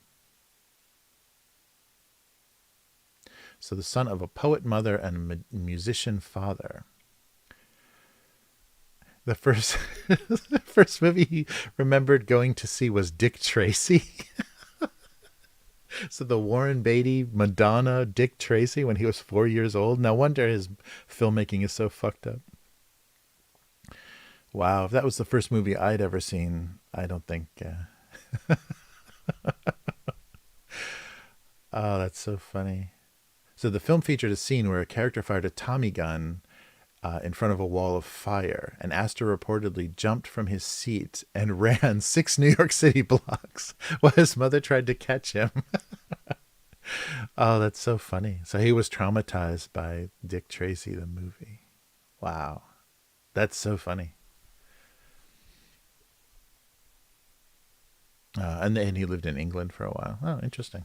Speaker 1: So the son of a poet mother and a musician father. The first the first movie he remembered going to see was Dick Tracy. So the Warren Beatty, Madonna, Dick Tracy when he was 4 years old. No wonder his filmmaking is so fucked up. Wow, if that was the first movie I'd ever seen, I don't think. Oh, that's so funny. So the film featured a scene where a character fired a Tommy gun in front of a wall of fire, and Astor reportedly jumped from his seat and ran 6 New York City blocks while his mother tried to catch him. Oh, that's so funny. So he was traumatized by Dick Tracy, the movie. Wow, that's so funny. And he lived in England for a while. Oh, interesting.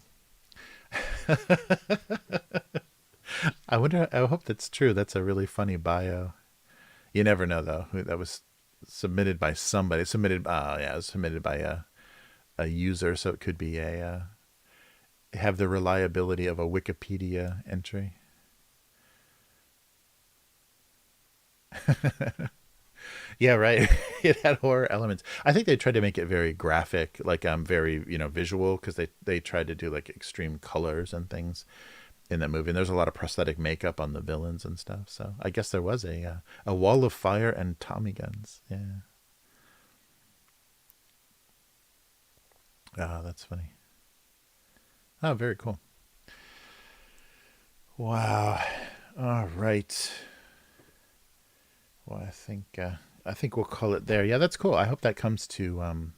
Speaker 1: I wonder. I hope that's true. That's a really funny bio. You never know though. That was submitted by somebody. Submitted. Yeah, it was submitted by a user, so it could be have the reliability of a Wikipedia entry. Yeah, right. It had horror elements. I think they tried to make it very graphic, like very visual, because they tried to do like extreme colors and things in that movie. And there's a lot of prosthetic makeup on the villains and stuff. So I guess there was a wall of fire and Tommy guns. Yeah. Oh, that's funny. Oh, very cool. Wow. All right. Well, I think we'll call it there. Yeah, that's cool. I hope that comes to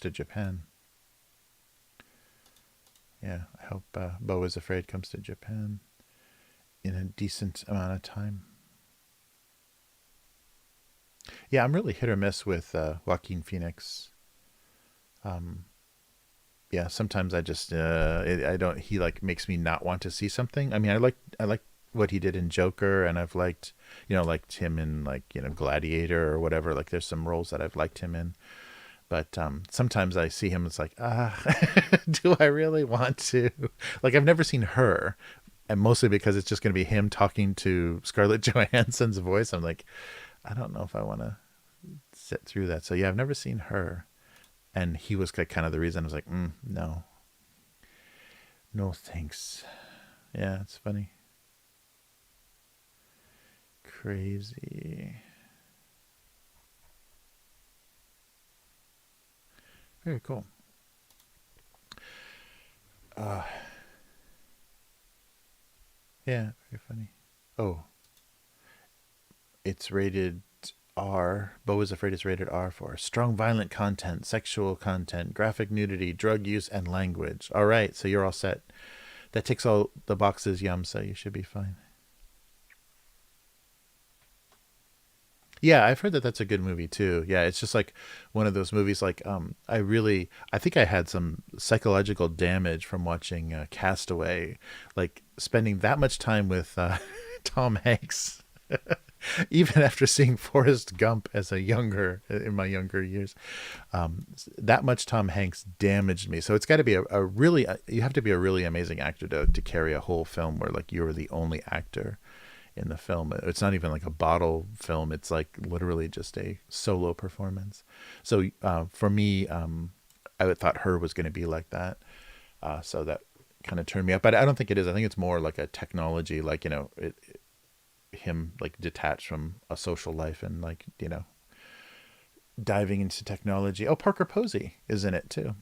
Speaker 1: Japan. Yeah, I hope Beau is Afraid comes to Japan in a decent amount of time. Yeah, I'm really hit or miss with Joaquin Phoenix. Um, yeah, sometimes I don't, he like makes me not want to see something. I mean, I like what he did in Joker, and I've liked him in like Gladiator or whatever. Like there's some roles that I've liked him in, but sometimes I see him, it's like, do I really want to? Like I've never seen Her, and mostly because it's just going to be him talking to Scarlett Johansson's voice. I'm like, I don't know if I want to sit through that. So yeah, I've never seen Her, and he was like kind of the reason I was like, no, no thanks. Yeah, it's funny. Crazy. Very cool. Uh, yeah, very funny. Oh, it's rated R. Beau is Afraid is rated R for strong violent content, sexual content, graphic nudity, drug use, and language. All right, so you're all set. That ticks all the boxes, Yum, so you should be fine. Yeah, I've heard that that's a good movie too. Yeah, it's just like one of those movies. Like, I think I had some psychological damage from watching Castaway. Like spending that much time with Tom Hanks, even after seeing Forrest Gump as a younger in my younger years, that much Tom Hanks damaged me. So it's got to be a really you have to be a really amazing actor to carry a whole film where like you're the only actor in the film. It's not even like a bottle film. It's like literally just a solo performance. So for me, I thought Her was going to be like that. So that kind of turned me up. But I don't think it is. I think it's more like a technology, like him like detached from a social life and like diving into technology. Oh, Parker Posey is in it too.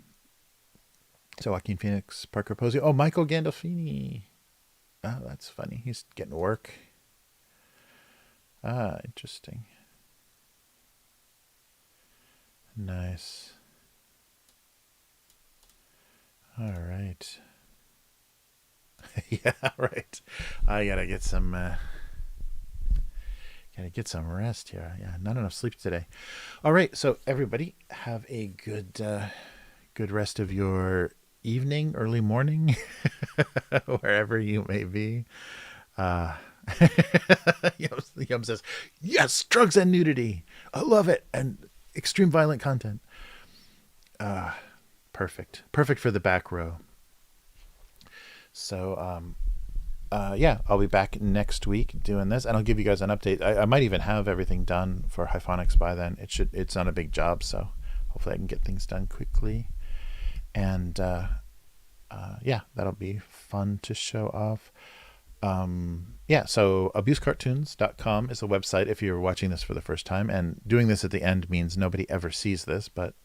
Speaker 1: So Joaquin Phoenix, Parker Posey. Oh, Michael Gandolfini. Oh, that's funny. He's getting work. Ah, interesting. Nice. All right. Yeah, right. I gotta get some rest here. Yeah, not enough sleep today. All right, so everybody have a good rest of your evening, early morning, wherever you may be. Uh, Yum says, "Yes, drugs and nudity. I love it, and extreme violent content. Perfect, perfect for the back row." So, yeah, I'll be back next week doing this, and I'll give you guys an update. I might even have everything done for Hyphonics by then. It's not a big job, so hopefully I can get things done quickly. And yeah, that'll be fun to show off. Yeah, so abusecartoons.com is a website if you're watching this for the first time. And doing this at the end means nobody ever sees this, but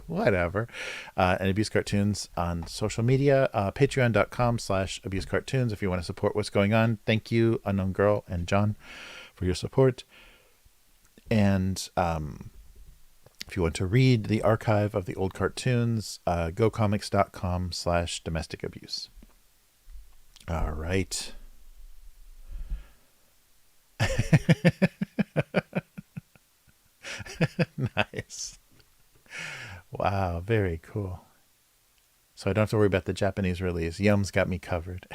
Speaker 1: whatever. And Abuse Cartoons on social media, patreon.com/Abuse Cartoons if you want to support what's going on. Thank you, Unknown Girl and John, for your support. And if you want to read the archive of the old cartoons, gocomics.com/domestic abuse. All right. Nice. Wow, very cool. So I don't have to worry about the Japanese release. Yum's got me covered.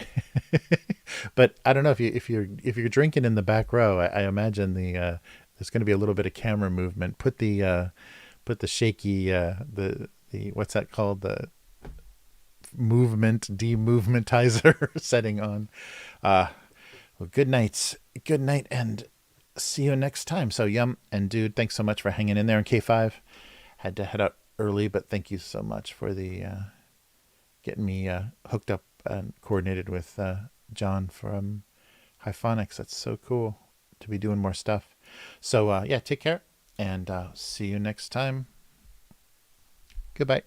Speaker 1: But I don't know if you're drinking in the back row. I imagine there's going to be a little bit of camera movement. Put the shaky the what's that called, the movement demovementizer setting on. Well, good night, and see you next time. So Yum and Dude, thanks so much for hanging in there. In K5 had to head out early, but thank you so much for the getting me hooked up and coordinated with John from Hyphonics. That's so cool to be doing more stuff. So yeah, take care, and see you next time. Goodbye.